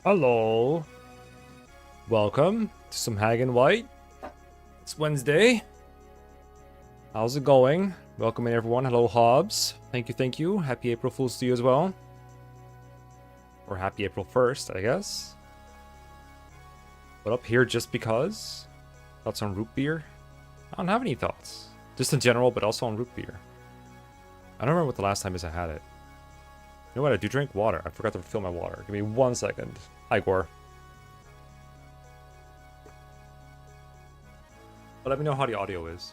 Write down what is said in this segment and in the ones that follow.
Hello. Welcome to some Hagen White. It's Wednesday. How's it going? Welcome in everyone. Hello, Hobbs. Thank you, thank you. Happy April Fool's to you as well. Or happy April 1st, I guess. But up here just because. Thoughts on root beer? I don't have any thoughts. Just in general, but also on root beer. I don't remember what the last time is I had it. You know what? I do drink water. I forgot to refill my water. Give me 1 second. Hi, Gore. But let me know how the audio is.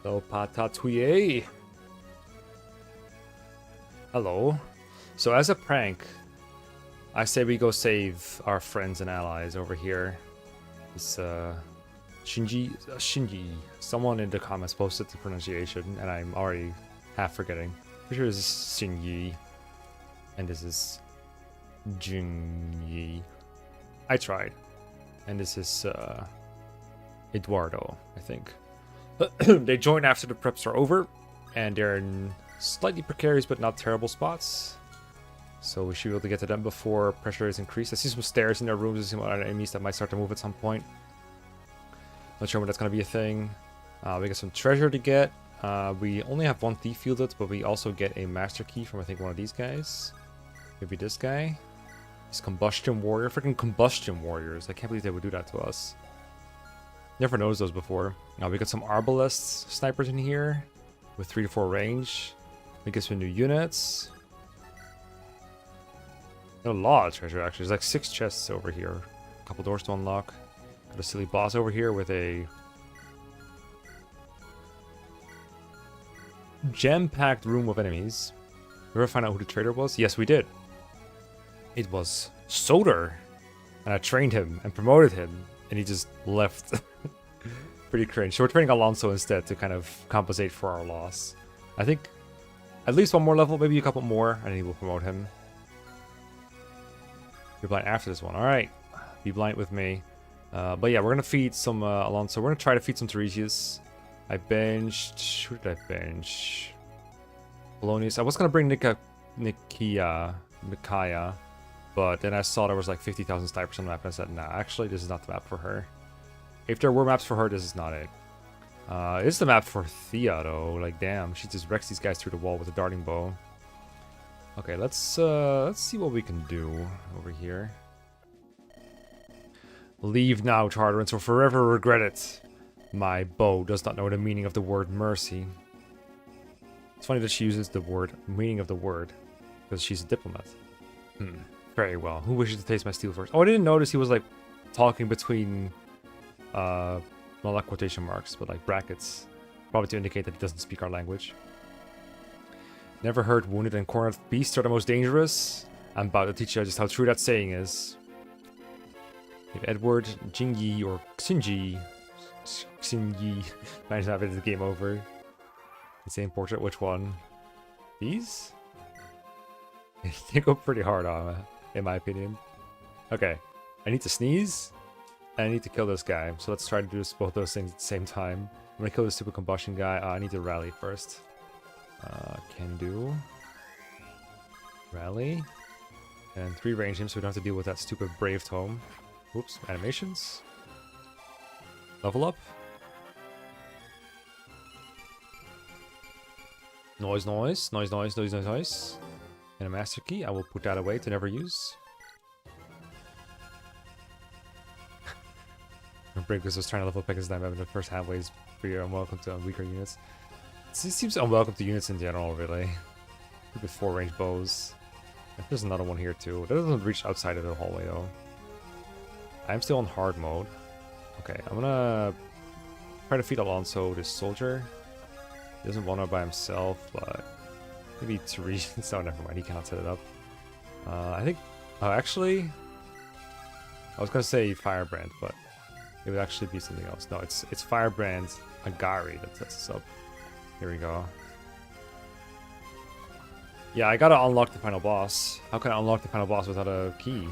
So, Patatouille. Hello. So, as a prank, I say we go save our friends and allies over here. This, Shinji. Someone in the comments posted the pronunciation, and I'm already half forgetting. Pretty sure this is Shinji. And this is Junyi. I tried. And this is, Eduardo, I think. They join after the preps are over, and they're in slightly precarious but not terrible spots. So we should be able to get to them before pressure is increased. I see some stairs in their rooms. I see some other enemies that might start to move at some point. Not sure when that's going to be a thing. We got some treasure to get. We only have one thief fielded, but we also get a master key from, I think, one of these guys. Maybe this guy. This combustion warrior. Freaking combustion warriors. I can't believe they would do that to us. Never noticed those before. We got some arbalest snipers in here with 3 to 4 range. We get some new units. Got a lot of treasure actually. There's like 6 chests over here. A couple doors to unlock. Got a silly boss over here with a jam-packed room of enemies. We ever find out who the traitor was? Yes, we did. It was Soder. And I trained him and promoted him. And he just left. Pretty cringe. So we're training Alonso instead to kind of compensate for our loss. I think at least one more level, maybe a couple more, and he will promote him. Be blind after this one. Alright. Be blind with me. But yeah, we're going to feed some Alonso. We're going to try to feed some Tiresias. I benched... Who did I bench? Polonius. I was going to bring Micaiah. But then I saw there was like 50,000 snipers on the map, and I said, nah, actually, this is not the map for her. If there were maps for her, this is not it. It's the map for Thea, though. Like, damn, she just wrecks these guys through the wall with a darting bow. Okay, let's see what we can do over here. Leave now, Tartarans, or forever regret it. My bow does not know the meaning of the word mercy. It's funny that she uses the word meaning of the word because she's a diplomat. Very well. Who wishes to taste my steel first? Oh, I didn't notice he was like talking between well, not quotation marks, but like brackets, probably to indicate that he doesn't speak our language. Never heard wounded and cornered beasts are the most dangerous. I'm about to teach you just how true that saying is. If Edward, Jinyi, or Xinji managed to have it, the game over. Insane portrait, which one? These? They go pretty hard on, in my opinion. Okay, I need to sneeze, and I need to kill this guy. So let's try to do both those things at the same time. I'm gonna kill this super combustion guy. I need to rally first. Can do. Rally. And 3 range him so we don't have to deal with that stupid brave tome. Oops, animations. Level up. Noise. And a master key. I will put that away to never use. Breakers was trying to level up Pegasus Knife in the first halfway is pretty unwelcome to weaker units. It seems unwelcome to units in general, really. With 4 range bows. There's another one here too. That doesn't reach outside of the hallway though. I'm still on hard mode. Okay, I'm gonna try to feed Alonso, this soldier. He doesn't want to by himself, but maybe Therese. No, never mind. He cannot set it up. I think. Actually, I was gonna say Firebrand, but It would actually be something else. No, it's Firebrand Agari that sets us up. Here we go. Yeah, I gotta unlock the final boss. How can I unlock the final boss without a key?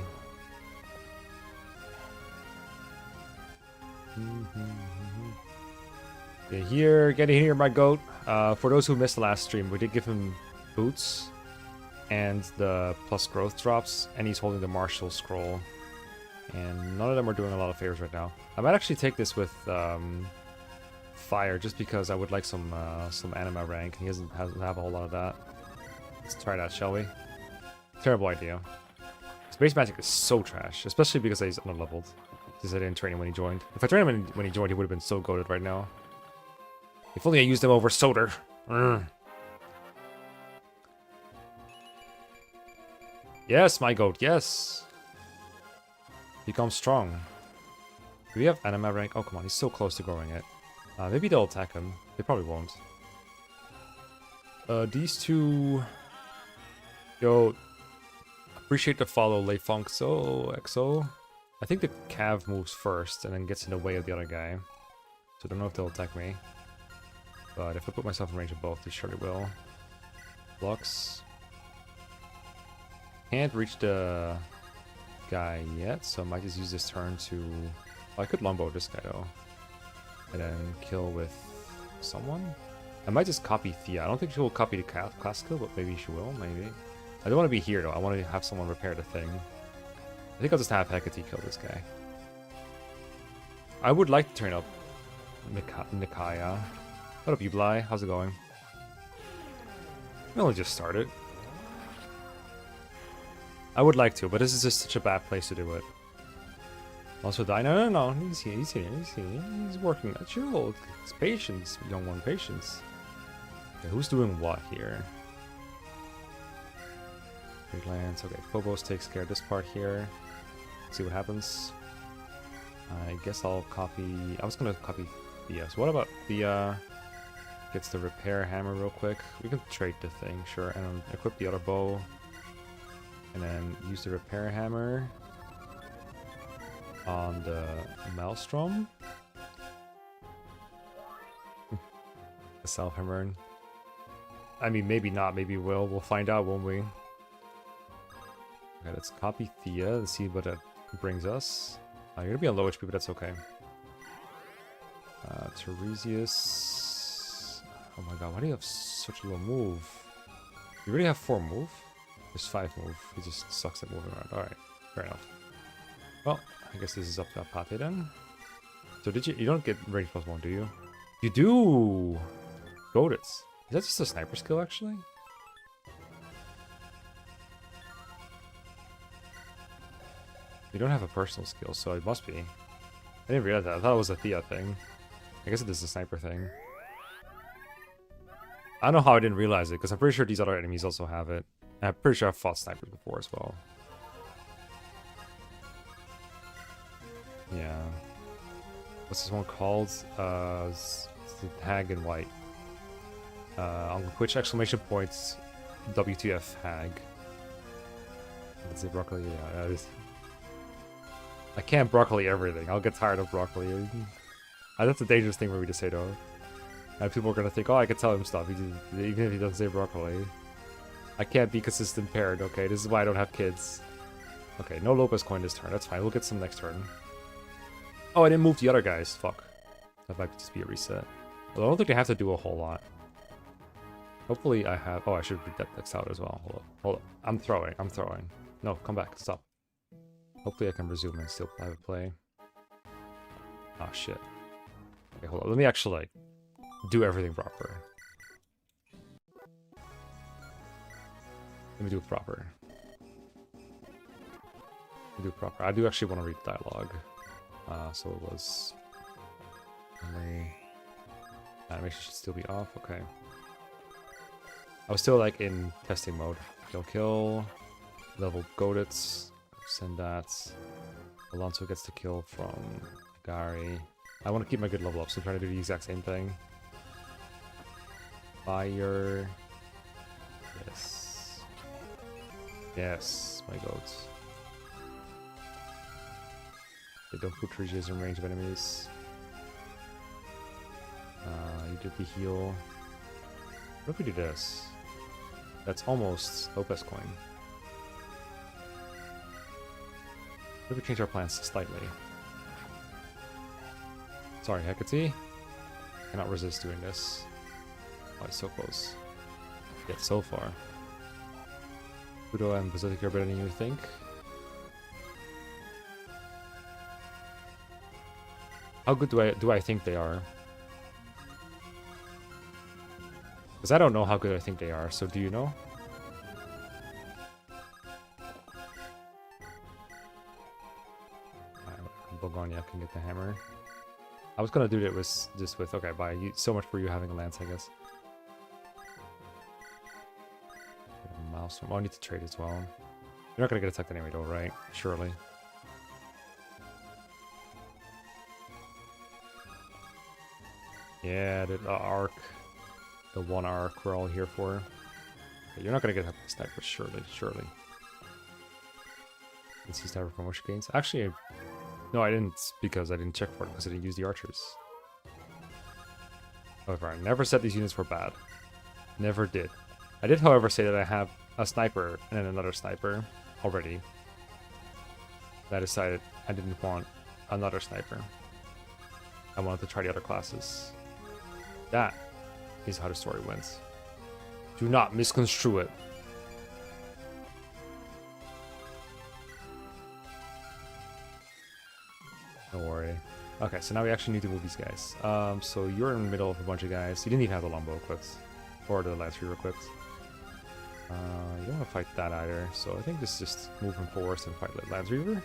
Get in here, my goat. For those who missed the last stream, we did give him boots and the plus growth drops, and he's holding the martial scroll. And none of them are doing a lot of favors right now. I might actually take this with fire, just because I would like some anima rank. He doesn't have a whole lot of that. Let's try that, shall we? Terrible idea. His base magic is so trash, especially because he's underleveled. Because I didn't train him when he joined. If I trained him when he joined, he would have been so goated right now. If only I used him over Soder. Yes, my goat, yes. Become strong. Do we have anima rank? Oh, come on, he's so close to growing it. Maybe they'll attack him. They probably won't. These two... Yo, appreciate the follow, Leifunk. So, EXO. I think the Cav moves first and then gets in the way of the other guy. So I don't know if they'll attack me. But if I put myself in range of both, they surely will. Lux. Can't reach the guy yet, so I might just use this turn to... Well, I could Longbow this guy though. And then kill with someone? I might just copy Thea. I don't think she will copy the class skill, but maybe she will, maybe. I don't want to be here though, I want to have someone repair the thing. I think I'll just have Hecate kill this guy. I would like to turn up Nikaya. What up, Ubly? How's it going? We only just started. I would like to, but this is just such a bad place to do it. Also die. No. He's here. He's working. Chill. It's patience, young one. Patience. Okay, who's doing what here? Big lands. Okay, Phobos takes care of this part here. See what happens. I guess I'll copy... I was gonna copy Thea. So what about Thea gets the repair hammer real quick? We can trade the thing, sure. And equip the other bow. And then use the repair hammer on the Maelstrom. The Self-hammer. I mean, maybe not, maybe will. We'll find out, won't we? Okay, let's copy Thea and see what it brings us. You're gonna be on low HP, but that's okay. Tiresias. Oh my god, why do you have such a low move? You really have 4 move? There's 5 move. He just sucks at moving around. Alright, fair enough. Well, I guess this is up to Apate then. So did you don't get range +1, do you? You do! Goat it. Is that just a sniper skill actually? You don't have a personal skill, so it must be. I didn't realize that. I thought it was a Thea thing. I guess it is a sniper thing. I don't know how I didn't realize it, because I'm pretty sure these other enemies also have it. And I'm pretty sure I've fought snipers before as well. Yeah. What's this one called? It's the Hag in white. On Twitch, exclamation points, WTF Hag. Let's say broccoli, yeah, that is... I can't broccoli everything. I'll get tired of broccoli. That's a dangerous thing for me to say though. And people are gonna think, oh, I can tell him stuff, even if he doesn't say broccoli. I can't be consistent parent, okay? This is why I don't have kids. Okay, no Lopez coin this turn. That's fine. We'll get some next turn. Oh, I didn't move the other guys. Fuck. That might just be a reset. Well, I don't think they have to do a whole lot. Hopefully I have... Oh, I should read that text out as well. Hold up. I'm throwing. No, come back. Stop. Hopefully I can resume and still have a play. Oh, shit. Okay, hold on. Let me actually, like, do everything proper. Let me do it proper. I do actually want to read the dialogue. So it was... Animation should still be off. Okay. I was still, like, in testing mode. Kill. Level Godits. Send that. Alonso gets the kill from Gary. I want to keep my good level up, so I'm trying to do the exact same thing. Fire. Yes. Yes, my goats. They don't put Tregias in range of enemies. You did the heal. What if we do this? That's almost Lopez coin. What if we change our plans slightly? Sorry, Hecate. Cannot resist doing this. Oh, it's so close. Yet so far. Kudo and Basilica are better than you think. How good do I think they are? Because I don't know how good I think they are, so do you know? Bogonia can get the hammer. I was gonna do it with just with okay, bye. So much for you having a lance, I guess. Mouse. Oh, I need to trade as well. You're not gonna get attacked anyway, though, right? Surely. Yeah, the arc, the one arc we're all here for. Okay, you're not gonna get attacked by sniper, surely. Let's see sniper promotion gains. Actually, no, I didn't because I didn't check for it because I didn't use the archers. However, I never said these units were bad. Never did. I did, however, say that I have a sniper and then another sniper already. I decided I didn't want another sniper. I wanted to try the other classes. That is how the story went. Do not misconstrue it. Don't worry. Okay, so now we actually need to move these guys. So you're in the middle of a bunch of guys. You didn't even have the longbow equipped. Or the lance reaver equipped. You don't want to fight that either. So I think this is just moving forward and fight like lance reaver.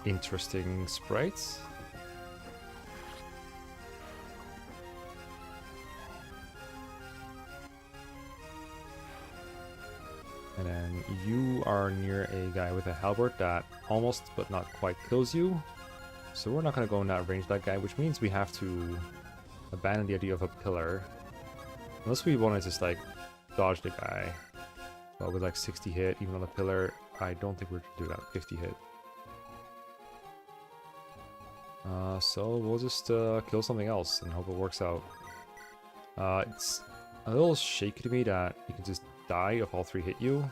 Interesting sprites. And then you are near a guy with a halberd that almost but not quite kills you. So we're not going to go in that range that guy, which means we have to abandon the idea of a pillar. Unless we want to just like dodge the guy. But with like 60 hit, even on the pillar, I don't think we're going to do that 50 hit. So we'll just kill something else and hope it works out. It's a little shaky to me that you can just die if all three hit you.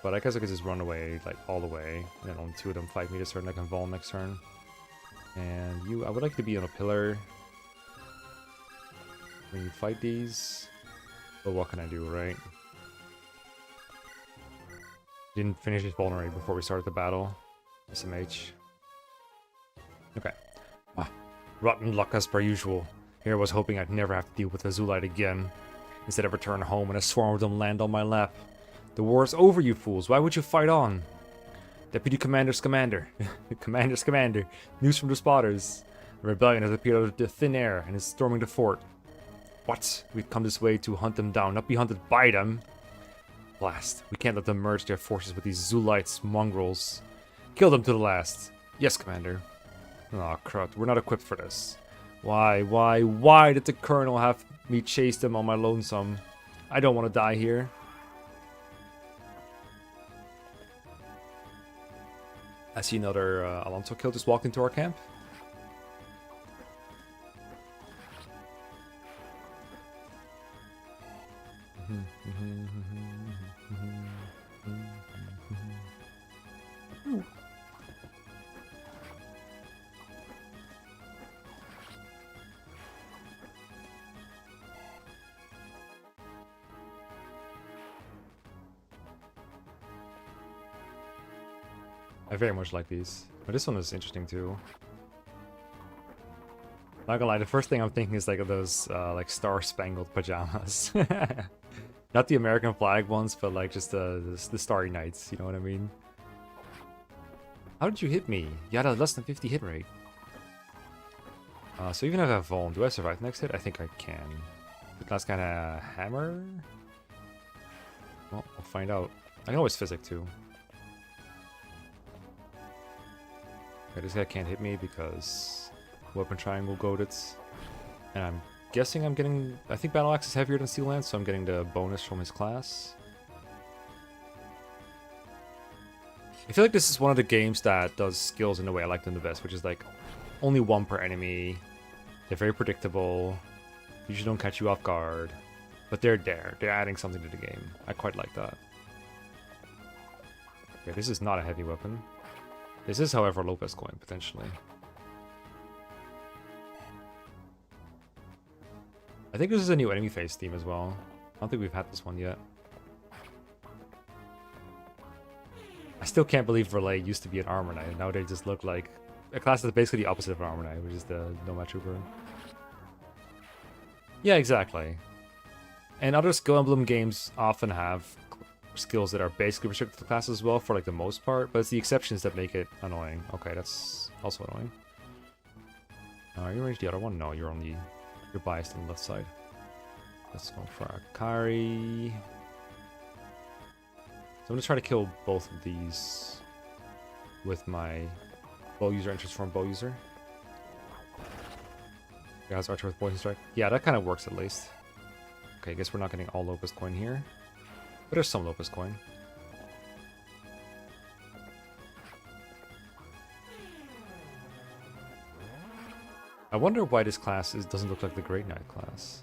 But I guess I could just run away, like, all the way. And then only two of them fight me this turn, I can Vol next turn. And you, I would like to be on a pillar when you fight these. But what can I do, right? Didn't finish his vulnerary before we started the battle. SMH. Okay. Rotten luck as per usual. Here I was hoping I'd never have to deal with Azulite again. Instead of return home and a swarm of them land on my lap. The war is over, you fools. Why would you fight on? Deputy Commander's commander. Commander's commander. News from the spotters. A rebellion has appeared out of the thin air and is storming the fort. What? We've come this way to hunt them down, not be hunted by them. Blast. We can't let them merge their forces with these Zulites mongrels. Kill them to the last. Yes, Commander. Aw, crud. We're not equipped for this. Why did the Colonel have me chase them on my lonesome? I don't want to die here. I see another Alonso kill just walked into our camp. I very much like these. But this one is interesting too. Not gonna lie, the first thing I'm thinking is like of those like star-spangled pajamas. Not the American flag ones, but like just the Starry Nights, you know what I mean? How did you hit me? You had a less than 50 hit rate. So even if I have Vuln, do I survive the next hit? I think I can. But that's kind of hammer? Well, we'll find out. I can always physic too. Okay, this guy can't hit me because weapon triangle goaded. And I'm guessing I'm getting... I think Battle Axe is heavier than Steel Lance, so I'm getting the bonus from his class. I feel like this is one of the games that does skills in the way I like them the best, which is like only one per enemy. They're very predictable. Usually don't catch you off guard. But they're there. They're adding something to the game. I quite like that. Okay, this is not a heavy weapon. This is, however, Lopez coin, potentially. I think this is a new enemy phase theme as well. I don't think we've had this one yet. I still can't believe Relay used to be an Armor Knight, and now they just look like a class that's basically the opposite of an Armor Knight, which is the Nomad Trooper. Yeah, exactly. And other Skill Emblem games often have skills that are basically restricted to classes as well, for like the most part, but it's the exceptions that make it annoying. Okay, that's also annoying. Are you ranged the other one? No, you're biased on the left side. Let's go for Akari. So I'm gonna try to kill both of these with my bow user and transform bow user. Guys, Archer with Poison Strike. Yeah, that kind of works at least. Okay, I guess we're not getting all Lopez coin here. But there's some Lopez coin. I wonder why this class doesn't look like the Great Knight class.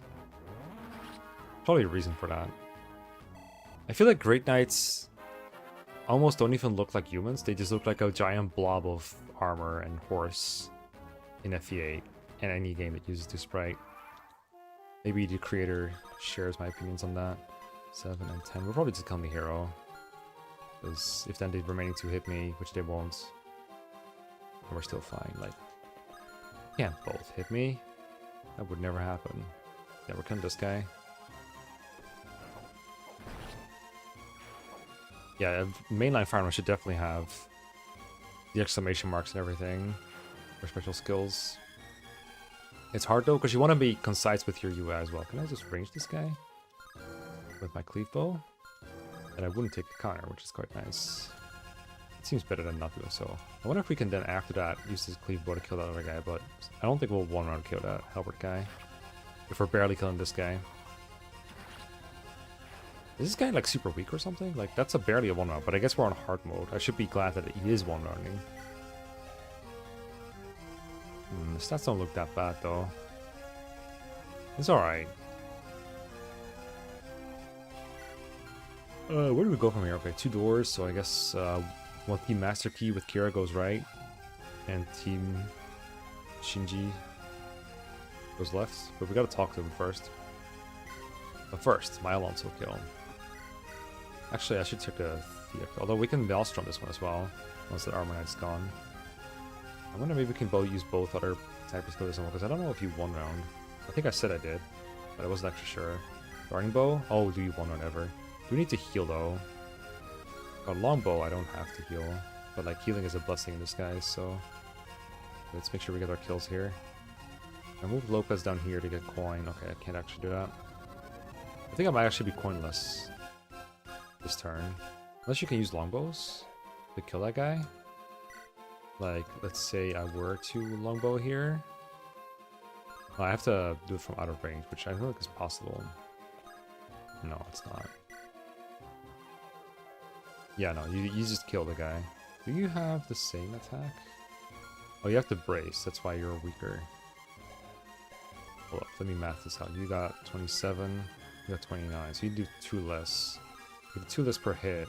Probably a reason for that. I feel like Great Knights almost don't even look like humans. They just look like a giant blob of armor and horse in FE8 and any game that uses 2Sprite. Maybe the creator shares my opinions on that. 7 and 10. We'll probably just kill the hero. Because if then the remaining two hit me, which they won't, then we're still fine. Like, can't both hit me. That would never happen. Yeah, we're killing this guy. Yeah, mainline Fireman should definitely have the exclamation marks and everything for special skills. It's hard though, because you want to be concise with your UI as well. Can I just range this guy with my cleave bow? And I wouldn't take the counter, which is quite nice. It seems better than not doing so. I wonder if we can then, after that, use this cleave bow to kill that other guy, but I don't think we'll one round kill that Halberd guy. If we're barely killing this guy. Is this guy like super weak or something? Like, that's barely a one round, but I guess we're on hard mode. I should be glad that he is one rounding. The stats don't look that bad though. It's alright. Where do we go from here? Okay, 2 doors, so I guess one Team Master Key with Kira goes right, and Team Shinji goes left. But we gotta talk to him first. But first, my Alonso kill. Actually, I should check the Thea, although we can Maelstrom this one as well, once the Armor Knight's gone. I wonder maybe we can use both other types of this one, because I don't know if you one round. I think I said I did, but I wasn't actually sure. Darting Bow? Oh, do you one round ever? Do we need to heal though? Got Longbow, I don't have to heal, but like healing is a blessing in disguise, so let's make sure we get our kills here. I moved Lopez down here to get coin. Okay, I can't actually do that. I think I might actually be coinless this turn. Unless you can use longbows to kill that guy. Like, let's say I were to longbow here. Oh, I have to do it from out of range, which I don't think is possible. No, it's not. Yeah, no, you just kill the guy. Do you have the same attack? Oh, you have to brace. That's why you're weaker. Hold up, let me math this out. You got 27. You got 29, so you do 2 less. You do 2 less per hit.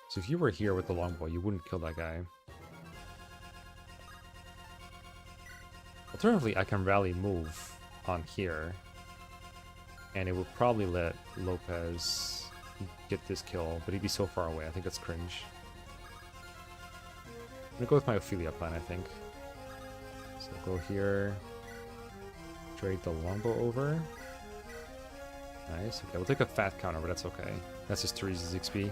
So if you were here with the longbow, you wouldn't kill that guy. Alternatively, I can rally move on here, and it would probably let Lopez get this kill, but he'd be so far away. I think that's cringe. I'm gonna go with my Ophelia plan, I think. So go here. Trade the longbow over. Nice. Okay, we'll take a fat counter, but that's okay. That's just Teresa's XP.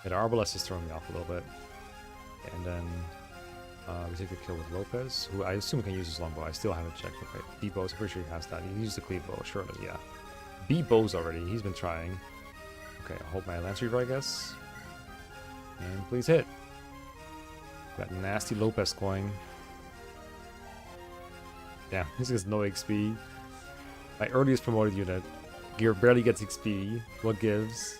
Yeah, the Arbalest is throwing me off a little bit. And then we take the kill with Lopez, who I assume can use his longbow. I still haven't checked. Okay, B-bows, I'm pretty sure he has that. He can use the cleave bow, surely, yeah. B-bows already, he's been trying. Okay, I'll hold my Lance Reaver, I guess. And please hit. That nasty Lopez coin. Damn, this is no XP. My earliest promoted unit. Gear barely gets XP. What gives?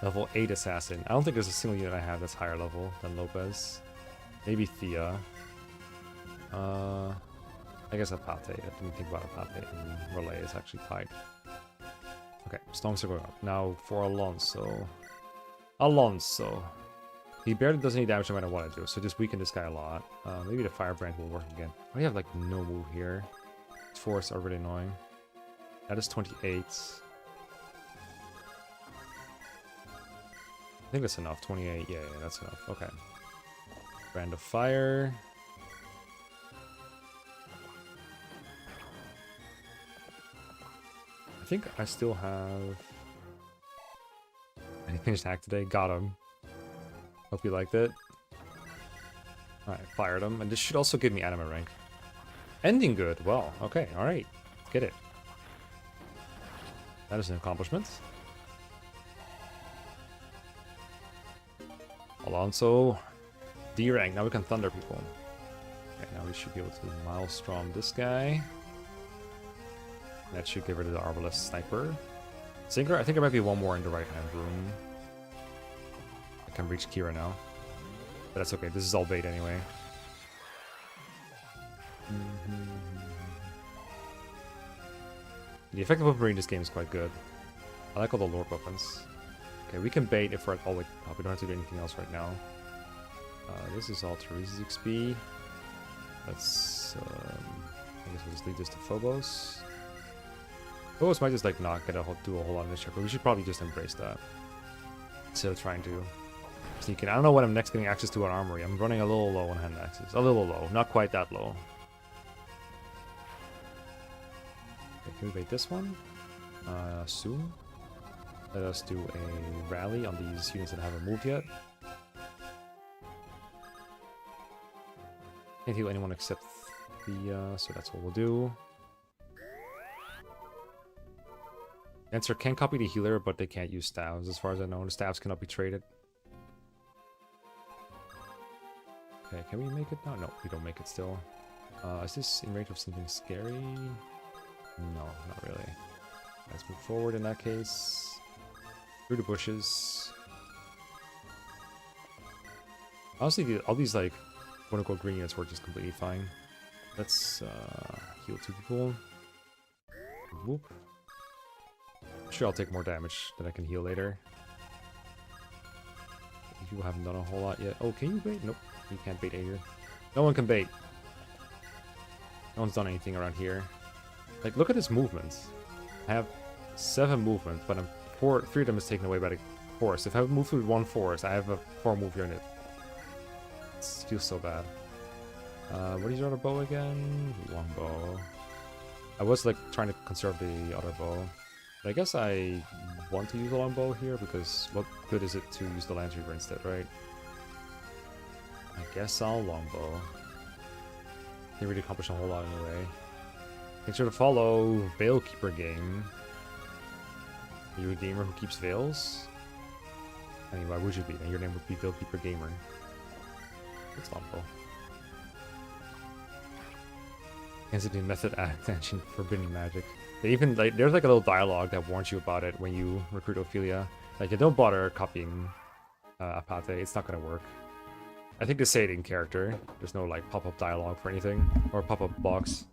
Level 8 assassin. I don't think there's a single unit I have that's higher level than Lopez. Maybe Thea. I guess Apate. I didn't think about Apate. And Relay is actually tied. Okay, Storms are going up. Now for Alonso. Alonso. He barely does any damage no matter what I do, so just weaken this guy a lot. Maybe the Firebrand will work again. I have like no move here. These forests are really annoying. That is 28. I think that's enough. 28. Yeah, that's enough. Okay. Brand of Fire. I think I still have... And he finished hack today. Got him. Hope you liked it. Alright, fired him. And this should also give me anima rank. Ending good. Well, okay. Alright. Let's get it. That is an accomplishment. Alonso. D rank. Now we can thunder people. Okay, now we should be able to Maelstrom this guy. That should get rid of the Arbalest Sniper. Sinker, I think there might be one more in the right hand room. I can reach Kira now. But that's okay, this is all bait anyway. The effective weaponry in this game is quite good. I like all the lore weapons. Okay, we can bait if we're at all the way top. We don't have to do anything else right now. This is all Teresa's XP. Let's, I guess we'll just leave this to Phobos. Phobos might just like not do a whole lot of this check, but we should probably just embrace that. Instead of trying to sneak in. I don't know when I'm next getting access to an armory. I'm running a little low on hand access. A little low, not quite that low. Okay, can we bait this one? Soon. Let us do a rally on these units that haven't moved yet. Can't heal anyone except the, so that's what we'll do. Answer can copy the healer, but they can't use staves, as far as I know. The staves cannot be traded. Okay, can we make it now? No, we don't make it still. Is this in range of something scary? No, not really. Let's move forward in that case. Through the bushes. Honestly, all these, like, quote-unquote green units work just completely fine. Let's heal 2 people. Whoop. I'm sure I'll take more damage than I can heal later. You haven't done a whole lot yet. Oh, can you bait? Nope, you can't bait either. No one can bait. No one's done anything around here. Like, look at his movements. I have 7 movements, but 3 of them is taken away by the forest. If I move through 1 forest, I have a 4-move unit. It feels so bad. What is your other bow again? Longbow. I was like trying to conserve the other bow. But I guess I want to use a longbow here because what good is it to use the Lance Reaver instead, right? I guess I'll longbow. Can't really accomplish a whole lot anyway. Make sure to follow Veilkeeper Game. Are you a gamer who keeps veils? I mean, why would you be? Then your name would be Veilkeeper Gamer. It's longbow. Entity method attention forbidden magic. They even like there's like a little dialogue that warns you about it when you recruit Ophelia. Like, you don't bother copying Apate, it's not gonna work. I think they say it in character. There's no like pop-up dialogue for anything or pop-up box.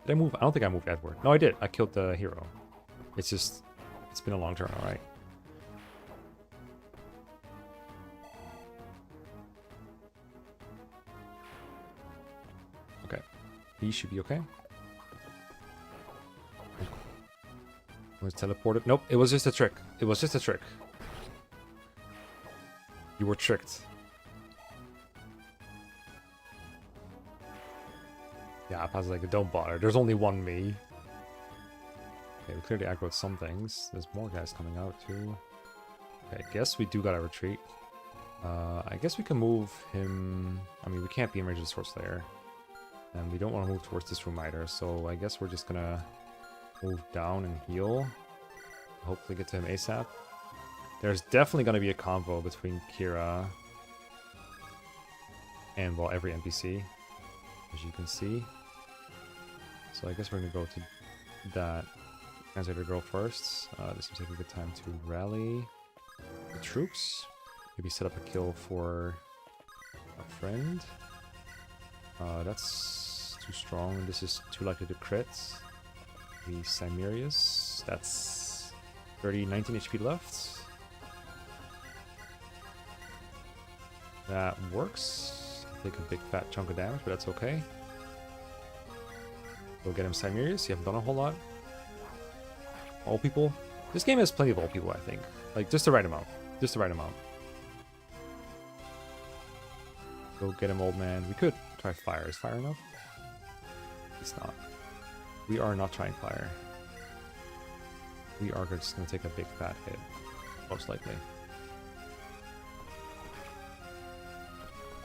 Did I move? I don't think I moved Edward. No, I did. I killed the hero. It's just it's been a long turn, all right. Okay, he should be okay. Was teleported? Nope, it was just a trick. It was just a trick. You were tricked. Yeah, I was like, don't bother. There's only one me. Okay, we clearly aggroed some things. There's more guys coming out too. Okay, I guess we do gotta retreat. I guess we can move him. I mean, we can't be in range of the Sword Slayer. And we don't want to move towards this room either, so I guess we're just gonna move down and heal. Hopefully get to him ASAP. There's definitely gonna be a convo between Kira and, well, every NPC. as you can see. So I guess we're gonna go to that translator girl first. This seems like a good time to rally the troops. Maybe set up a kill for our friend. That's too strong. This is too likely to crit. The Cimerius. That's 19 HP left. That works. Take a big fat chunk of damage, but that's okay. Go get him Cimerius. You haven't done a whole lot. All people. This game has plenty of old people, I think. Like, just the right amount. Just the right amount. Go get him, old man. We could try fire. Is fire enough? It's not. We are not trying fire. We are just going to take a big fat hit. Most likely.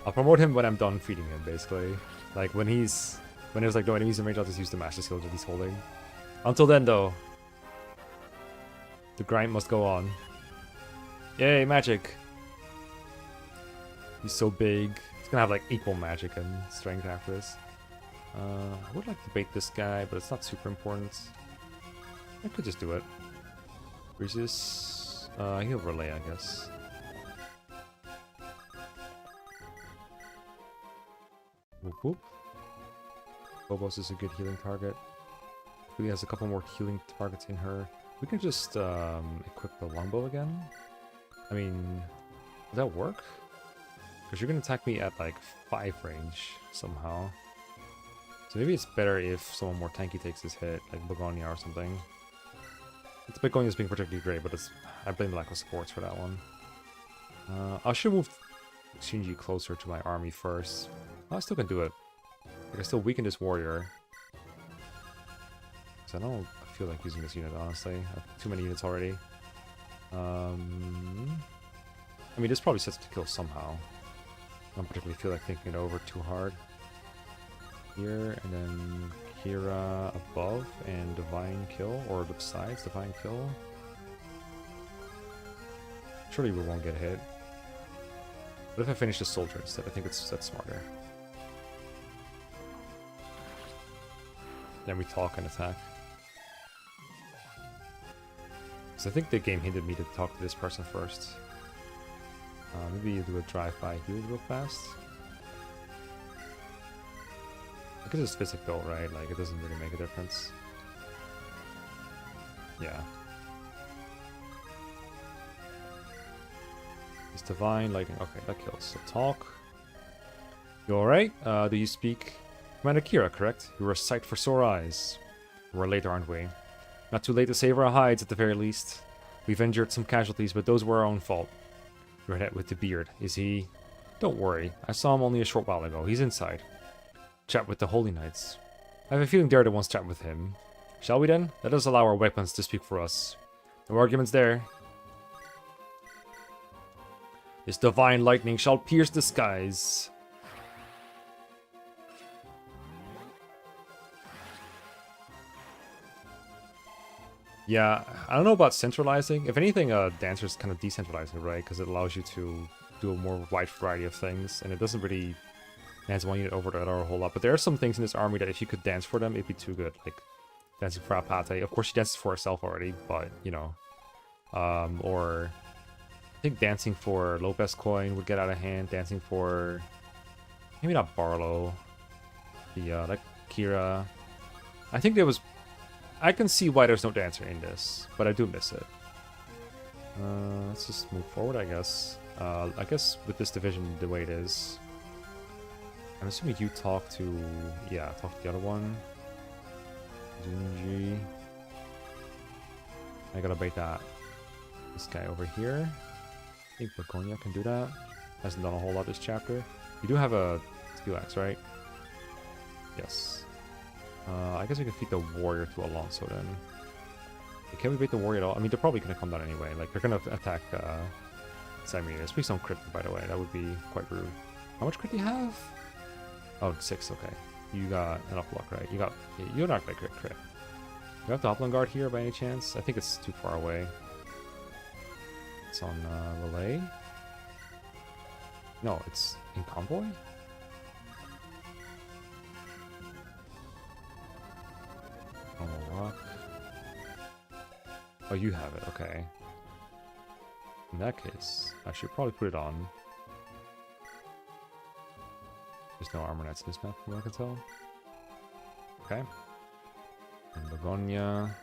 I'll promote him when I'm done feeding him, basically. Like, when it was like, no enemies in range, I'll just use the master skill that he's holding. Until then, though, the grind must go on. Yay, magic! He's so big. He's gonna have like equal magic and strength after this. I would like to bait this guy, but it's not super important. I could just do it. Resist. He'll relay, I guess. Whoop whoop. Phobos is a good healing target. He has a couple more healing targets in her. We can just equip the longbow again. I mean, does that work? Because you're going to attack me at like 5 range somehow. So maybe it's better if someone more tanky takes this hit, like Begonia or something. It's Begonia's being particularly great, but I blame the lack of supports for that one. I should move Shinji closer to my army first. I still can do it. Like, I still weaken this warrior. So I don't feel like using this unit, honestly. I have too many units already. I mean, this probably sets to kill somehow. I don't particularly feel like thinking it over too hard. Here, and then Kira above, and Divine Kill, or besides Divine Kill. Surely we won't get hit. What if I finish the soldier instead? I think that's smarter. Then we talk and attack. Because I think the game hinted me to talk to this person first. Maybe you do a drive-by heal real fast. I could just visit go, right? Like, it doesn't really make a difference. Yeah. It's Divine Lightning. Okay, that kills. So talk. You alright? Do you speak Commander Kira, correct? You were a sight for sore eyes. We're late, aren't we? Not too late to save our hides, at the very least. We've injured some casualties, but those were our own fault. You're head with the beard. Is he? Don't worry. I saw him only a short while ago. He's inside. Chat with the Holy Knights. I have a feeling Derrida wants to chat with him. Shall we then? Let us allow our weapons to speak for us. No arguments there. This divine lightning shall pierce the skies. Yeah, I don't know about centralizing. If anything, Dancer's kind of decentralizing, right? Because it allows you to do a more wide variety of things, and it doesn't really dance one unit over the other a whole lot. But there are some things in this army that if you could dance for them, it'd be too good. Like dancing for Apate. Of course, she dances for herself already, but you know, or I think dancing for Lopez Coin would get out of hand. Dancing for maybe not Barlow, like Kira. I think there was. I can see why there's no dancer in this, but I do miss it. Let's just move forward, I guess. I guess with this division the way it is, I'm assuming you talk to, talk to the other one. Junji. I gotta bait that. This guy over here. I think Begonia can do that. Hasn't done a whole lot this chapter. You do have a steel axe, right? Yes. I guess we can feed the warrior to Alonso then. Can we bait the warrior at all? I mean, they're probably going to come down anyway. Like, they're going to attack Cimerius. Please don't crit, by the way. That would be quite rude. How much crit do you have? Oh, 6, okay. You got enough luck, right? You're not going to crit. You have the Hoplon Guard here by any chance? I think it's too far away. It's on Relay. No, it's in Convoy? Oh, rock. Oh, you have it. Okay. In that case, I should probably put it on. There's no armor nets in this map, from what I can tell. Okay. And Begonia.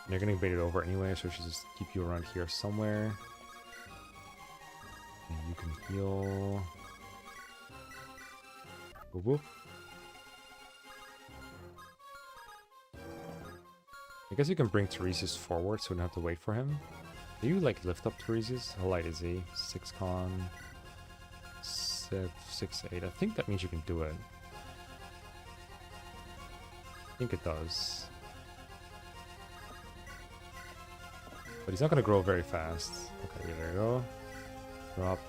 And you're getting baited over anyway, so we should just keep you around here somewhere. And you can heal. Whoop whoop. I guess you can bring Tiresias forward so we don't have to wait for him. Do you like lift up Tiresias? How light is he? 6 con, 6, 8. I think that means you can do it. I think it does. But he's not going to grow very fast. Okay, there you go. Drop.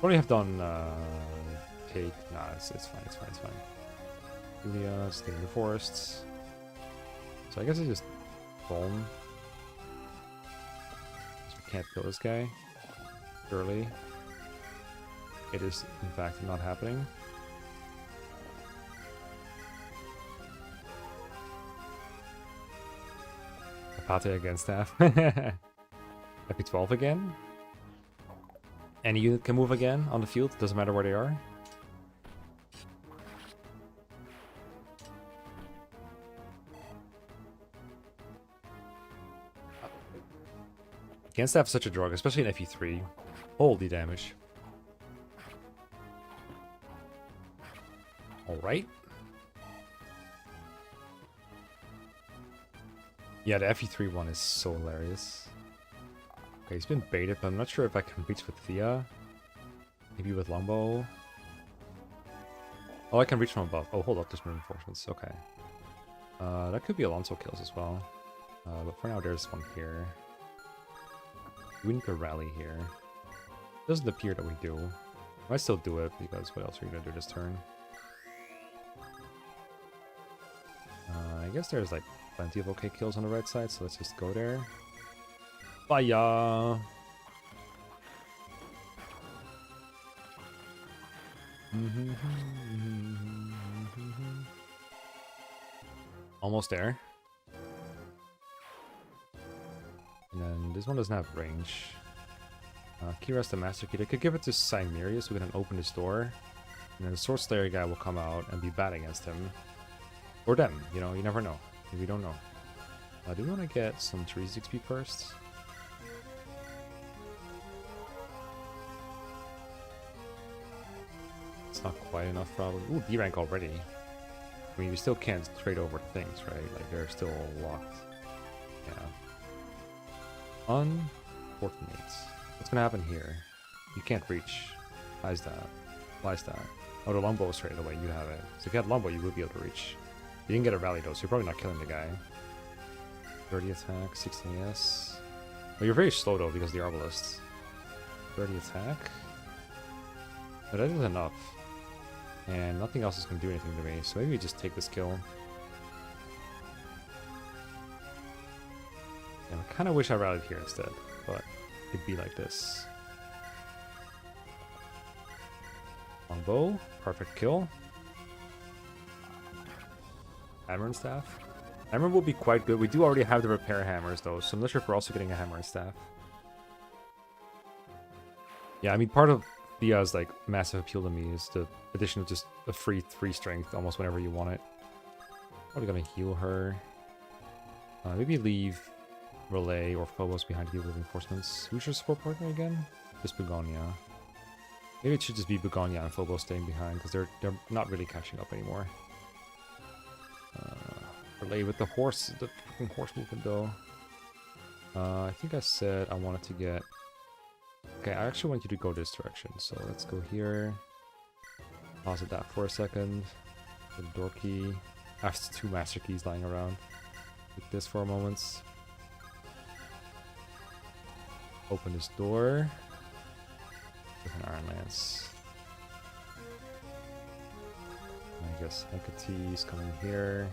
Probably have done take. Nah, it's fine, it's fine, it's fine. Julia, stay in the forests. So I guess I just boom. We can't kill this guy. Surely. It is in fact not happening. Apate again staff. FP12 again. Any unit can move again on the field, doesn't matter where they are. Against staff is such a drug, especially in FE3. Holy damage. Alright. Yeah, the FE3 one is so hilarious. Okay, he's been baited, but I'm not sure if I can reach with Thea. Maybe with Longbow. Oh, I can reach from above. Oh, hold up, there's reinforcements. Okay. That could be Alonso kills as well. But for now, there's one here. We need to rally here. Doesn't appear that we do. I might still do it, because what else are you going to do this turn? I guess there's like plenty of okay kills on the right side, so let's just go there. Fire! Almost there. And then this one doesn't have range. Kira's the Master Key. They could give it to Cimmeria so we can open this door. And then the Sword Slayer guy will come out and be bad against him. Or them, you know, you never know. We don't know. Do we want to get some Tiresias XP first? It's not quite enough, probably. Ooh, D rank already. I mean, we still can't trade over things, right? Like, they're still locked. Yeah. Unfortunate. What's gonna happen here? You can't reach. Why is that? Why is that? Oh, the Longbow straight away, you have it. So if you had Longbow, you would be able to reach. You didn't get a rally though, so you're probably not killing the guy. 30 attack, 60 AS. Well, you're very slow though because of the Arbalists. 30 attack. But that is enough. And nothing else is going to do anything to me, so maybe we just take this kill. And I kind of wish I rallied here instead, but it'd be like this. Longbow, perfect kill. Hammer and staff. Hammer will be quite good. We do already have the repair hammers though, so I'm not sure if we're also getting a hammer and staff. Yeah, I mean part of Thea's like massive appeal to me is the addition of just a free 3 strength almost whenever you want it. Probably gonna heal her. Maybe leave Relay or Phobos behind to deal with reinforcements. Who's your support partner again? Just Begonia. Maybe it should just be Begonia and Phobos staying behind because they're not really catching up anymore. Relay with the horse, the freaking horse movement though. I think I said I wanted to get. Okay, I actually want you to go this direction, so let's go here. Pause at that for a second. The door key. I have 2 master keys lying around. Take this for a moment. Open this door with an Iron Lance. I guess Hecate's coming here.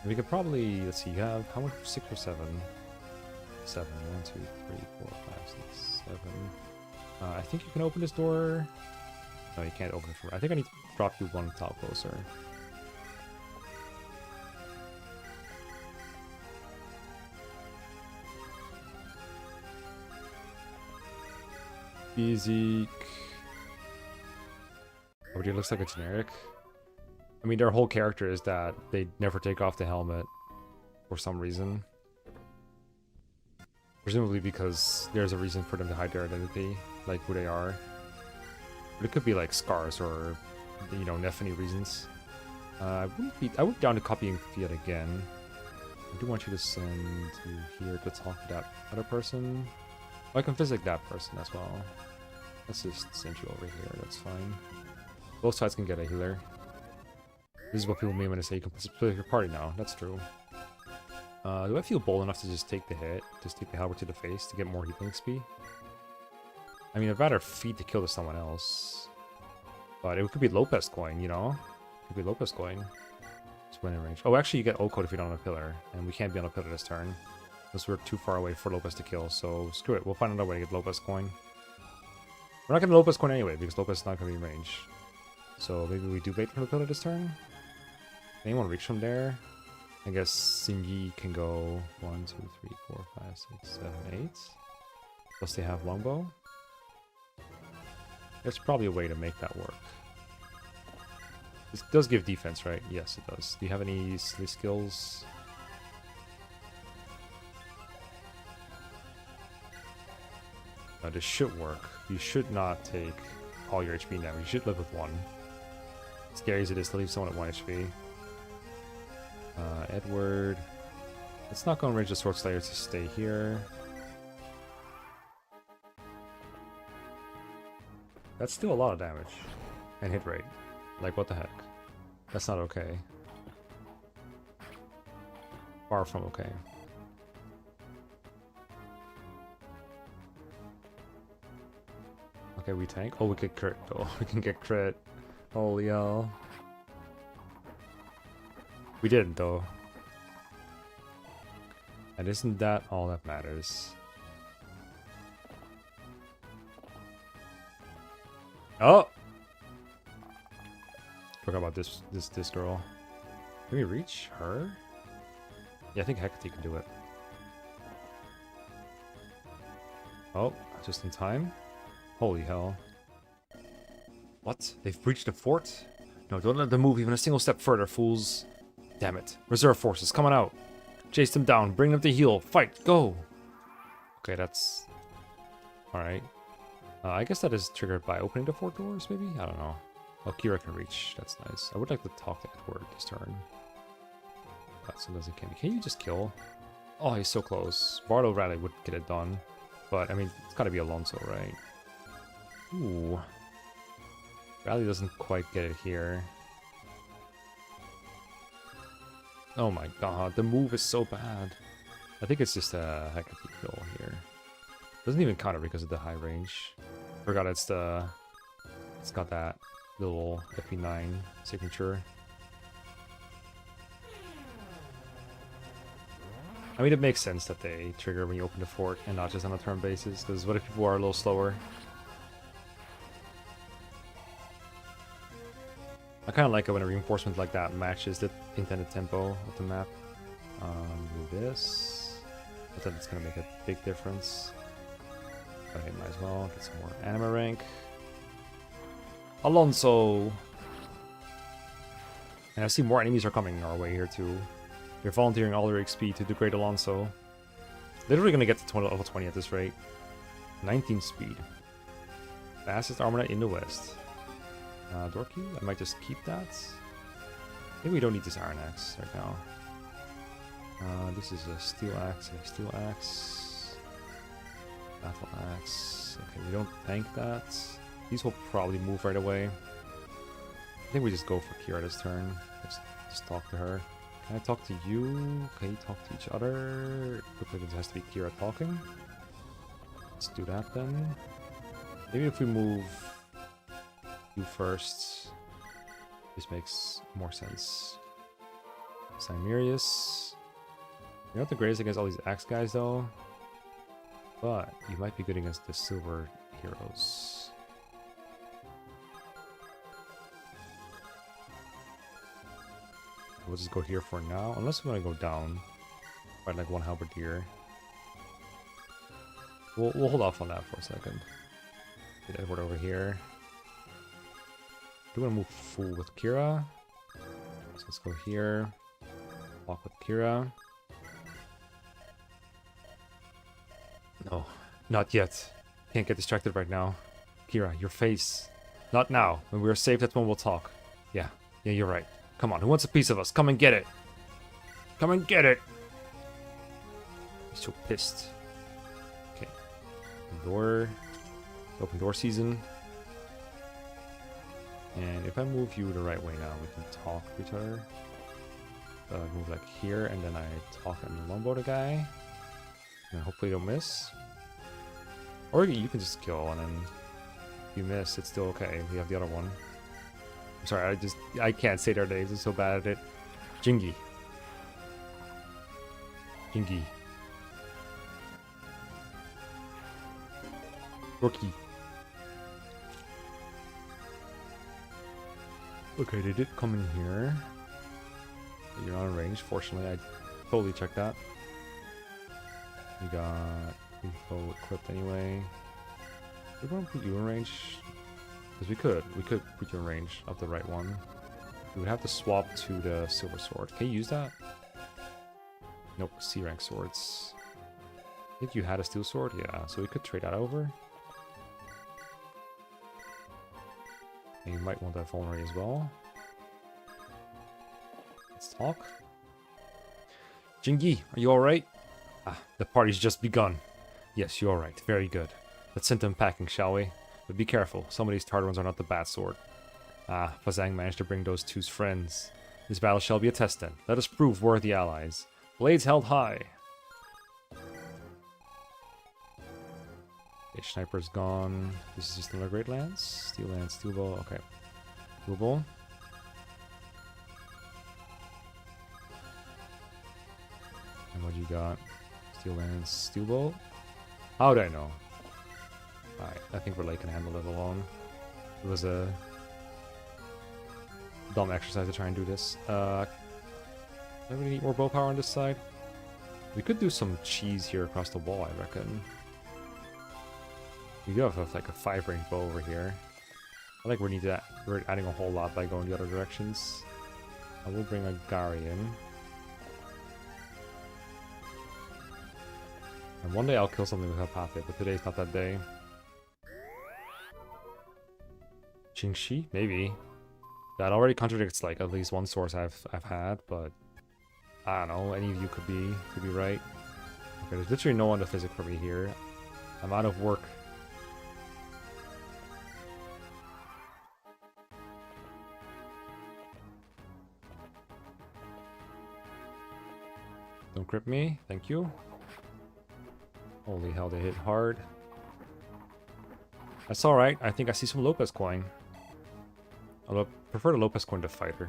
And we could probably, let's see, you have how much? 6 or 7? 7. 1, 2, 3, 4, 5, 6, 7. I think you can open this door. No, you can't open it from... I think I need to drop you one tile closer. Bezique. Oh, dude, it looks like a generic. I mean, their whole character is that they never take off the helmet for some reason. Presumably because there's a reason for them to hide their identity, like who they are. But it could be like scars or, you know, Nephany reasons. I would be down to copying Fiat again. I do want you to send you here to talk to that other person. Oh, I can physic that person as well. Let's just send you over here, that's fine. Both sides can get a healer. This is what people mean when they say you can split your party now. That's true. Do I feel bold enough to just take the hit? Just take the halberd to the face to get more healing XP? I mean, I'd rather feed the kill to someone else. But it could be Lopez coin, you know? It could be Lopez coin. Just win in range. Oh, actually, you get O code if you're not on a pillar. And we can't be on a pillar this turn. Because we're too far away for Lopez to kill. So screw it. We'll find another way to get Lopez coin. We're not getting Lopez coin anyway, because Lopez is not going to be in range. So maybe we do bait from the pillar this turn? Anyone reach from there? I guess Xingyi can go 1, 2, 3, 4, 5, 6, 7, 8. Plus they have longbow. There's probably a way to make that work. This does give defense, right? Yes, it does. Do you have any silly skills? This should work. You should not take all your HP damage. You should live with 1. Scary as it is to leave someone at 1 HP. Edward. Let's not go and range the Sword Slayer to stay here. That's still a lot of damage. And hit rate. Like, what the heck? That's not okay. Far from okay. Okay, we tank. Oh, we get crit. Oh, we can get crit. Holy hell. We didn't, though. And isn't that all that matters? Oh! Forgot about this girl. Can we reach her? Yeah, I think Hecate can do it. Oh, just in time. Holy hell. What? They've breached the fort? No, don't let them move even a single step further, fools. Damn it. Reserve forces, coming out. Chase them down, bring them to heal. Fight, go! Okay, that's... Alright. I guess that is triggered by opening the fort doors, maybe? I don't know. Oh, Kira can reach. That's nice. I would like to talk to Edward this turn. So does it can you just kill? Oh, he's so close. Bardo Rally would get it done. But, I mean, it's gotta be Alonso, right? Ooh. Rally doesn't quite get it here. Oh my god, the move is so bad. I think it's just a Hecate kill here. Doesn't even counter because of the high range. Forgot it's got that little FP9 signature. I mean, it makes sense that they trigger when you open the fort and not just on a turn basis, because what if people are a little slower? I kind of like it when a reinforcement like that matches the intended tempo of the map. Do this. But then it's going to make a big difference. Okay, might as well get some more anima rank. Alonso! And I see more enemies are coming our way here too. You're volunteering all your XP to degrade Alonso. Literally going to get to level 20 at this rate. 19 speed. Fastest armor in the West. Dorky, I might just keep that. Maybe we don't need this Iron Axe right now. This is a Steel Axe and a Steel Axe. Battle Axe. Okay, we don't tank that. These will probably move right away. I think we just go for Kira this turn. Just talk to her. Can I talk to you? Can you talk to each other? Looks like it has to be Kira talking. Let's do that then. Maybe if we move you first, this makes more sense. Cimerius. You're not the greatest against all these axe guys though, but you might be good against the silver heroes. We'll just go here for now, unless we want to go down. Right, like one halberdier. We'll hold off on that for a second. Get Edward over here. Do want to move full with Kira. So let's go here. Walk with Kira. No, not yet. Can't get distracted right now. Kira, your face. Not now. When we're safe, that's when we'll talk. Yeah, you're right. Come on, who wants a piece of us? Come and get it. Come and get it. He's so pissed. Okay. Door. Open door season. And if I move you the right way now, we can talk to each other. Move like here, and then I talk and longbow the guy. And hopefully you'll miss. Or you can just kill, and then if you miss, it's still okay. We have the other one. I'm sorry, I can't say their names. I'm so bad at it. Jingy. Jingy. Rookie. Okay, they did come in here. You're on range. Fortunately, I totally checked that. You got info equipped anyway. We're going to put you in range. Because we could put you in range of the right one. We would have to swap to the silver sword. Can you use that? Nope, C rank swords. I think you had a steel sword? Yeah, so we could trade that over. And you might want that vulnerary as well. Let's talk. Jingy, are you alright? Ah, the party's just begun. Yes, you're alright. Very good. Let's send them packing, shall we? But be careful. Some of these Tartarans are not the bad sort. Ah, Fazang managed to bring those two's friends. This battle shall be a test then. Let us prove worthy allies. Blades held high. Okay, Sniper's gone. This is just another Great Lance. Steel Lance, Steel Bow. Okay. Steel Bow. And what you got? Steel Lance, Steel Bow. How do I know? Alright, I think Relay can handle it alone. It was a dumb exercise to try and do this. I really need more bow power on this side. We could do some cheese here across the wall, I reckon. We do have like a 5-range bow over here. I think we're adding a whole lot by going the other directions. I will bring a Gary in. And one day I'll kill something with Hepathe, but today's not that day. Qingxi? Maybe. That already contradicts like at least one source I've had, but I don't know, any of you could be right. Okay, there's literally no one to physic for me here. I'm out of work. Don't crit me, thank you. Holy hell, they hit hard. That's alright, I think I see some Lopez coin. I prefer the Lopez coin to fighter.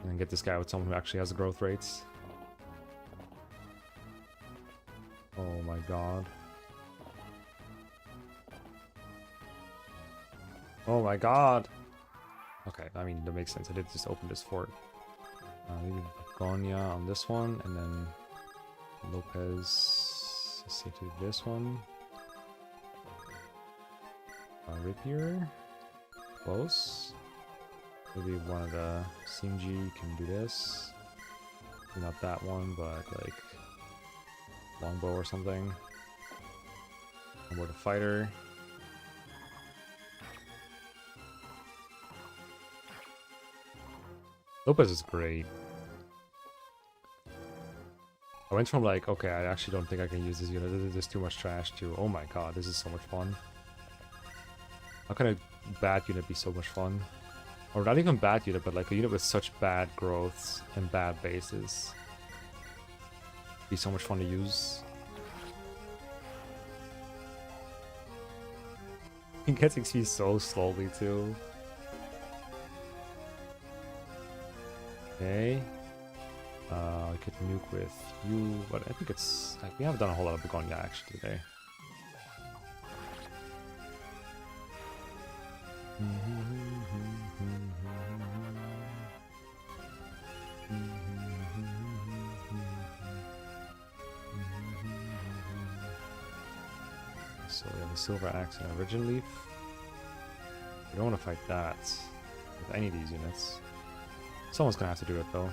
And then get this guy with someone who actually has the growth rates. Oh my god. Oh my god! Okay, I mean, that makes sense. I did just open this fort. Maybe Begonia on this one, and then Lopez. Let's see, to this one. Rapier. Close. Maybe one of the Simji can do this. Maybe not that one, but like longbow or something. One more to fighter. Lopez is great. I went from like, okay, I actually don't think I can use this unit. This is just too much trash to, oh my god, this is so much fun. How can a bad unit be so much fun? Or not even bad unit, but like a unit with such bad growths and bad bases. Be so much fun to use. He gets XP so slowly too. Okay. I could nuke with you, but I think it's like we haven't done a whole lot of Begonia actually today. So we have a Silver Axe and a Rigid Leaf. We don't want to fight that with any of these units. Someone's gonna have to do it though.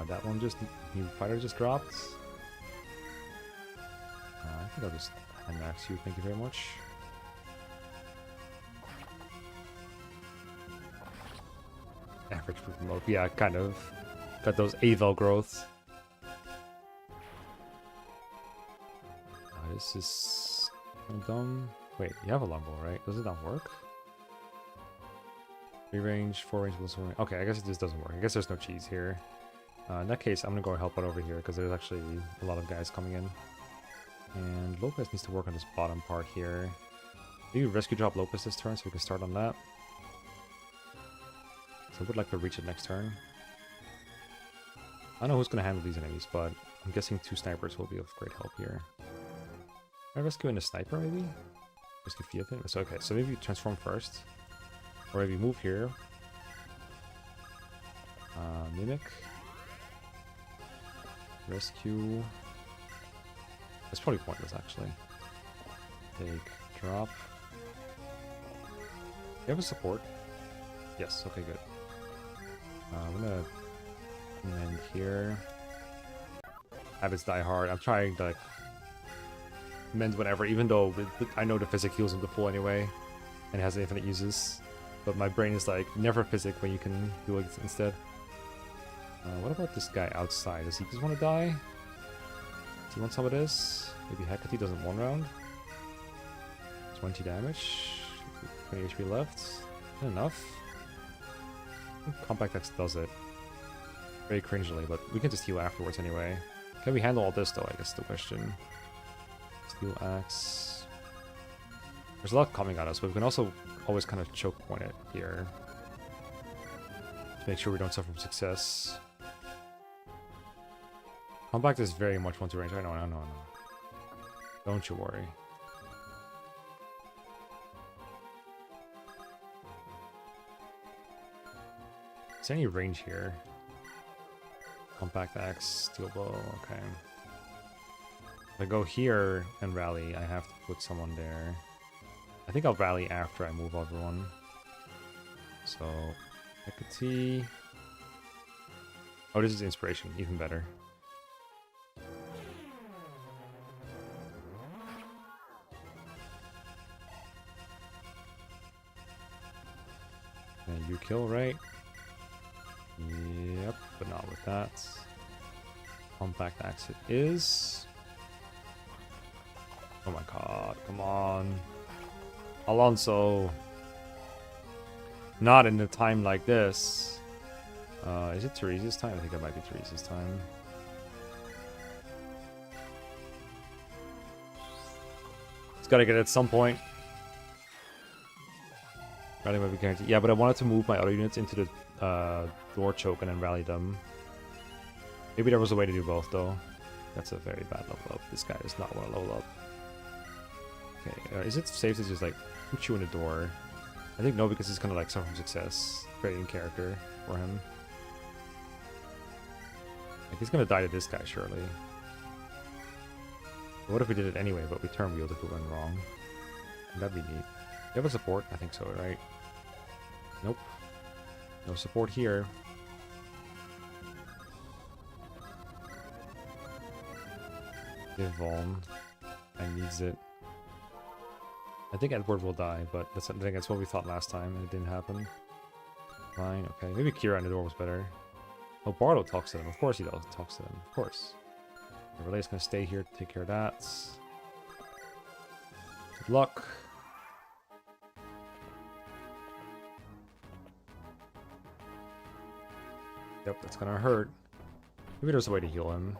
That one just, new fighter just dropped. I think I'll just hand max you, thank you very much. Average mode, yeah, kind of. Got those Avel growths. This is dumb. Wait, you have a longbow, right? Does it not work? 3 range, 4 range, plus 1 range. Okay, I guess this doesn't work. I guess there's no cheese here. In that case, I'm gonna go help out over here because there's actually a lot of guys coming in. And Lopez needs to work on this bottom part here. Maybe rescue drop Lopez this turn so we can start on that. So I would like to reach it next turn. I don't know who's gonna handle these enemies, but I'm guessing 2 snipers will be of great help here. Can I rescue in a sniper maybe? Rescue Fiat? So okay, so maybe you transform first. Or maybe move here. Mimic. Rescue. That's probably pointless actually. Take, drop. You have a support? Yes, okay, good. I'm gonna end here. Habits die hard. I'm trying to like mend whenever, even though I know the physic heals him to full anyway and has infinite uses. But my brain is like, never physic when you can heal it instead. What about this guy outside? Does he just want to die? Does he want some of this? Maybe Hecate doesn't 1 round. 20 damage. 20 HP left. Not enough. I think Compact Axe does it. Very cringily, but we can just heal afterwards anyway. Can we handle all this though, I guess the question. Steel Axe. There's a lot coming at us, but we can also always kind of choke point it here. To make sure we don't suffer from success. Compact is very much 1-2 range. I know. Don't you worry. Is there any range here? Compact Axe, Steel Bow, okay. If I go here and rally, I have to put someone there. I think I'll rally after I move everyone. So, Hecate. Oh, this is inspiration, even better. And you kill, right? Yep, but not with that. Compact Axe it is. Oh my god, come on. Alonso. Not in a time like this. Is it Teresa's time? I think it might be Teresa's time. It's gotta get it at some point. Rally might be guaranteed. Yeah, but I wanted to move my other units into the door choke and then rally them. Maybe there was a way to do both though. That's a very bad level up. This guy is not well level up. Okay, is it safe to just like put you in the door? I think no, because he's gonna like suffer from success. Very in character for him. Like he's gonna die to this guy surely. But what if we did it anyway, but we turn wheeled if we went wrong? That'd be neat. You have a support? I think so, right? Nope. No support here. Give Vaughn. I needs it. I think Edward will die, but I think that's what we thought last time, and it didn't happen. Fine, okay. Maybe Kira in the door was better. Oh, Barlow talks to them. Of course he talks to them. Of course. The relay's gonna stay here to take care of that. Good luck. Yep, that's gonna hurt. Maybe there's a way to heal him.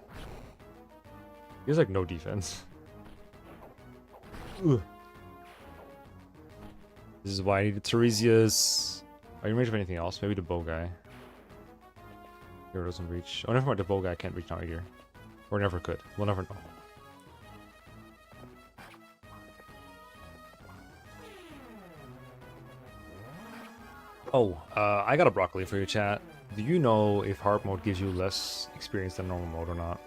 He has like no defense. Ugh. This is why I needed Tiresias. Are you in range of anything else? Maybe the bow guy. Here doesn't reach. Oh, never mind. The bow guy can't reach now either. Or never could. We'll never know. Oh, I got a broccoli for your chat. Do you know if hard mode gives you less experience than normal mode or not?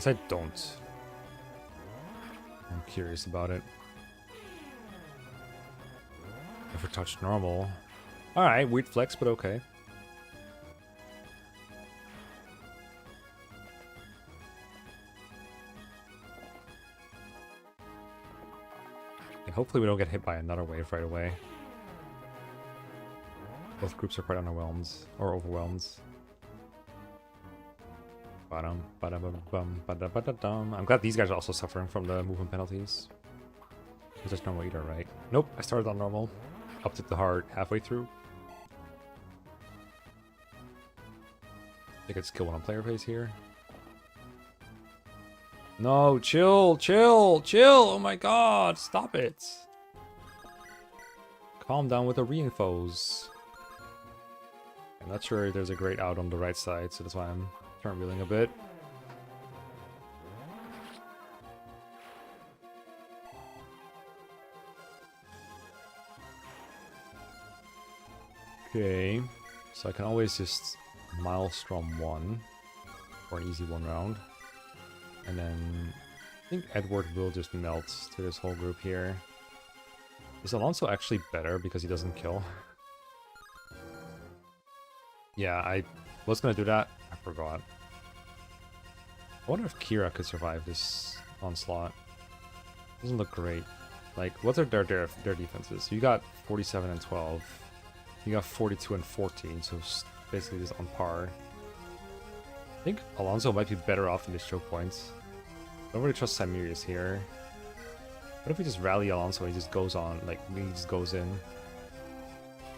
Guess I don't. I'm curious about it. Never touched normal. Alright, weird flex, but okay. And hopefully we don't get hit by another wave right away. Both groups are quite underwhelmed, or overwhelmed. I'm glad these guys are also suffering from the movement penalties. It's just normal either, right? Nope, I started on normal. Upped it to hard halfway through. I could skill one on player phase here. No, chill, chill, chill! Oh my god, stop it! Calm down with the reinfos. I'm not sure there's a great out on the right side, so that's why I'm turn wheeling a bit. Okay, so I can always just Maelstrom 1 for an easy 1 round. And then I think Edward will just melt to this whole group here. Is Alonso actually better because he doesn't kill? Yeah, I was gonna do that. I forgot. I wonder if Kira could survive this onslaught. Doesn't look great. Like, what are their defenses? You got 47 and 12. You got 42 and 14, so basically just on par. I think Alonso might be better off in these choke points. I don't really trust Samirius here. What if we just rally Alonso and he just goes on, like, he just goes in?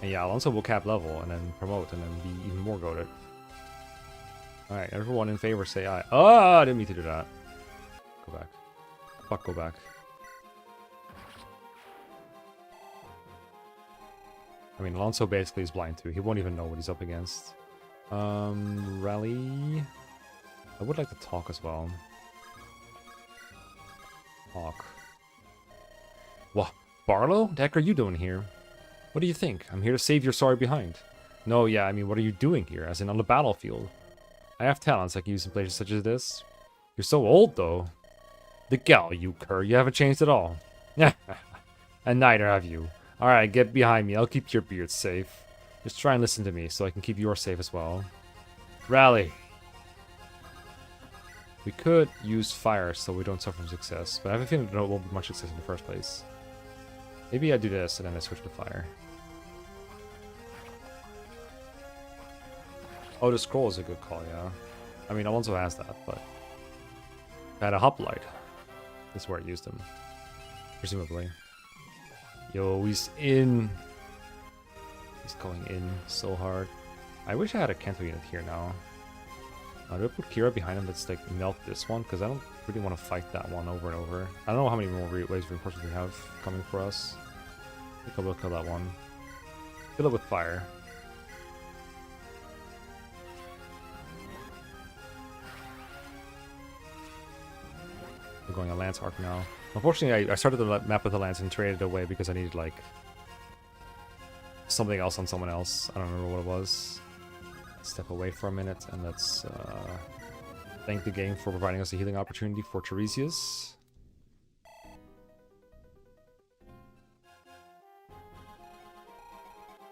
And yeah, Alonso will cap level and then promote and then be even more goated. Alright, everyone in favor say aye. Oh, I didn't mean to do that. Go back. Fuck, go back. I mean, Alonso basically is blind too. He won't even know what he's up against. Rally. I would like to talk as well. Talk. What? Barlow? The heck are you doing here? What do you think? I'm here to save your sorry behind. No, yeah, I mean, what are you doing here? As in on the battlefield. I have talents I can use in places such as this. You're so old, though. The gal, you cur. You haven't changed at all. And neither have you. Alright, get behind me. I'll keep your beard safe. Just try and listen to me so I can keep yours safe as well. Rally. We could use fire so we don't suffer from success, but I have a feeling there won't be much success in the first place. Maybe I do this and then I switch to fire. Oh, the scroll is a good call, yeah. I mean, Alonso has that, but... I had a hoplite. This is where I used him. Presumably. Yo, he's in. He's going in so hard. I wish I had a Kanto unit here now. Do I put Kira behind him that's like melt this one? Because I don't really want to fight that one over and over. I don't know how many more waves of reinforcements we have coming for us. I think I will kill that one. Kill it with fire. We're going a Lance arc now. Unfortunately, I started the map with the Lance and traded it away because I needed, like, something else on someone else. I don't remember what it was. Step away for a minute, and let's thank the game for providing us a healing opportunity for Tiresias.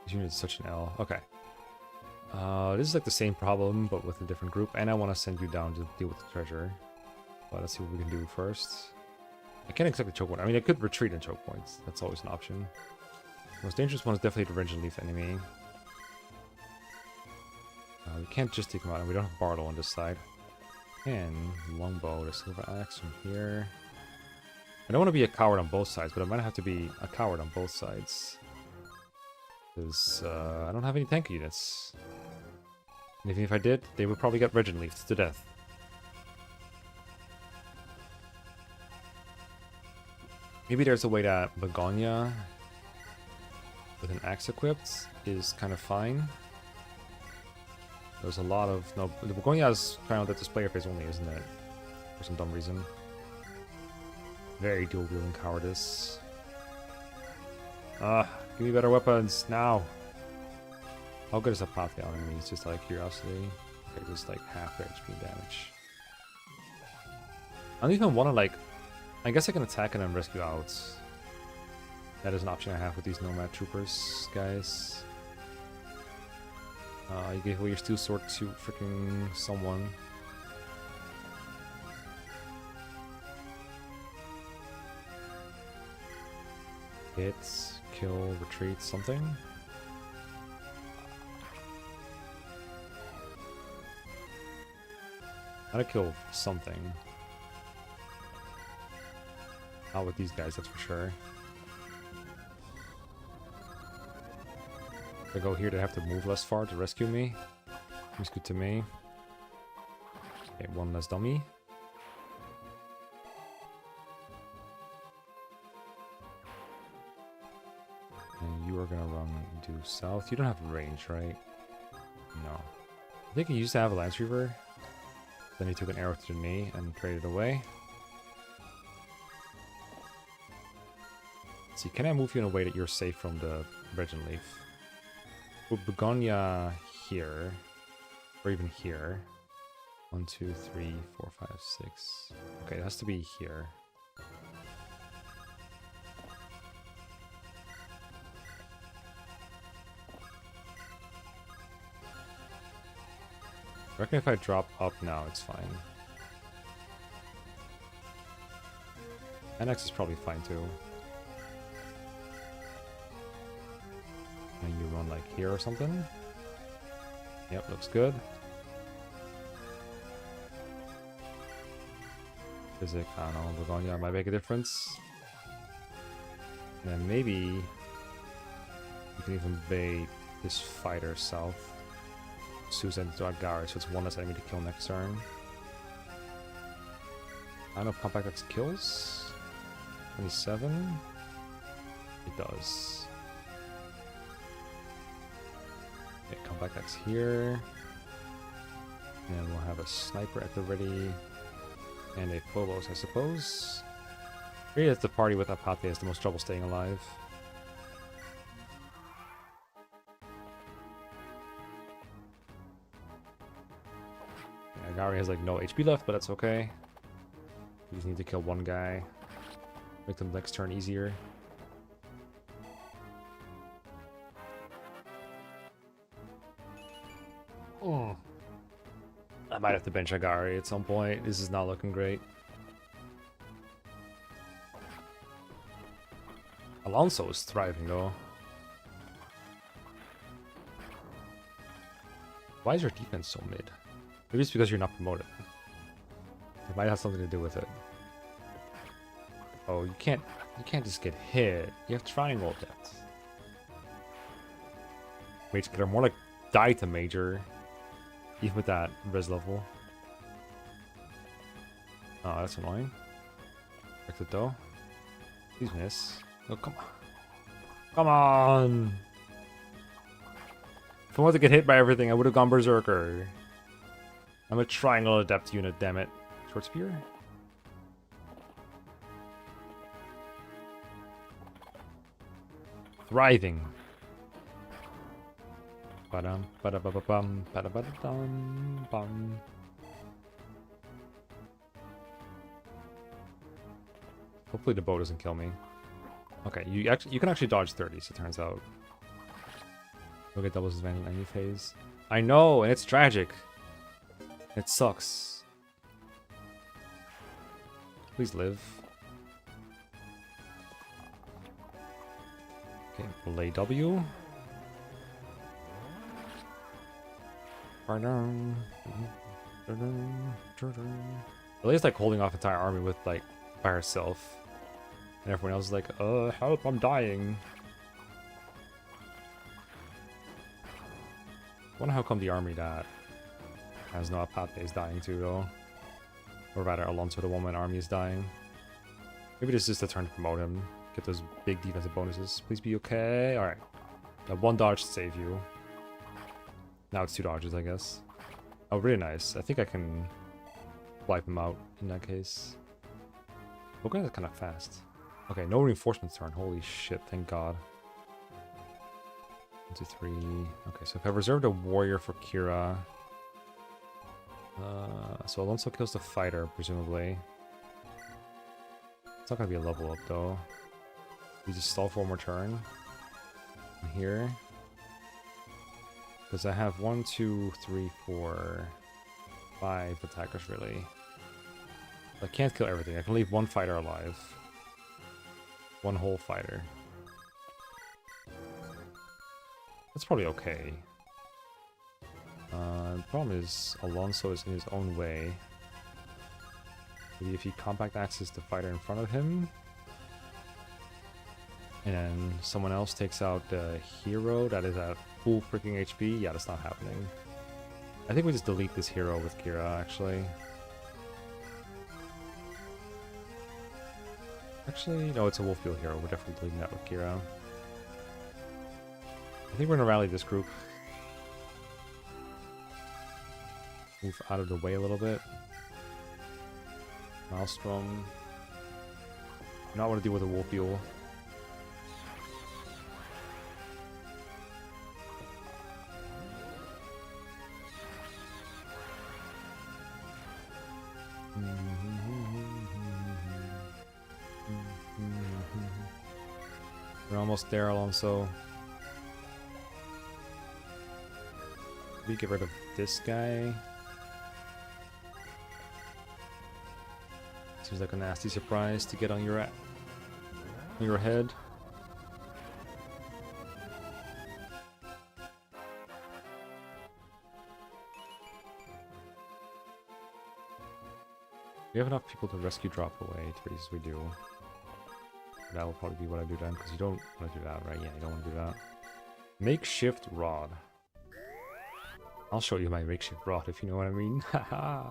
This unit is such an L. Okay. This is like the same problem, but with a different group, and I want to send you down to deal with the treasure. But let's see what we can do first. I can't exactly choke point. I mean, I could retreat and choke points. That's always an option. The most dangerous one is definitely the Regen Leaf enemy. We can't just take him out, and we don't have Bartle on this side. And Longbow, the Silver Axe from here. I don't want to be a coward on both sides, but I might have to be a coward on both sides. Because I don't have any tank units. And even if I did, they would probably get Regen Leafed to death. Maybe there's a way that Begonia with an axe equipped is kind of fine. There's a lot of... No, the Begonia is found that this player phase only, isn't it? For some dumb reason. Very dual-wielding cowardice. Give me better weapons, now! How good is a Pathfinder enemy? It's just like curiosity. Okay, just like half their HP damage. I don't even want to, like... I guess I can attack and then rescue out. That is an option I have with these Nomad Troopers, guys. You gave away your steel sword to freaking someone. Hit, kill, retreat, something. Gotta kill something. Not with these guys, that's for sure. If I go here, they have to move less far to rescue me. Seems good to me. Okay, one less dummy. And you are gonna run due south. You don't have range, right? No. I think you used to have a Lance Reaver. Then he took an arrow to the knee and traded away. Let's see, can I move you in a way that you're safe from the Regent Leaf? Put Begonia here. Or even here. 1, 2, 3, 4, 5, 6. Okay, it has to be here. I reckon if I drop up now, it's fine. NX is probably fine too. And you run like here or something. Yep, looks good. Physic, I don't know, Begonia might make a difference. And then maybe you can even bait this fighter south. Susan to Agari, so it's one less enemy to kill next turn. I don't know if Compact X kills. 27? It does. Okay, Compact X here. And we'll have a sniper at the ready. And a Phobos, I suppose. Really, that's the party with Apate has the most trouble staying alive. Agari has like no HP left, but that's okay. We just need to kill one guy. Make the next turn easier. Oh. I might have to bench Agari at some point. This is not looking great. Alonso is thriving though. Why is your defense so mid? Maybe it's because you're not promoted. It might have something to do with it. Oh, you can't just get hit. You have triangle depth. Mage Killer, more like die to major. Even with that res level. Oh, that's annoying. Break the dough. Please miss. Oh, come on. Come on! If I wanted to get hit by everything, I would have gone Berserker. I'm a triangle adept unit, damn it. Short spear? Thriving. Ba-dum, ba-da-ba-ba-bum, ba-da-ba-da-dum, bum. Hopefully the bow doesn't kill me. Okay, you can actually dodge 30s, it turns out. You'll get doubles advantage in any phase. I know, and it's tragic. It sucks. Please live. Okay, Belay W. Belay's like holding off entire army with like by herself. And everyone else is like, help, I'm dying. Wonder how come the army that has no Apate is dying too, though. Or rather, Alonso, the one-man army, is dying. Maybe this is the turn to promote him. Get those big defensive bonuses. Please be okay. Alright. Now one dodge to save you. Now it's 2 dodges, I guess. Oh, really nice. I think I can wipe him out in that case. Okay, that's kind of fast. Okay, no reinforcements turn. Holy shit, thank God. 1, 2, 3. Okay, so if I reserved a warrior for Kira... so Alonso kills the fighter, presumably. It's not gonna be a level up though. We just stall for one more turn. Here. Because I have 1, 2, 3, 4, 5 attackers really. I can't kill everything. I can leave one fighter alive. One whole fighter. That's probably okay. The problem is Alonso is in his own way. Maybe if he compact axes the fighter in front of him, and then someone else takes out the hero that is at full freaking HP. Yeah, that's not happening. I think we just delete this hero with Kira, actually. Actually, no, it's a Wolffield hero. We're definitely deleting that with Kira. I think we're gonna rally this group. Move out of the way a little bit. Maelstrom. Not want to deal with a Wolffield. We're almost there, Alonso. We get rid of this guy. Seems like a nasty surprise to get on your head. We have enough people to rescue drop away, Therese, we do. That will probably be what I do then, because you don't want to do that, right? Yeah, you don't want to do that. Makeshift rod. I'll show you my makeshift rod if you know what I mean. Haha.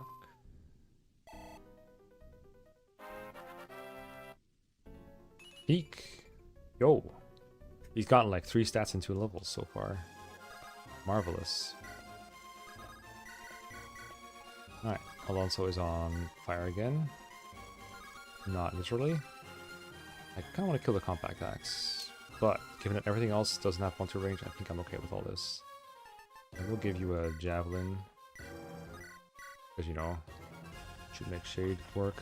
Peak. Yo. He's gotten like 3 stats in 2 levels so far. Marvelous. Alright, Alonso is on fire again. Not literally. I kind of want to kill the compact axe, but given that everything else doesn't have 1-2 range, I think I'm okay with all this. I will give you a javelin, because you know, should make shade work.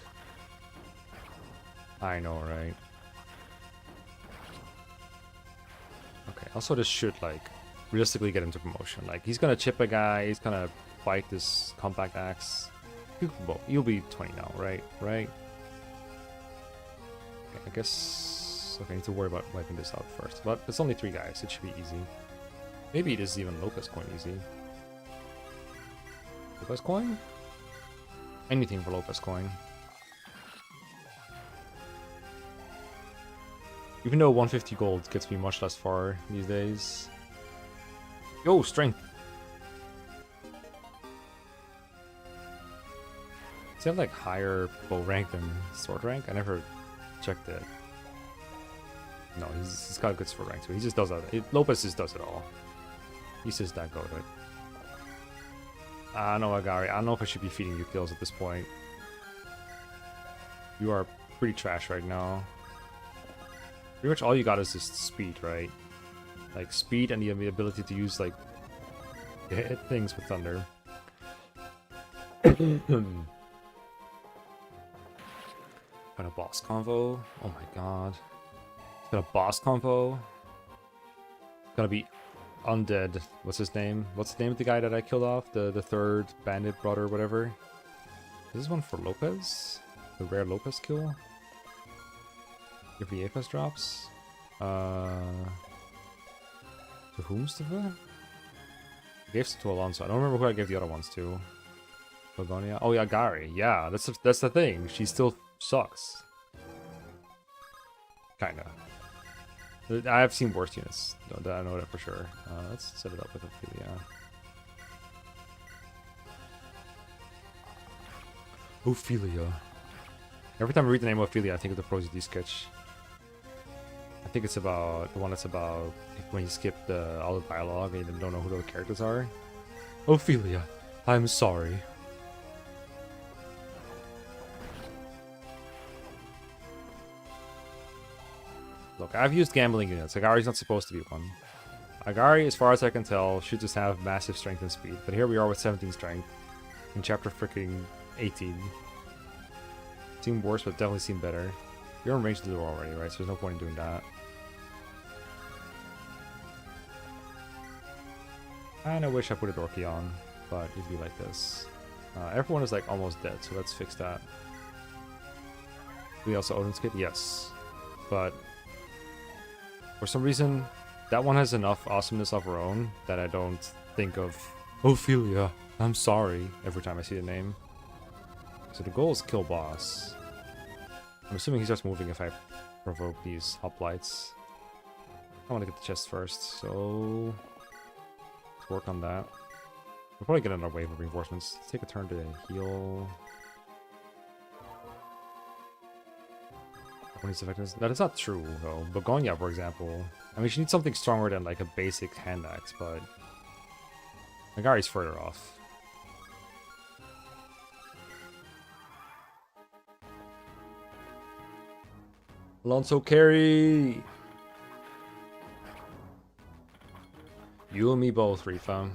I know, right? Okay, also this should like realistically get him to promotion. Like he's gonna chip a guy, he's gonna fight this compact axe. You'll be 20 now, right? Right? Okay, I guess... Okay, I need to worry about wiping this out first. But it's only 3 guys, it should be easy. Maybe it is even Locust Coin easy. Locust Coin? Anything for Locust Coin. Even though 150 gold gets me much less far these days. Yo, strength! Does he have like higher bow rank than sword rank? I never checked it. No, he's got a good sword rank, so he just does that. Lopez just does it all. He's just that good. I know, Agari. I don't know if I should be feeding you kills at this point. You are pretty trash right now. Pretty much all you got is just speed, right? Like speed and the ability to use like hit things with thunder. Got a boss convo. Oh my god. It's got a boss convo. It's gonna be undead. What's his name? What's the name of the guy that I killed off? The third bandit brother, whatever. Is this one for Lopez? The rare Lopez kill? If the Apex drops? To whomsoever? I gave some to Alonso. I don't remember who I gave the other ones to. Begonia? Oh yeah, Gary. Yeah, that's the thing. She still sucks. Kinda. I have seen worse units. I know that for sure. Let's set it up with Ophelia. Ophelia. Every time I read the name of Ophelia, I think of the Pro ZD sketch. I think it's about the one that's about when you skip all the dialogue and you don't know who the characters are. Ophelia, I'm sorry. Look, I've used gambling units. Agari's not supposed to be one. Agari, as far as I can tell, should just have massive strength and speed. But here we are with 17 strength in chapter freaking 18. Seemed worse, but definitely seemed better. You're in range to do it already, right? So there's no point in doing that. And I wish I put a Dorky on, but it'd be like this. Everyone is like almost dead, so let's fix that. Do we also Odin's Kit? Yes. But for some reason, that one has enough awesomeness of her own that I don't think of Ophelia, I'm sorry, every time I see the name. So the goal is kill boss. I'm assuming he starts moving if I provoke these hoplites. I want to get the chest first, so let's work on that. We'll probably get another wave of reinforcements. Let's take a turn to heal. That is not true, though. Begonia, for example. I mean, she needs something stronger than like a basic hand axe, but Nagari's further off. Alonso carry! You and me both, Rifa.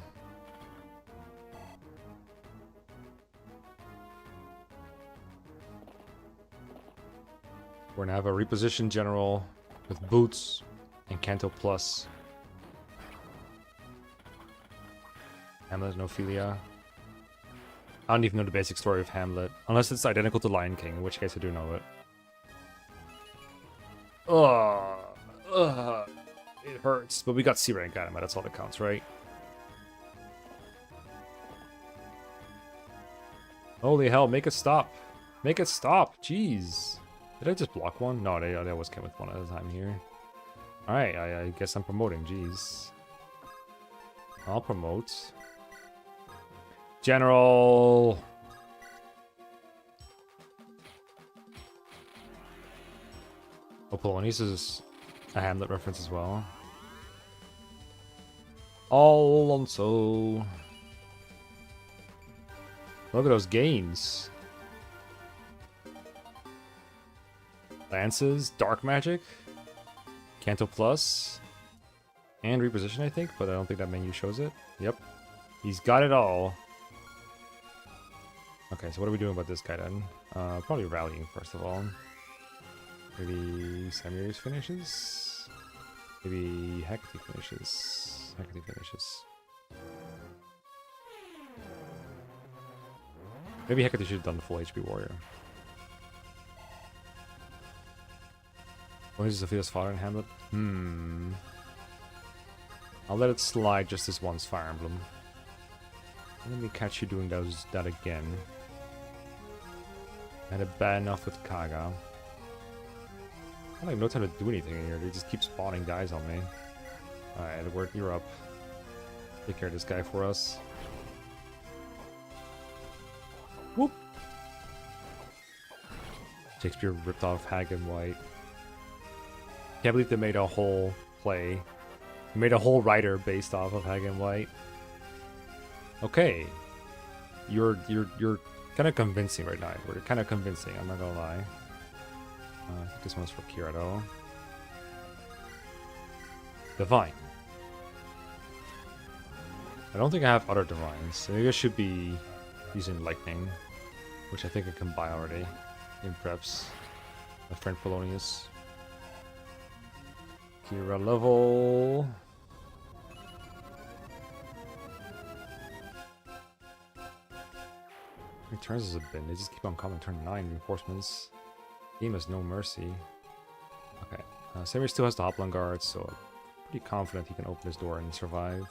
We're gonna have a repositioned general with boots and Canto Plus. Hamlet and Ophelia. I don't even know the basic story of Hamlet, unless it's identical to Lion King, in which case I do know it. It hurts, but we got C rank out of him. That's all that counts, right? Holy hell! Make it stop! Make it stop! Jeez. Did I just block one? No, they always came with one at a time here. Alright, I guess I'm promoting, jeez. I'll promote. General! Oh, Polonius is a Hamlet reference as well. Alonso. Look at those gains. Lances, Dark Magic, Canto Plus, and Reposition, I think, but I don't think that menu shows it. Yep. He's got it all. Okay, so what are we doing about this guy then? Probably rallying, first of all. Maybe Samir's finishes? Maybe Hecate finishes. Hecate finishes. Maybe Hecate should have done the full HP warrior. When is Sophia's father in Hamlet? I'll let it slide just as once, Fire Emblem. Let me catch you doing that again. I had it bad enough with Kaga. I don't have no time to do anything here. They just keep spawning guys on me. Alright, Edward, you're up. Take care of this guy for us. Whoop! Shakespeare ripped off Hag and White. Can't believe they made a whole play. They made a whole writer based off of Hag and White. Okay. You're kind of convincing right now. We're kind of convincing, I'm not gonna lie. I think this one's for Kira though. Divine. I don't think I have other divines. Maybe I should be using lightning, which I think I can buy already in preps. My friend Polonius. Kira level. How many turns has it been? They just keep on coming. Turn 9 reinforcements. Game has no mercy. Okay. Samir still has the Hoplon guard, so I'm pretty confident he can open this door and survive.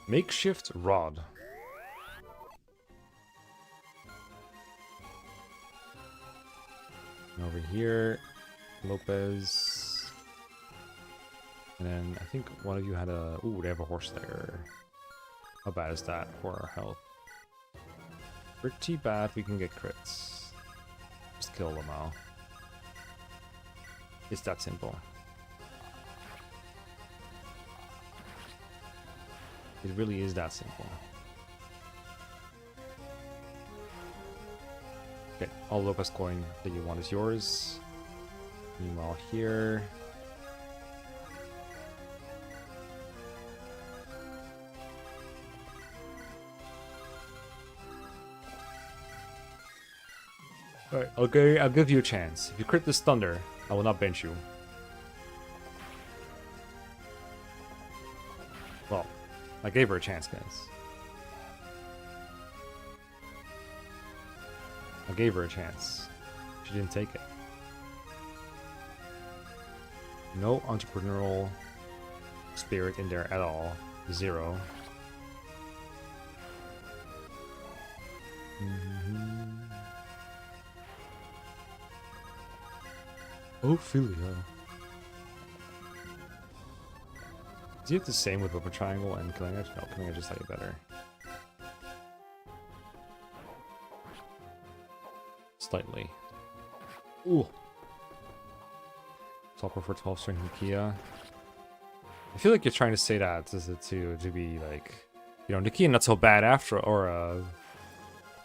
Makeshift rod. And over here, Lopez. And then I think one of you had a... Ooh, they have a horse there. How bad is that for our health? Pretty bad. We can get crits. Just kill them all. It's that simple. It really is that simple. Okay, all Lopez coin that you want is yours. Meanwhile here... Alright, okay, I'll give you a chance. If you crit this thunder, I will not bench you. Well, I gave her a chance, guys. I gave her a chance. She didn't take it. No entrepreneurial spirit in there at all. 0. Ophelia. Do you have the same with Open Triangle and Killing Edge? No, Killing Edge is slightly better. Slightly. Ooh. Topper for 12 strength Nikia. I feel like you're trying to say that to be like, you know, Nikia not so bad after, or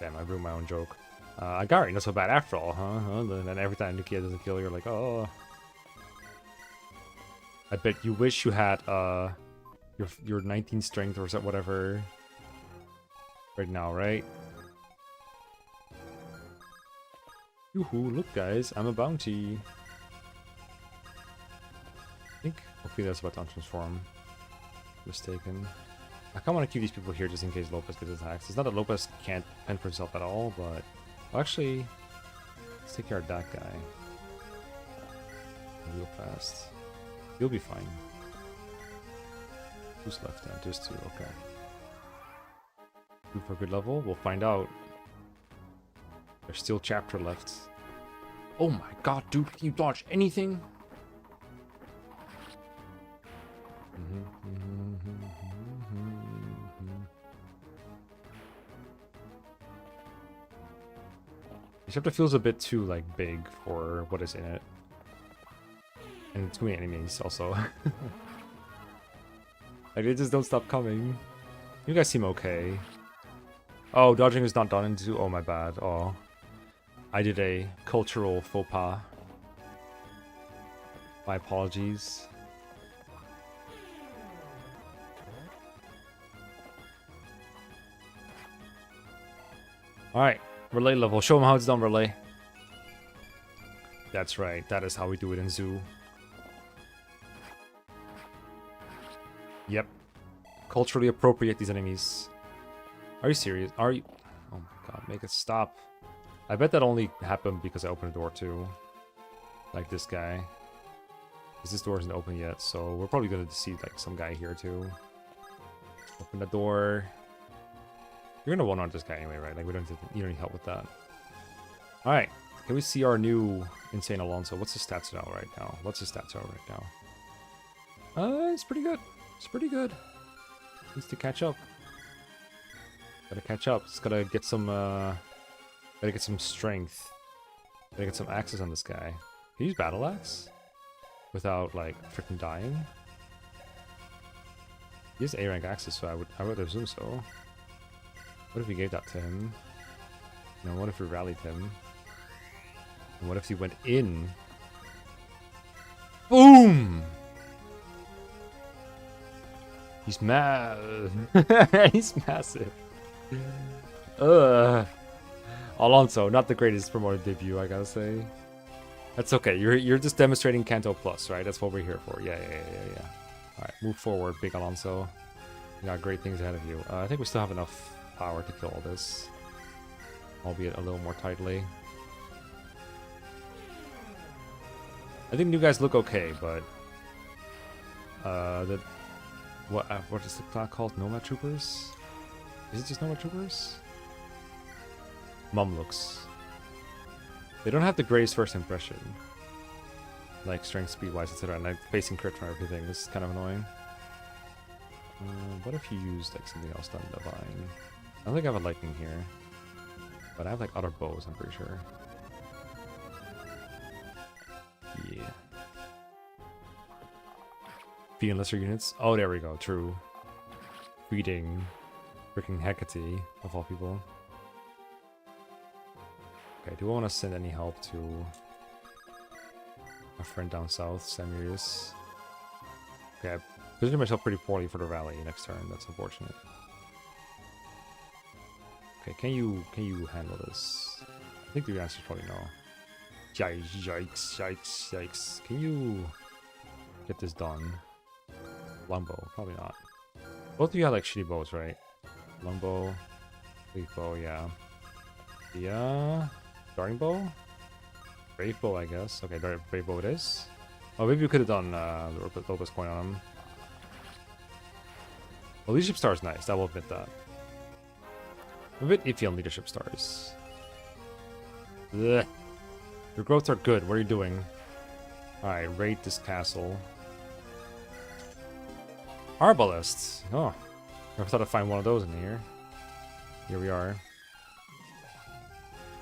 damn, I ruined my own joke. Agari not so bad after all, huh? And then every time Nikia doesn't kill, you're like, oh. I bet you wish you had your 19 strength or whatever right now, right? Yoo-hoo, look guys, I'm a bounty. I think hopefully that's about to transform. Mistaken. I kind of want to keep these people here just in case Lopez gets attacked. It's not that Lopez can't fend for himself at all, but well, actually, let's take care of that guy real fast. You'll be fine. Who's left then? Just 2, okay. 2 for a good level? We'll find out. There's still chapter left. Oh my god, dude, can you dodge anything? This chapter feels a bit too, like, big for what is in it. And too many enemies, also. Like, they just don't stop coming. You guys seem okay. Oh, dodging is not done into... Oh, my bad. Oh. I did a cultural faux pas. My apologies. Alright. Relay level. Show them how it's done, Relay. That's right. That is how we do it in Zoo. Yep. Culturally appropriate these enemies. Are you serious? Are you... Oh my god, make it stop. I bet that only happened because I opened the door too. Like this guy. Because this door isn't open yet, so we're probably gonna see like some guy here too. Open the door. You're gonna one-on this guy anyway, right? Like we don't you don't need help with that. Alright. Can we see our new Insane Alonso? What's his stats now right now? What's his stats are right now? It's pretty good. It's pretty good. Needs to catch up. Gotta catch up. Just gotta get some gotta get some strength. Gotta get some axes on this guy. Can you use battle axe? Without like freaking dying? He has A rank axes, so I would assume so. What if we gave that to him? You know, what if we rallied him? And what if he went in? Boom! He's mad. He's massive. Alonso, not the greatest promoted debut, I gotta say. That's okay. You're just demonstrating Kanto Plus, right? That's what we're here for. Yeah. Alright, move forward, big Alonso. You got great things ahead of you. I think we still have enough power to kill all this. Albeit a little more tightly. I think you guys look okay, but... what is the class called? Nomad Troopers? Is it just Nomad Troopers? Mumlooks. They don't have the greatest first impression. Like strength, speed wise, etc. And like facing crit for everything. This is kind of annoying. What if you used like something else than Divine? I don't think I have a lightning here. But I have like other bows, I'm pretty sure. Yeah. Feeding lesser units. Oh, there we go. True. Feeding freaking Hecate, of all people. Okay, do I want to send any help to my friend down south, Samirius? Okay, I positioned myself pretty poorly for the rally next turn. That's unfortunate. Okay, can you handle this? think the answer is probably no. Yikes, yikes, yikes, yikes. Can you get this done? Longbow, probably not. Both of you have like shitty bows, right? Longbow, big bow, yeah. Yeah. Darting bow? Brave bow, I guess. Okay, brave bow it is. Oh, maybe we could have done the Lopus coin on him. Well, leadership star is nice. I will admit that. I'm a bit iffy on leadership stars. Ugh. Your growths are good. What are you doing? Alright, raid this castle. Arbalists. Oh. Never thought I'd find one of those in here. Here we are.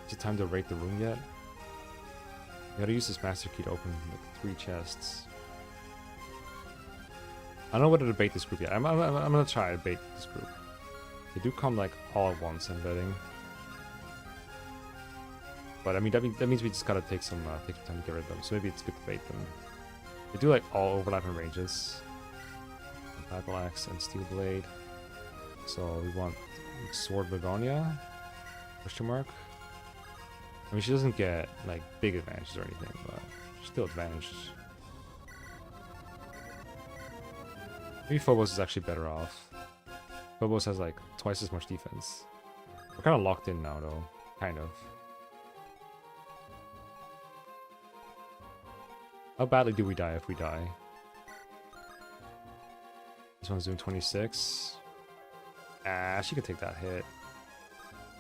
Is it time to raid the room yet? You gotta use this master key to open like 3 chests. I don't know whether to bait this group yet. I'm gonna try to bait this group. They do come like all at once, I'm betting. But I mean, that means we just gotta take some time to get rid of them. So maybe it's good to bait them. They do like all overlapping ranges. Battle axe and steel blade. So we want sword Begonia? Question mark. I mean, she doesn't get like big advantages or anything, but she's still advantaged. Maybe Phobos is actually better off. Phobos has like twice as much defense. We're kind of locked in now, though. Kind of. How badly do we die if we die? This one's doing 26. Ah, she could take that hit.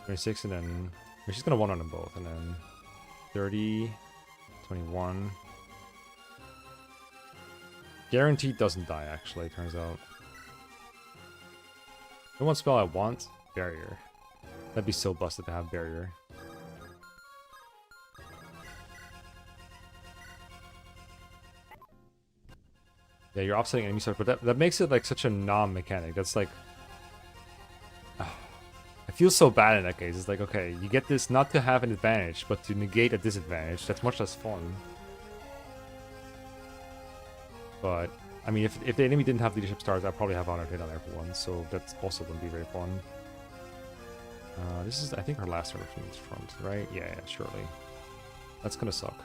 26 and then... she's gonna 1 on them both, and then 30, 21. Guaranteed doesn't die, actually, turns out. The one spell I want, Barrier. That'd be so busted to have Barrier. Yeah, you're offsetting enemy stuff, but that makes it like such a non-mechanic. That's like... I feel so bad in that case. It's like, okay, you get this not to have an advantage, but to negate a disadvantage. That's much less fun. But, I mean, if the enemy didn't have leadership stars, I'd probably have honored hit on everyone, so that's also going to be very fun. This is, I think, our last order from this front, right? Yeah, surely. That's going to suck.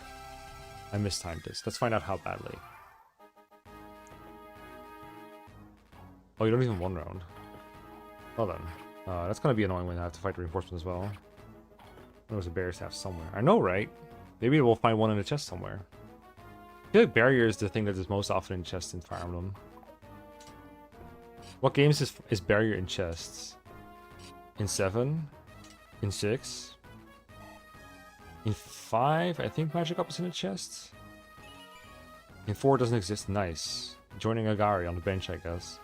I mistimed this. Let's find out how badly. Oh, you don't even 1 round. Well then. That's gonna be annoying when I have to fight reinforcements as well. There's a barrier staff somewhere. I know, right? Maybe we'll find one in the chest somewhere. I feel like barrier is the thing that is most often in chests in Fire Emblem. What games is barrier in chests? In 7? In 6? In 5? I think Magic Up is in a chest. In 4 doesn't exist. Nice. Joining Agari on the bench, I guess.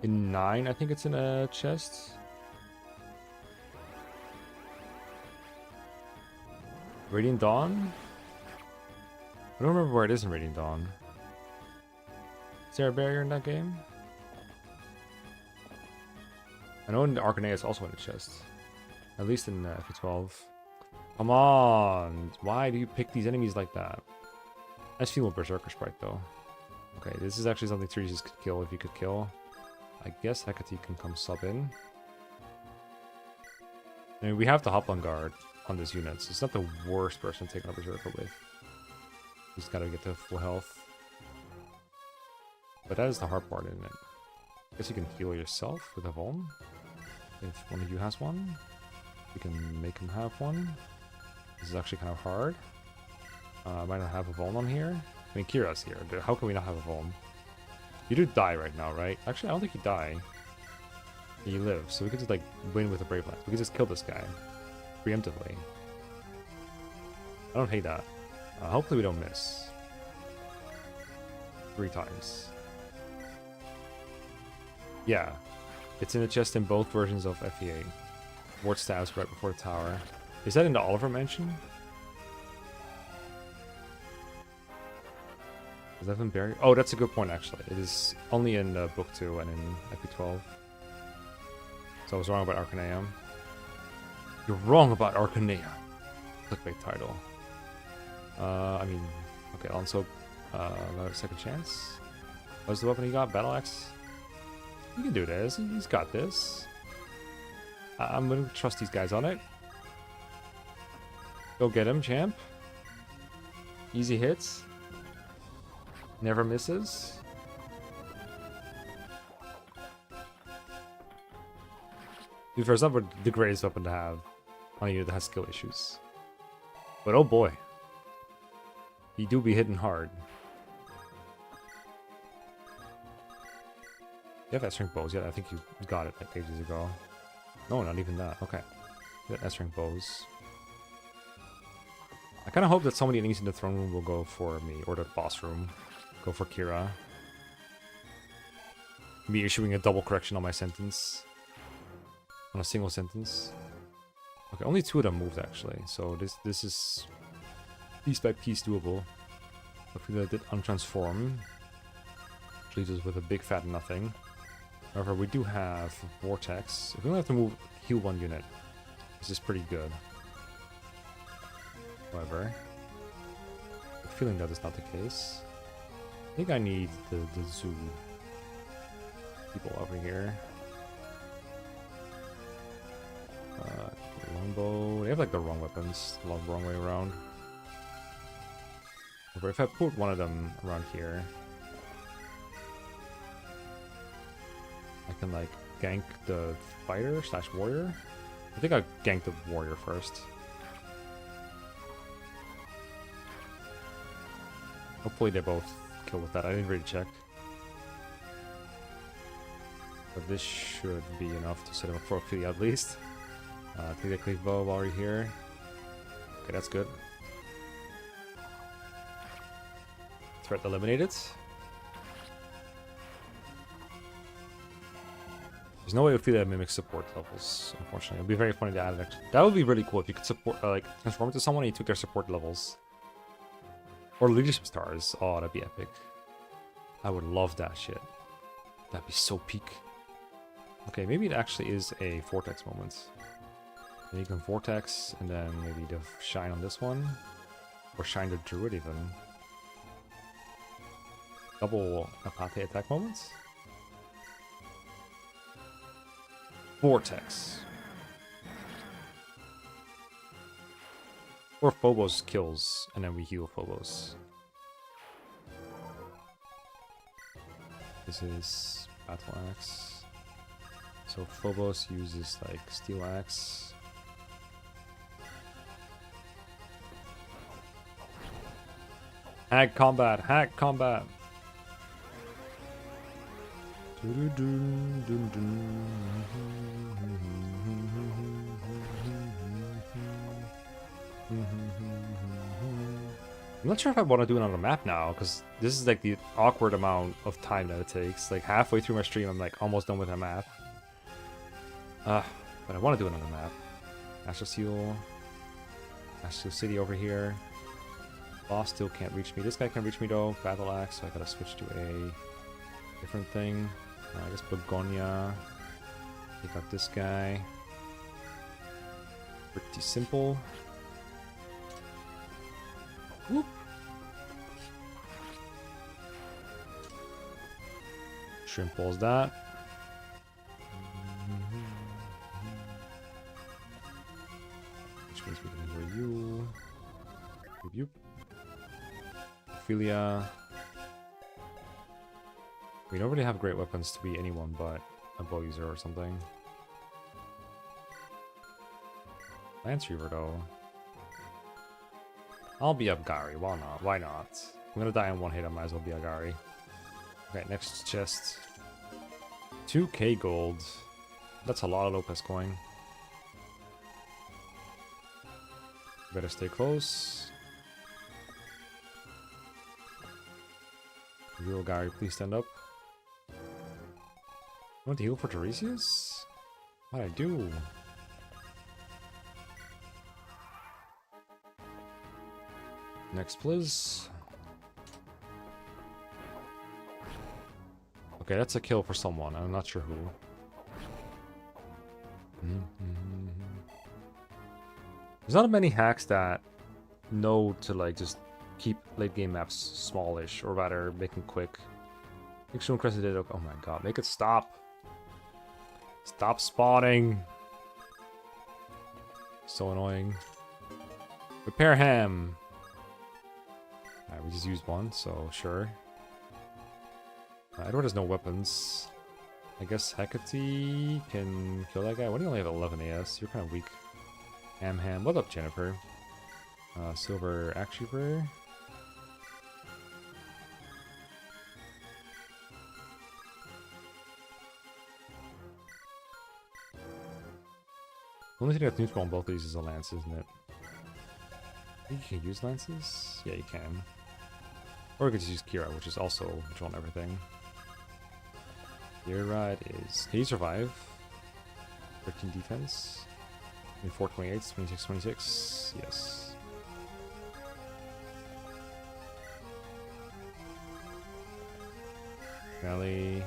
In 9, I think it's in a chest. Radiant Dawn? I don't remember where it is in Radiant Dawn. Is there a barrier in that game? I know in Arcanea it's also in the chest. At least in FE12. Come on! Why do you pick these enemies like that? Nice female Berserker sprite though. Okay, this is actually something Teresa's could kill if you could kill. I guess Hecate can come sub in. I mean, we have to hop on guard on this unit, so it's not the worst person to take on a Berserker with. Just gotta get to full health. But that is the hard part, isn't it? I guess you can heal yourself with a Vuln. If one of you has one. You can make him have one. This is actually kind of hard. Might not have a Vuln on here. I mean, Kira's here. How can we not have a Vuln? You do die right now, right? Actually, I don't think you die. You live, so we could just like win with a Brave Lance. We could just kill this guy preemptively. I don't hate that. Hopefully we don't miss. 3 times. Yeah, it's in the chest in both versions of FE8. Ward stabs right before the tower. Is that in the Oliver Mansion? Is that in Barrier? Oh, that's a good point, actually. It is only in Book 2 and in FE12. So I was wrong about Arcanea. You're wrong about Arcanea. Clickbait title. I mean, okay, Alonso, another second chance. What's the weapon he got? Battle Axe? He can do this. He's got this. I'm gonna trust these guys on it. Go get him, champ. Easy hits. Never misses. For example, the greatest weapon to have on a unit that has skill issues. But oh boy. He do be hitting hard. You have S-rank bows. Yeah, I think you got it like ages ago. No, not even that. Okay. You got S-rank bows. I kind of hope that somebody in the throne room will go for me, or the boss room. Go for Kira. Me issuing a double correction on my sentence. On a single sentence. Okay, only 2 of them moved actually, so this is piece by piece doable. Hopefully I did untransform. Which leaves us with a big fat nothing. However, we do have Vortex. If we only have to heal 1 unit, this is pretty good. However, I'm feeling that is not the case. I think I need the zoo people over here. Longbow. They have like the wrong weapons, the wrong way around. But if I put one of them around here, I can like gank the fighter / warrior. I think I'll gank the warrior first. Hopefully they both kill with that. I didn't really check. But this should be enough to set him up for Ophelia at least. Take the cleave bow while you're here. Okay, that's good. Threat eliminated. There's no way Ophelia mimics support levels, unfortunately. It would be very funny to add it. That would be really cool if you could support, like, transform into someone and you took their support levels. Or leadership stars. Oh, that'd be epic. I would love that shit. That'd be so peak. Okay, maybe it actually is a Vortex moment. Then you can Vortex, and then maybe the Shine on this one. Or Shine the Druid even. Double Apathe attack moments. Vortex. Or Phobos kills, and then we heal Phobos. This is Battle Axe. So Phobos uses like Steel Axe. Hack combat! Hack combat! I'm not sure if I want to do it on the map now, because this is like the awkward amount of time that it takes. Like halfway through my stream, I'm like almost done with the map. But I want to do it on the map. Astral Seal. Astral City over here. Boss still can't reach me. This guy can reach me though. Battle Axe, so I gotta switch to a different thing. I guess Begonia. Take out this guy. Pretty simple. Whoop. Shrimp balls that. Which means we can heal you. You. Ophelia. We don't really have great weapons to be anyone but a bow user or something. Lance Reaver though. I'll be Abgari, why not? Why not? I'm gonna die in one hit, I might as well be Abgari. Okay, next chest. 2k gold. That's a lot of Lopez coin. Better stay close. Real Gary, please stand up. You want to heal for Tiresias? What'd I do? Next, please. Okay, that's a kill for someone. I'm not sure who. There's not many hacks that know to like just keep late game maps smallish, or rather make them quick. Extreme Crescent did. Oh my god, make it stop! Stop spawning! So annoying. Repair ham. Alright, we just used one, so sure. Edward has no weapons. I guess Hecate can kill that guy. Why do you only have 11 AS? You're kind of weak. Ham. What up, Jennifer? Silver Axe Reaper. The only thing that's neutral on both of these is a lance, isn't it? I think you can use lances? Yeah, you can. Or you could just use Kira, which is also neutral on everything. Your ride is... Can you survive? 13 defense. 24, 28, 26, 26. Yes. Rally.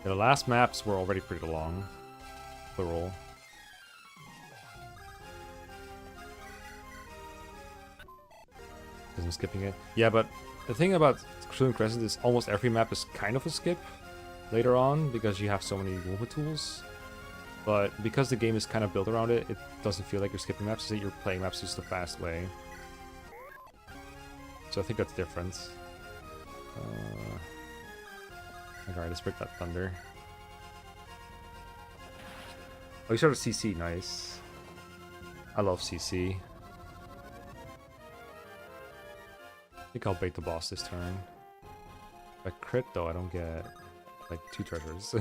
Yeah, the last maps were already pretty long. Plural. Because I'm skipping it. Yeah, but the thing about Cthulhu Crescent is almost every map is kind of a skip later on because you have so many movement tools. But because the game is kind of built around it, it doesn't feel like you're skipping maps. It's that you're playing maps just the fast way. So I think that's different. Alright, let's break that thunder. Oh, you started CC, nice. I love CC. I think I'll bait the boss this turn. If I crit though, I don't get like 2 treasures.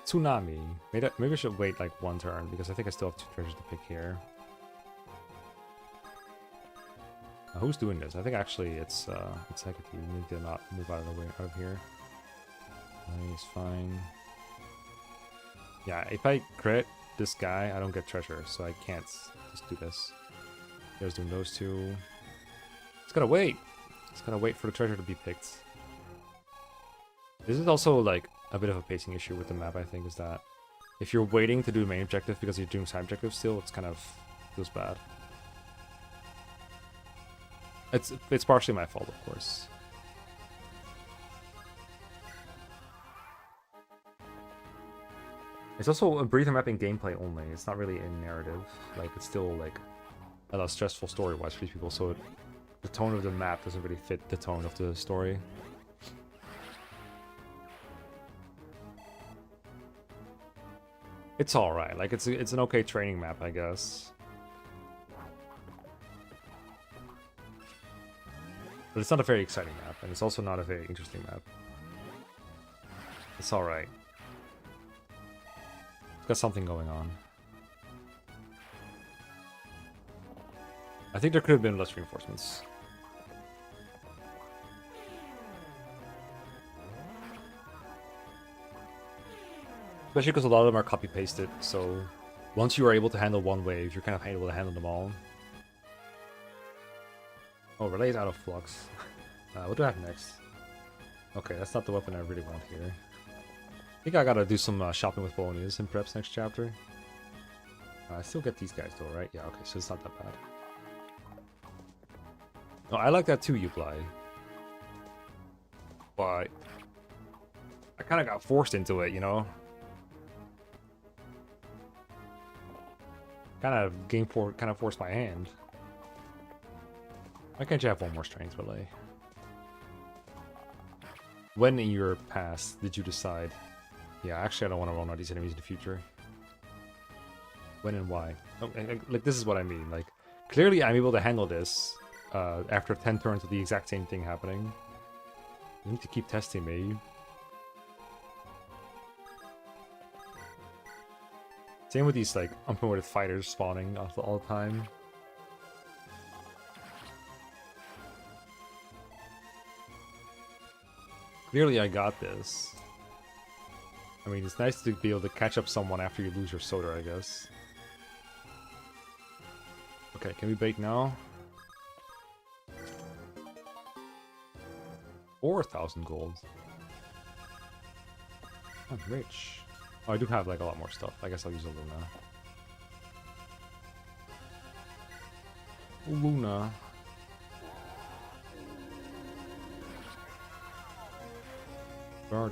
Tsunami. Maybe I should wait like 1 turn because I think I still have 2 treasures to pick here. Who's doing this? I think actually it's Hecate. We need to not move out of the way out of here. Nice, fine. Yeah, if I crit this guy, I don't get treasure, so I can't just do this. There's doing those 2. It's gotta wait. It's gotta wait for the treasure to be picked. This is also like a bit of a pacing issue with the map, I think, is that if you're waiting to do the main objective because you're doing side objective still, it's kind of feels bad. It's partially my fault, of course. It's also a breather mapping gameplay only. It's not really in narrative. Like, it's still like a lot stressful story-wise for these people, so the tone of the map doesn't really fit the tone of the story. It's alright. Like, it's an okay training map, I guess. But it's not a very exciting map, and it's also not a very interesting map. It's alright. It's got something going on. I think there could have been less reinforcements. Especially because a lot of them are copy-pasted, so once you are able to handle one wave, you're kind of able to handle them all. Oh, relay is out of flux. What do I have next? Okay, that's not the weapon I really want here. I think I gotta do some shopping with Bolognese in preps next chapter. I still get these guys though, right? Yeah, okay, so it's not that bad. No, I like that too, Uplai. But I kind of got forced into it, you know? Kind of forced my hand. Why can't you have one more strength relay? When in your past did you decide, yeah, actually I don't want to run out these enemies in the future? When and why? Okay, like, this is what I mean. Like, clearly I'm able to handle this after 10 turns of the exact same thing happening. You need to keep testing me. Same with these, like, unpromoted fighters spawning all the time. Clearly I got this. I mean, it's nice to be able to catch up someone after you lose your soda, I guess. Okay, can we bait now? 4,000 gold. I'm rich. Oh, I do have like a lot more stuff. I guess I'll use a Luna. Luna. I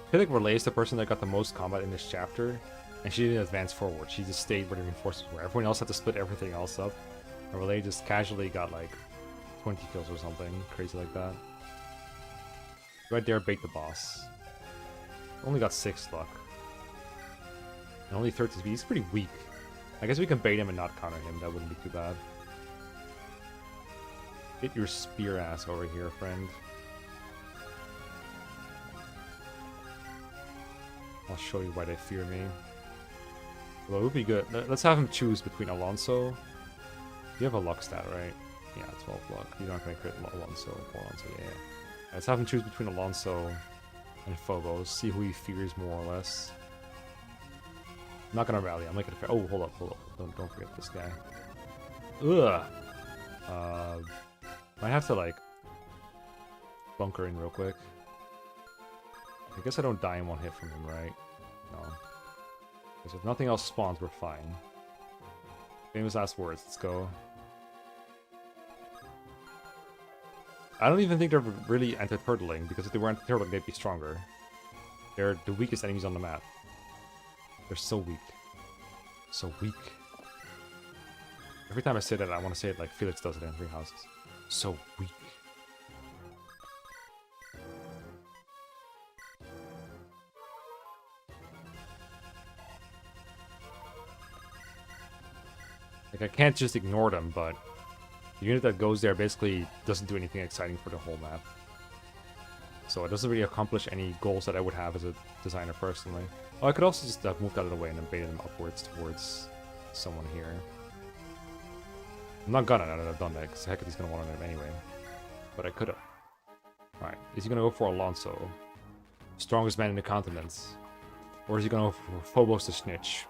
feel like Relay is the person that got the most combat in this chapter, and she didn't advance forward. She just stayed where the reinforcements were. Everyone else had to split everything else up, and Relay just casually got like 20 kills or something crazy like that. Right there, bait the boss. Only got 6 luck. And only 30 speed. He's pretty weak. I guess we can bait him and not counter him. That wouldn't be too bad. Get your spear ass over here, friend. I'll show you why they fear me. Well, it would be good. Let's have him choose between Alonso. You have a luck stat, right? Yeah, 12 luck. You're not going to crit Alonso. Yeah. Let's have him choose between Alonso and Phobos. See who he fears more or less. I'm not going to rally. I'm making it fair. Oh, hold up. Don't forget this guy. Ugh. Might have to, like, bunker in real quick. I guess I don't die in one hit from him, right? No. Because if nothing else spawns, we're fine. Famous last words. Let's go. I don't even think they're really anti-turtling, because if they were anti-turtling, they'd be stronger. They're the weakest enemies on the map. They're so weak. So weak. Every time I say that, I want to say it like Felix does it in Three Houses. So weak. Like, I can't just ignore them, but the unit that goes there basically doesn't do anything exciting for the whole map. So it doesn't really accomplish any goals that I would have as a designer personally. Oh, I could also just have moved out of the way and then baited them upwards towards someone here. I'm not gonna, now that I've done that, because Hecate's gonna want him anyway. But I could've. Alright, is he gonna go for Alonso? Strongest man in the continents? Or is he gonna go for Phobos the Snitch?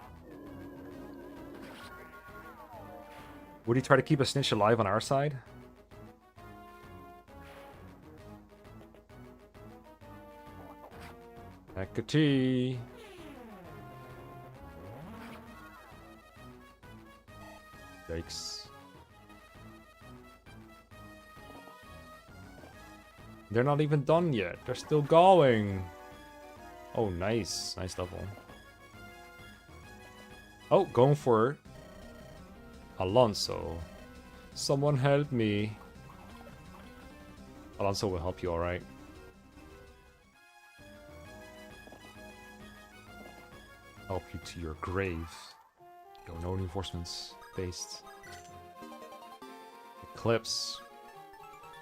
Would he try to keep a Snitch alive on our side? Hecate! Yikes. They're not even done yet. They're still going. Oh, nice. Nice level. Oh, going for Alonso. Someone help me. Alonso will help you, alright? Help you to your grave. Yo, no reinforcements. Based. Eclipse.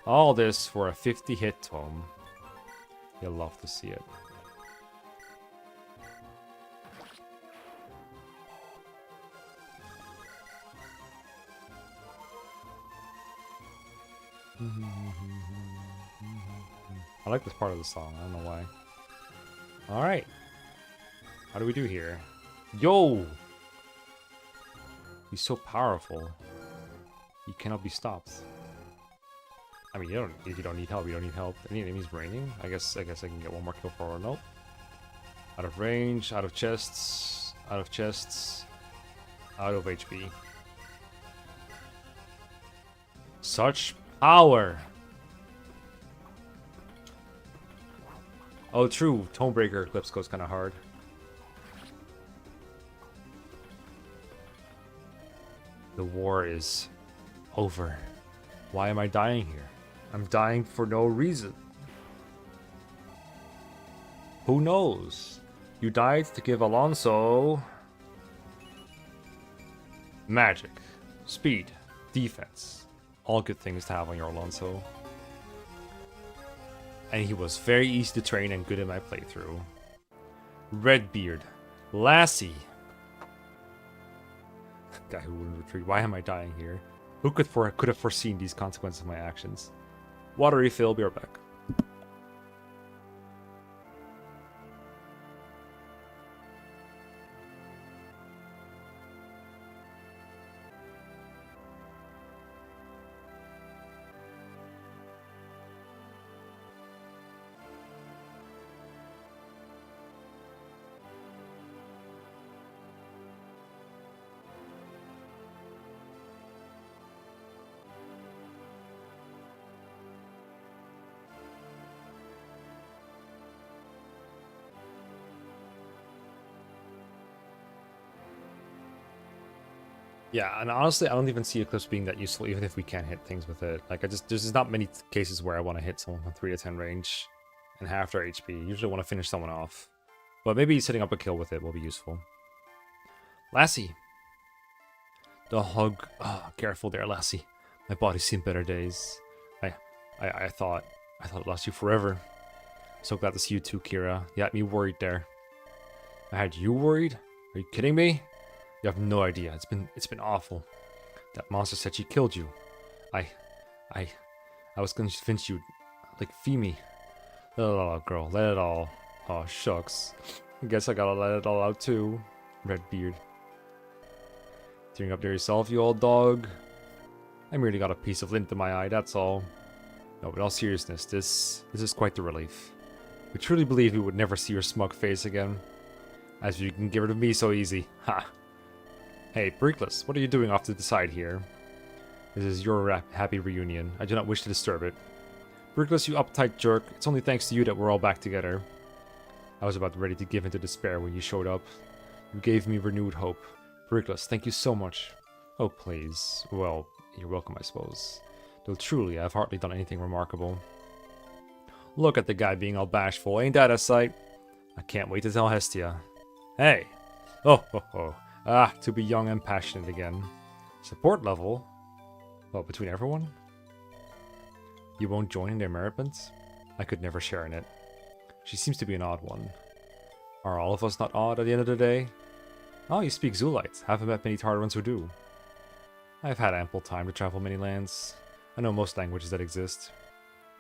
All this for a 50 hit tome. You'll love to see it. I like this part of the song. I don't know why. Alright. How do we do here? Yo! He's so powerful. He cannot be stopped. I mean, if you don't need help, you don't need help. Any enemies raining? I guess I can get one more kill for nope. Out of range, out of chests, out of chests, out of HP. Such power! Oh, true. Tonebreaker Eclipse goes kind of hard. The war is over. Why am I dying here? I'm dying for no reason. Who knows? You died to give Alonso magic, speed, defense. All good things to have on your Alonso. And he was very easy to train and good in my playthrough. Redbeard. Lassie. Guy who wouldn't retreat. Why am I dying here? Who could have foreseen these consequences of my actions? Water refill, be right back. Yeah, and honestly, I don't even see Eclipse being that useful, even if we can hit things with it. Like, there's just not many cases where I want to hit someone from 3 to 10 range and half their HP. Usually want to finish someone off. But maybe setting up a kill with it will be useful. Lassie. The hug. Oh, careful there, Lassie. My body's seen better days. I thought it lost you forever. So glad to see you too, Kira. You had me worried there. I had you worried? Are you kidding me? You have no idea. It's been awful. That monster said she killed you. I was convinced you'd like Femi. Let it all out, girl. Let it all. Oh shucks. I guess I gotta let it all out too. Redbeard. Tearing up there yourself, you old dog. I merely got a piece of lint in my eye, that's all. No, but in all seriousness, this is quite the relief. We truly believe we would never see your smug face again. As you can get rid of me so easy. Ha! Hey, Breekless, what are you doing off to the side here? This is your happy reunion. I do not wish to disturb it. Breekless, you uptight jerk. It's only thanks to you that we're all back together. I was about ready to give into despair when you showed up. You gave me renewed hope. Breekless, thank you so much. Oh, please. Well, you're welcome, I suppose. Though truly, I've hardly done anything remarkable. Look at the guy being all bashful. Ain't that a sight? I can't wait to tell Hestia. Hey! Oh, ho, ho. Ah, to be young and passionate again. Support level? Well, between everyone? You won't join in their merriment? I could never share in it. She seems to be an odd one. Are all of us not odd at the end of the day? Oh, you speak Zulite. Haven't met many Tartarans who do. I've had ample time to travel many lands. I know most languages that exist.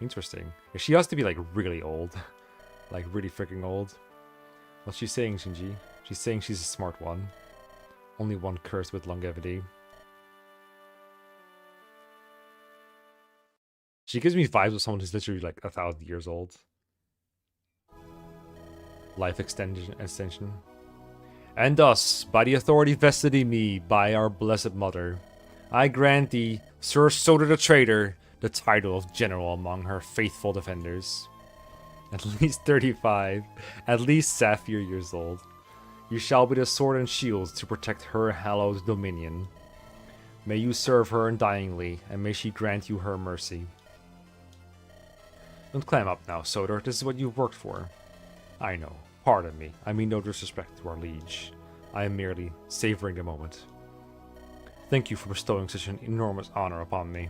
Interesting. She has to be like really old. Like really freaking old. What's she saying, Shinji? She's saying she's a smart one. Only one cursed with longevity. She gives me vibes of someone who's literally like 1,000 years old. Life extension. And thus, by the authority vested in me by our blessed mother, I grant thee, Sir Soda the Traitor, the title of general among her faithful defenders. At least 35, at least Sapphire years old. You shall be the sword and shield to protect her hallowed dominion. May you serve her undyingly, and may she grant you her mercy. Don't clam up now, Soder. This is what you've worked for. I know. Pardon me. I mean no disrespect to our liege. I am merely savoring the moment. Thank you for bestowing such an enormous honor upon me.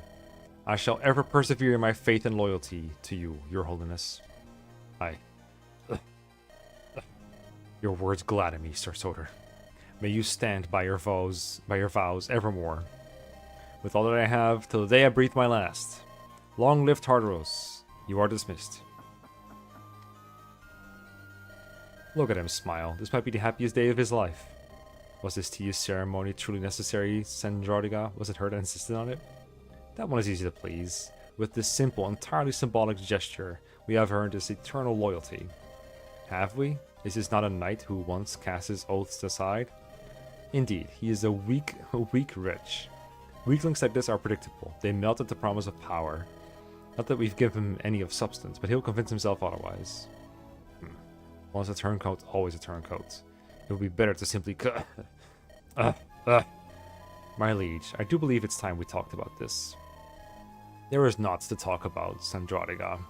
I shall ever persevere in my faith and loyalty to you, your holiness. Your words gladden me, Sir Soder. May you stand by your vows evermore. With all that I have, till the day I breathe my last. Long live Tartaros. You are dismissed. Look at him smile. This might be the happiest day of his life. Was this tease ceremony truly necessary, Sandrodiga? Was it her that insisted on it? That one is easy to please. With this simple, entirely symbolic gesture, we have earned his eternal loyalty. Have we? Is this not a knight who once cast his oaths aside? Indeed, he is a weak wretch. Weaklings like this are predictable. They melt at the promise of power. Not that we've given him any of substance, but he'll convince himself otherwise. Once a turncoat, always a turncoat. It would be better to simply My liege, I do believe it's time we talked about this. There is naught to talk about, Sandrodiga.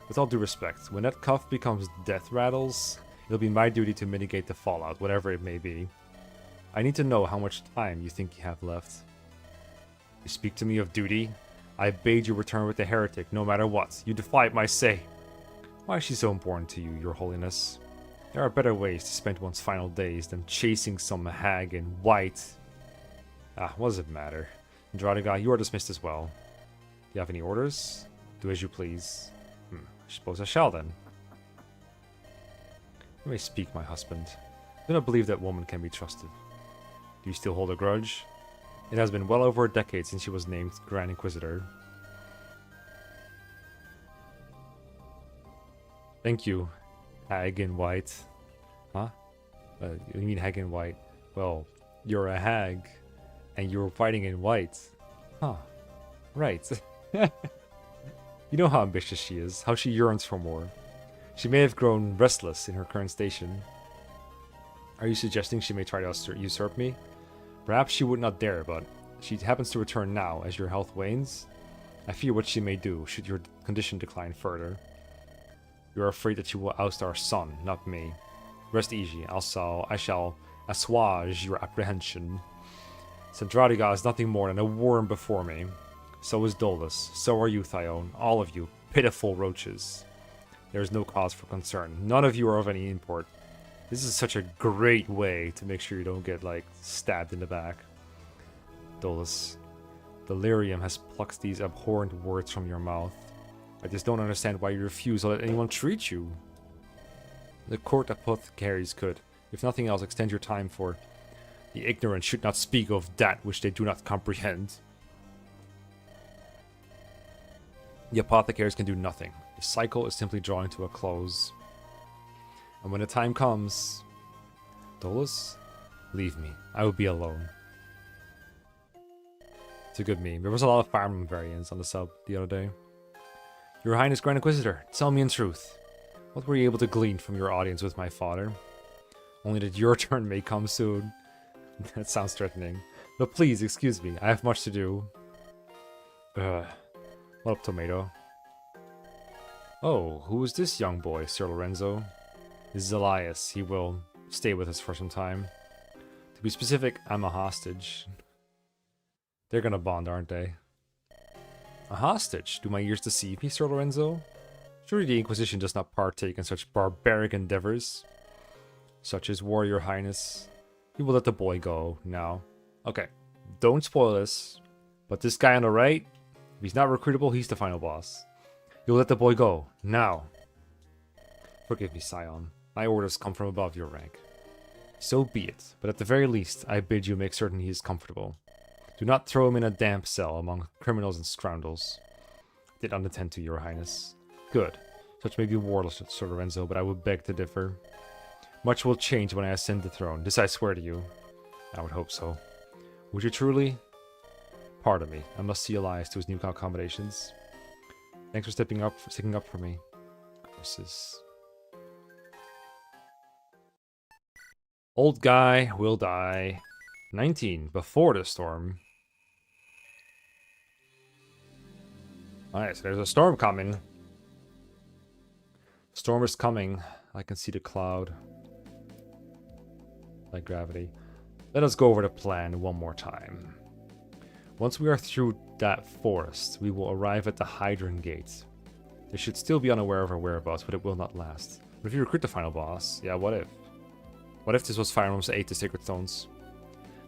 With all due respect, when that cuff becomes death rattles, it'll be my duty to mitigate the fallout, whatever it may be. I need to know how much time you think you have left. You speak to me of duty? I bade you return with the heretic, no matter what. You defied my say. Why is she so important to you, your holiness? There are better ways to spend one's final days than chasing some hag in white. What does it matter? Andradiga, you are dismissed as well. Do you have any orders? Do as you please. I suppose I shall then. You may speak, my husband. I do not believe that woman can be trusted. Do you still hold a grudge? It has been well over a decade since she was named Grand Inquisitor. Thank you, hag in white. Huh? You mean hag in white? Well, you're a hag, and you're fighting in white. Huh. Right. You know how ambitious she is, how she yearns for more. She may have grown restless in her current station. Are you suggesting she may try to usurp me? Perhaps she would not dare, but she happens to return now as your health wanes. I fear what she may do should your condition decline further. You are afraid that she will oust our son, not me. Rest easy, I shall assuage your apprehension. Sandradiga is nothing more than a worm before me. So is Dolus, so are you, Thyone, all of you, pitiful roaches. There is no cause for concern. None of you are of any import. This is such a great way to make sure you don't get, like, stabbed in the back. Dolus, delirium has plucked these abhorrent words from your mouth. I just don't understand why you refuse to let anyone treat you. The court apothecaries could, if nothing else, extend your time for. The ignorant should not speak of that which they do not comprehend. The apothecaries can do nothing. The cycle is simply drawing to a close. And when the time comes, Dolus, leave me. I will be alone. It's a good meme. There was a lot of Fire Emblem variants on the sub the other day. Your Highness Grand Inquisitor, tell me in truth. What were you able to glean from your audience with my father? Only that your turn may come soon. That sounds threatening. But please, excuse me. I have much to do. What up, Tomato? Oh, who is this young boy, Sir Lorenzo? This is Elias. He will stay with us for some time. To be specific, I'm a hostage. They're gonna bond, aren't they? A hostage? Do my ears deceive me, Sir Lorenzo? Surely the Inquisition does not partake in such barbaric endeavors. Such as war, Your Highness. We will let the boy go now. Okay, don't spoil this. But this guy on the right, if he's not recruitable, he's the final boss. You'll let the boy go now. Forgive me, Scion. My orders come from above your rank. So be it, but at the very least, I bid you make certain he is comfortable. Do not throw him in a damp cell among criminals and scoundrels. Did not intend to, Your Highness. Good. Such may be warless, Sir Lorenzo, but I would beg to differ. Much will change when I ascend the throne. This I swear to you. I would hope so. Would you truly? Pardon me. I must see Elias to his new accommodations. Thanks for sticking up for me. Curses. Old guy will die. 19 before the storm. Alright, so there's a storm coming. Storm is coming. I can see the cloud. Like gravity. Let us go over the plan one more time. Once we are through that forest, we will arrive at the Hydron Gate. They should still be unaware of our whereabouts, but it will not last. But if you recruit the final boss, yeah, what if? What if this was Fire Emblem's 8 to Sacred Stones?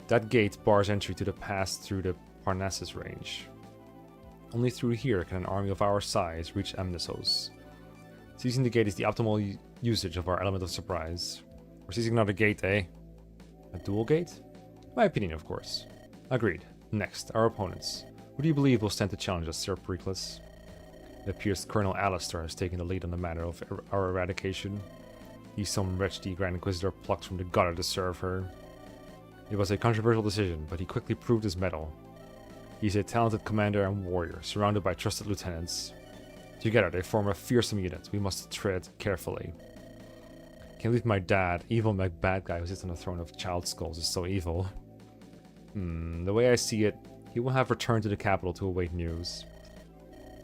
That gate bars entry to the pass through the Parnassus range. Only through here can an army of our size reach Amnisos. Seizing the gate is the optimal usage of our element of surprise. We're seizing another gate, eh? A dual gate? My opinion, of course. Agreed. Next, our opponents. Who do you believe will stand to challenge us, Sir Pericles? It appears Colonel Alistair has taken the lead on the matter of our eradication. He's some wretched Grand Inquisitor plucked from the gutter to serve her. It was a controversial decision, but he quickly proved his mettle. He's a talented commander and warrior, surrounded by trusted lieutenants. Together, they form a fearsome unit. We must tread carefully. Can't believe my dad, evil bad guy who sits on the throne of Child Skulls, is so evil. The way I see it, he will have returned to the capital to await news.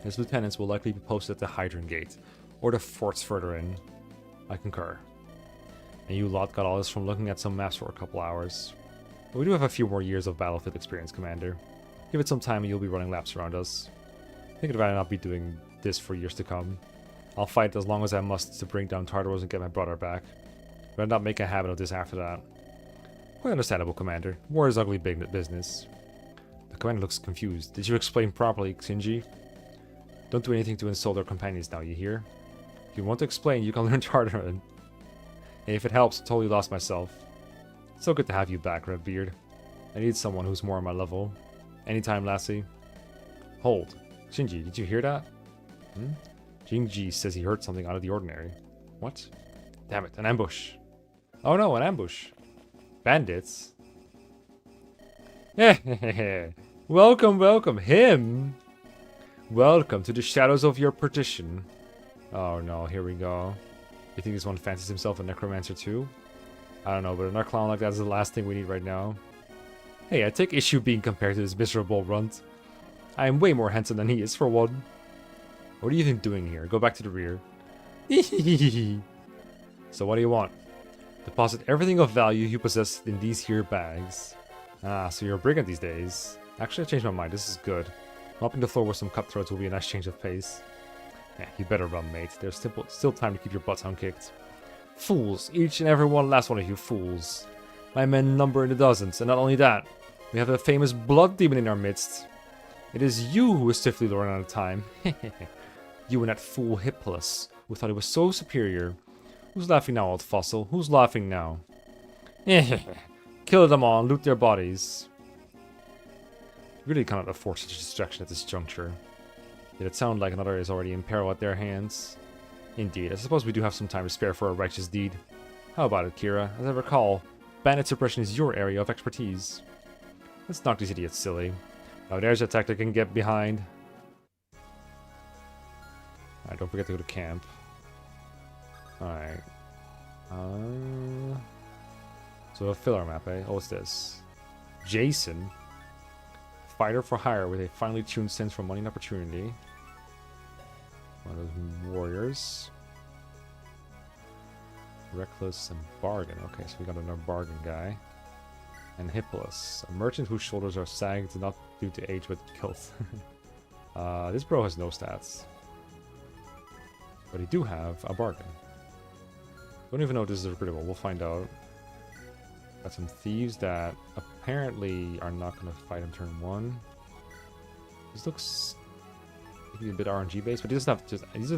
His lieutenants will likely be posted at the Hydron Gate, or the forts further in. I concur. And you lot got all this from looking at some maps for a couple hours. But we do have a few more years of battlefield experience, Commander. Give it some time and you'll be running laps around us. Thinking about not be doing this for years to come. I'll fight as long as I must to bring down Tartaros and get my brother back. But I'll not make a habit of this after that. Quite understandable, Commander. War is ugly big business. The Commander looks confused. Did you explain properly, Shinji? Don't do anything to insult our companions now, you hear? If you want to explain, you can learn Tartaran. And if it helps, I totally lost myself. So good to have you back, Redbeard. I need someone who's more on my level. Anytime, lassie. Hold. Shinji, did you hear that? Jinji says he heard something out of the ordinary. What? Damn it, an ambush. Oh no, an ambush. Bandits. Welcome, welcome. Him? Welcome to the shadows of your perdition. Oh no, here we go. You think this one fancies himself a necromancer too? I don't know, but another clown like that is the last thing we need right now. Hey, I take issue being compared to this miserable runt. I am way more handsome than he is, for one. What are you even doing here? Go back to the rear. So what do you want? Deposit everything of value you possess in these here bags. Ah, so you're a brigand these days. Actually, I changed my mind. This is good. Mopping the floor with some cutthroats will be a nice change of pace. Yeah, you better run, mate. There's still time to keep your butts unkicked. Fools. Each and every one last one of you fools. My men number in the dozens, and not only that, we have a famous blood demon in our midst. It is you who is swiftly luring out of time. You and that fool Hippolytus, who thought he was so superior. Who's laughing now, old fossil? Who's laughing now? Kill them all and loot their bodies. Really cannot afford such a distraction at this juncture. Did it sound like another is already in peril at their hands? Indeed, I suppose we do have some time to spare for a righteous deed. How about it, Kira? As I recall, bandit suppression is your area of expertise. Let's knock these idiots silly. Now there's a tactic I can get behind. Alright, don't forget to go to camp. Alright. So a filler map, eh? Oh, what's this? Jason. Fighter for hire with a finely tuned sense for money and opportunity. One of those warriors. Reckless and bargain. Okay, so we got another bargain guy. And Hippolytus, a merchant whose shoulders are sagged not due to age but guilt. This bro has no stats. But he do have a bargain. Don't even know if this is recruitable. We'll find out. Got some thieves that apparently are not going to fight in turn 1. This looks maybe a bit RNG based, but he doesn't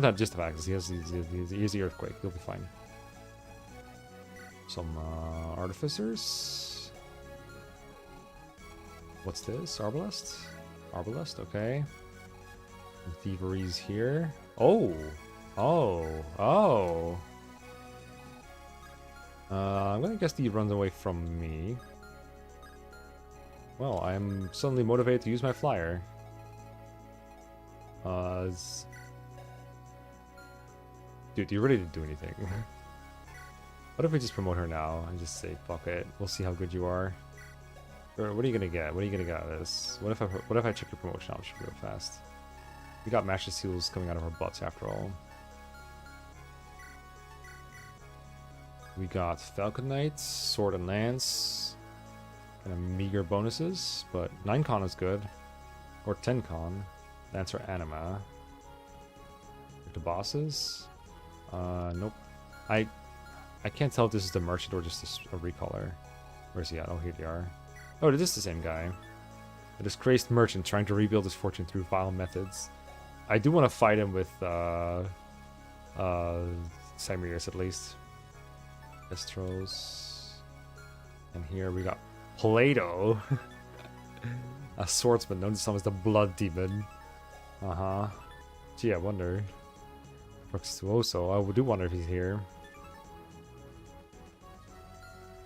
have just have access. He has the earthquake. He'll be fine. Some artificers. What's this? Arbalest? Arbalest, okay. Some thieveries here. Oh! Oh! Oh! I'm gonna guess he runs away from me. Well, I'm suddenly motivated to use my flyer. Dude, you ready to do anything? What if we just promote her now and just say, fuck it, we'll see how good you are. Or what are you gonna get? What are you gonna get out of this? What if I check your promotion option real fast? We got Master Seals coming out of our butts after all. We got Falcon Knights, Sword and Lance. Kind of meager bonuses, but 9 con is good. Or 10 con. Lancer Anima. The bosses? Nope. I can't tell if this is the merchant or just a recaller. Where's he at? Oh, here they are. Oh, it is the same guy. A disgraced merchant trying to rebuild his fortune through vile methods. I do want to fight him with Symerius at least. Estros. And here we got Plato. A swordsman known to some as the Blood Demon. Uh-huh. Gee, I wonder. Fructuoso, I do wonder if he's here.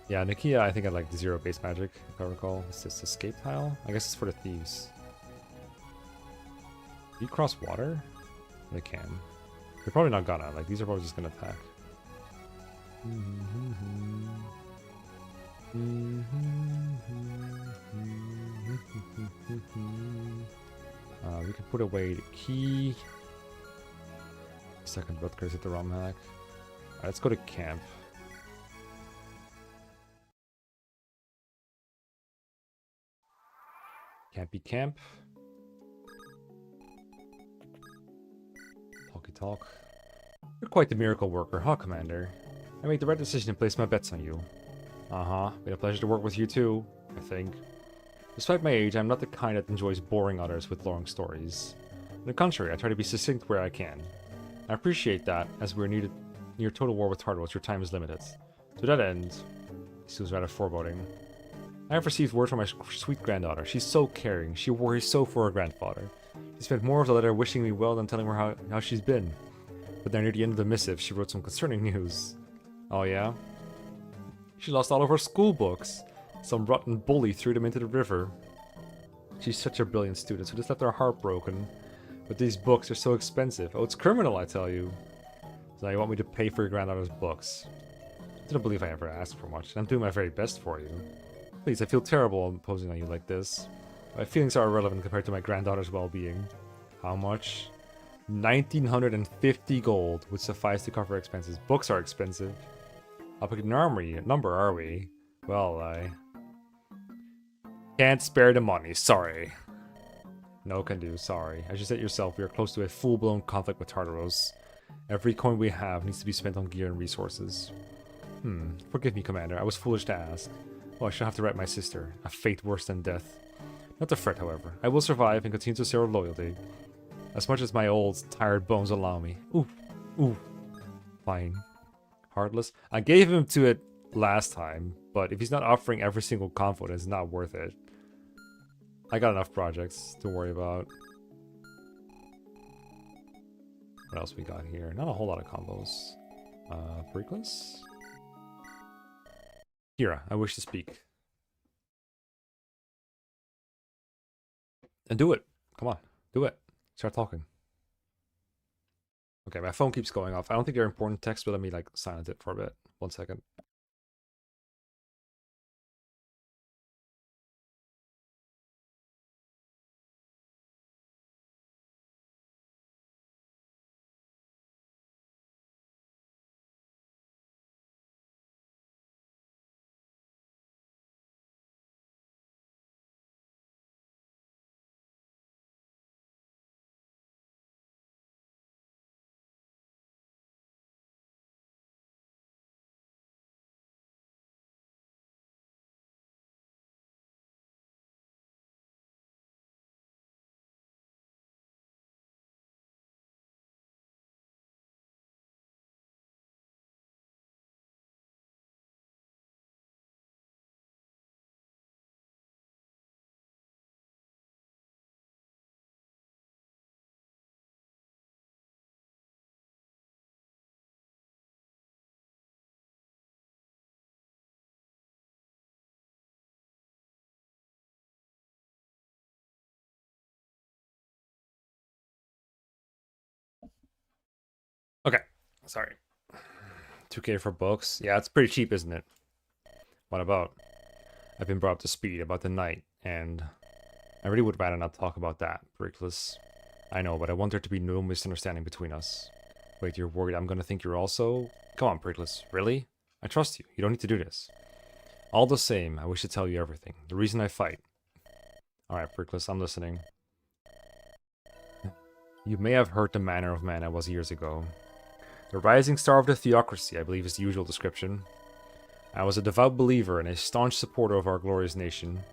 Yeah, Nakia, I think I like the 0 base magic, if I recall. Is this escape tile? I guess it's for the thieves. Can you cross water? They can. They're probably not gonna. Like, these are probably just gonna attack. We can put away the key. Second Rutgers at the ROM hack. Alright, let's go to camp. Campy camp. Talky talk. You're quite the miracle worker, huh, Commander? I made the right decision and placed my bets on you. Uh-huh. Been a pleasure to work with you too, I think. Despite my age, I'm not the kind that enjoys boring others with long stories. On the contrary, I try to be succinct where I can. I appreciate that, as we're near total war with Tartarus, your time is limited. To that end, this was rather foreboding. I have received word from my sweet granddaughter. She's so caring. She worries so for her grandfather. She spent more of the letter wishing me well than telling her how she's been. But then near the end of the missive, she wrote some concerning news. Oh yeah? She lost all of her school books. Some rotten bully threw them into the river. She's such a brilliant student, so just left her heart broken. But these books are so expensive. Oh, it's criminal, I tell you. So now you want me to pay for your granddaughter's books. I don't believe I ever asked for much, and I'm doing my very best for you. Please, I feel terrible imposing on you like this. My feelings are irrelevant compared to my granddaughter's well-being. How much? 1,950 gold would suffice to cover expenses. Books are expensive. How big a number are we? Well, I can't spare the money, sorry. No can do, sorry. As you said yourself, we are close to a full-blown conflict with Tartaros. Every coin we have needs to be spent on gear and resources. Forgive me, Commander, I was foolish to ask. Oh, I shall have to write my sister. A fate worse than death. Not to fret, however. I will survive and continue to show loyalty. As much as my old, tired bones allow me. Ooh. Fine. Heartless. I gave him to it last time, but if he's not offering every single convo, then it's not worth it. I got enough projects to worry about. What else we got here? Not a whole lot of combos. Pericles? Kira, I wish to speak. And do it. Come on, do it. Start talking. Okay, my phone keeps going off. I don't think they're important texts, but let me like silence it for a bit. 1 second. Okay, sorry. 2K for books? Yeah, it's pretty cheap, isn't it? What about? I've been brought up to speed about the night, and I really would rather not talk about that, Pericles. I know, but I want there to be no misunderstanding between us. Wait, you're worried I'm gonna think you're also... Come on, Pericles, really? I trust you, you don't need to do this. All the same, I wish to tell you everything. The reason I fight. Alright, Pericles, I'm listening. You may have heard the manner of man I was years ago. The rising star of the theocracy, I believe is the usual description. I was a devout believer and a staunch supporter of our glorious nation.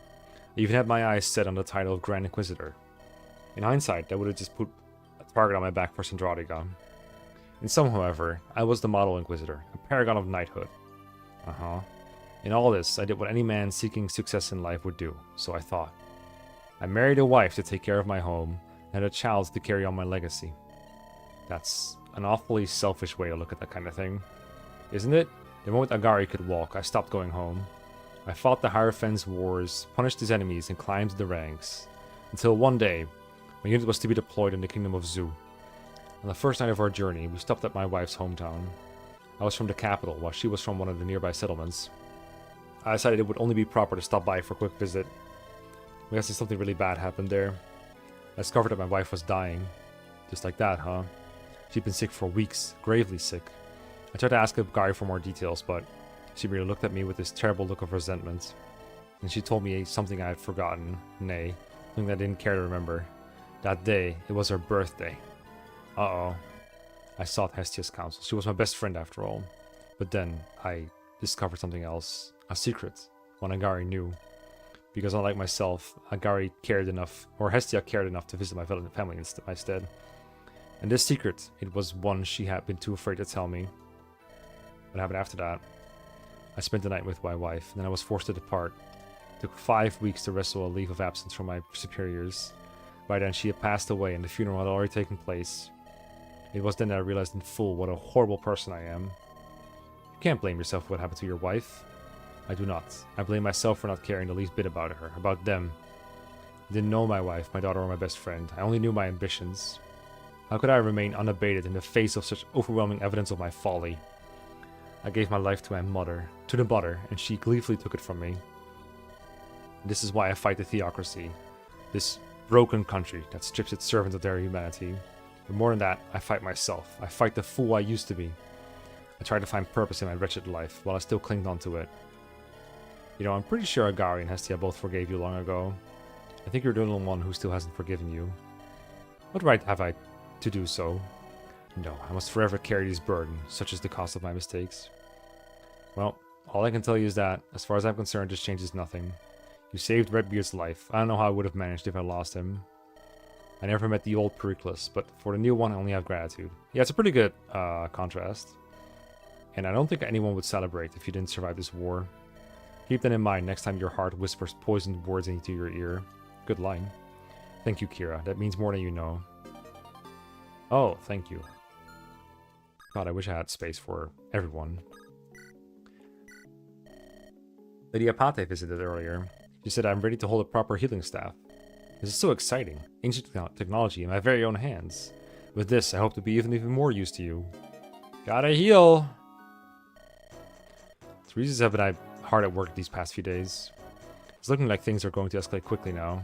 I even had my eyes set on the title of Grand Inquisitor. In hindsight, that would have just put a target on my back for Sandradiga. In sum, however, I was the model Inquisitor, a paragon of knighthood. In all this, I did what any man seeking success in life would do, so I thought. I married a wife to take care of my home, and had a child to carry on my legacy. That's an awfully selfish way to look at that kind of thing, isn't it? The moment Agari could walk, I stopped going home. I fought the Hierophant's wars, punished his enemies, and climbed the ranks. Until one day, my unit was to be deployed in the kingdom of Zu. On the first night of our journey, we stopped at my wife's hometown. I was from the capital, while she was from one of the nearby settlements. I decided it would only be proper to stop by for a quick visit. I'm guessing something really bad happened there. I discovered that my wife was dying. Just like that, huh? She'd been sick for weeks, gravely sick. I tried to ask Agari for more details, but she merely looked at me with this terrible look of resentment. And she told me something I had forgotten, nay, something I didn't care to remember. That day, it was her birthday. Uh-oh. I sought Hestia's counsel. She was my best friend after all. But then, I discovered something else. A secret. One Agari knew. Because unlike myself, Agari cared enough, or Hestia cared enough to visit my family instead. And this secret, it was one she had been too afraid to tell me. What happened after that? I spent the night with my wife, and then I was forced to depart. It took 5 weeks to wrestle a leave of absence from my superiors. By then she had passed away and the funeral had already taken place. It was then that I realized in full what a horrible person I am. You can't blame yourself for what happened to your wife. I do not. I blame myself for not caring the least bit about her, about them. I didn't know my wife, my daughter, or my best friend. I only knew my ambitions. How could I remain unabated in the face of such overwhelming evidence of my folly? I gave my life to my mother, and she gleefully took it from me. This is why I fight the theocracy. This broken country that strips its servants of their humanity. But more than that, I fight myself. I fight the fool I used to be. I try to find purpose in my wretched life, while I still cling on to it. You know, I'm pretty sure Agari and Hestia both forgave you long ago. I think you're the only one who still hasn't forgiven you. What right have I to do so? No, I must forever carry this burden, such is the cost of my mistakes. Well, all I can tell you is that, as far as I'm concerned, this changes nothing. You saved Redbeard's life. I don't know how I would have managed if I lost him. I never met the old Pericles, but for the new one I only have gratitude. Yeah, it's a pretty good contrast. And I don't think anyone would celebrate if you didn't survive this war. Keep that in mind next time your heart whispers poisoned words into your ear. Good line. Thank you, Kira. That means more than you know. Oh, thank you. God, I wish I had space for everyone. Lady Apate visited earlier. She said I'm ready to hold a proper healing staff. This is so exciting. Ancient technology in my very own hands. With this, I hope to be even more used to you. Gotta heal! Teresa's have been hard at work these past few days. It's looking like things are going to escalate quickly now.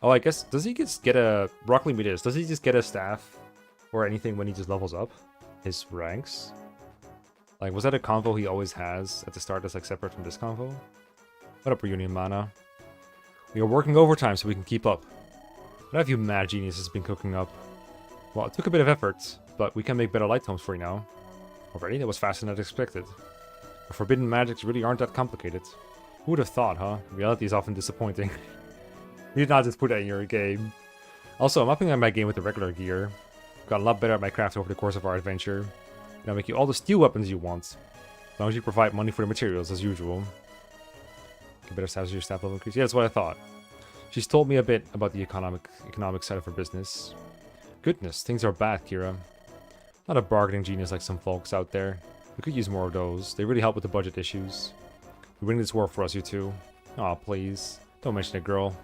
Oh, I guess, does he just get a... Rock me this. Does he just get a staff or anything when he just levels up his ranks? Like, was that a convo he always has at the start that's like separate from this convo? What up, Reunion Mana? We are working overtime so we can keep up. What have you mad geniuses been cooking up? Well, it took a bit of effort, but we can make better light tomes for you now. Already? That was faster than I expected. The forbidden magics really aren't that complicated. Who would have thought, huh? Reality is often disappointing. You did not just put that in your game. Also, I'm upping my game with the regular gear. Got a lot better at my craft over the course of our adventure. And I'll make you all the steel weapons you want. As long as you provide money for the materials, as usual. Get better stats as your staff level increase. Yeah, that's what I thought. She's told me a bit about the economic side of her business. Goodness, things are bad, Kira. Not a bargaining genius like some folks out there. We could use more of those. They really help with the budget issues. You're winning this war for us, you two. Aw, please. Don't mention it, girl.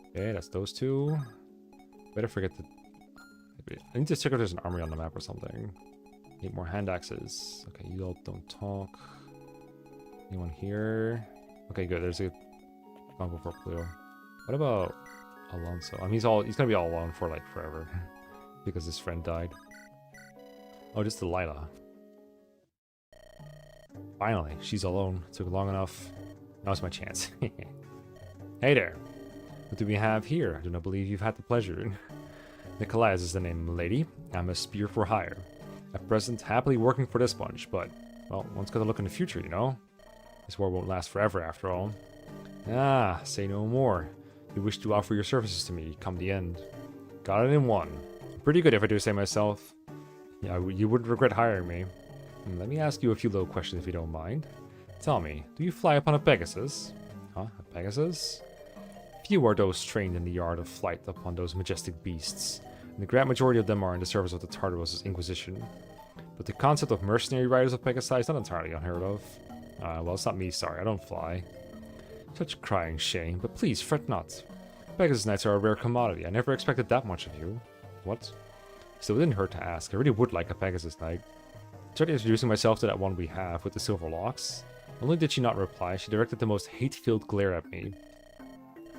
Okay, that's those two. Better forget to... I need to check if there's an armory on the map or something. Need more hand axes. Okay, you all don't talk. Anyone here? Okay, good. There's a combo for Pluto. What about Alonso? I mean, he's gonna be all alone for like forever because his friend died. Oh, just Delilah. Finally, she's alone. Took long enough. Now's my chance. Hey there. What do we have here? I do not believe you've had the pleasure. Nikolai is the name, lady. I'm a spear for hire. At present, happily working for this bunch, but, well, one's gotta look in the future, you know? This war won't last forever, after all. Ah, say no more. You wish to offer your services to me, come the end. Got it in one. Pretty good if I do say myself. Yeah, you wouldn't regret hiring me. Let me ask you a few little questions if you don't mind. Tell me, do you fly upon a Pegasus? Huh? A Pegasus? Few are those trained in the art of flight upon those majestic beasts, and the great majority of them are in the service of the Tartarus' Inquisition. But the concept of mercenary riders of Pegasi is not entirely unheard of. Well, it's not me, sorry, I don't fly. Such crying shame, but please fret not. Pegasus Knights are a rare commodity, I never expected that much of you. What? Still, it didn't hurt to ask, I really would like a Pegasus Knight. I started introducing myself to that one we have, with the silver locks. Not only did she not reply, she directed the most hate-filled glare at me.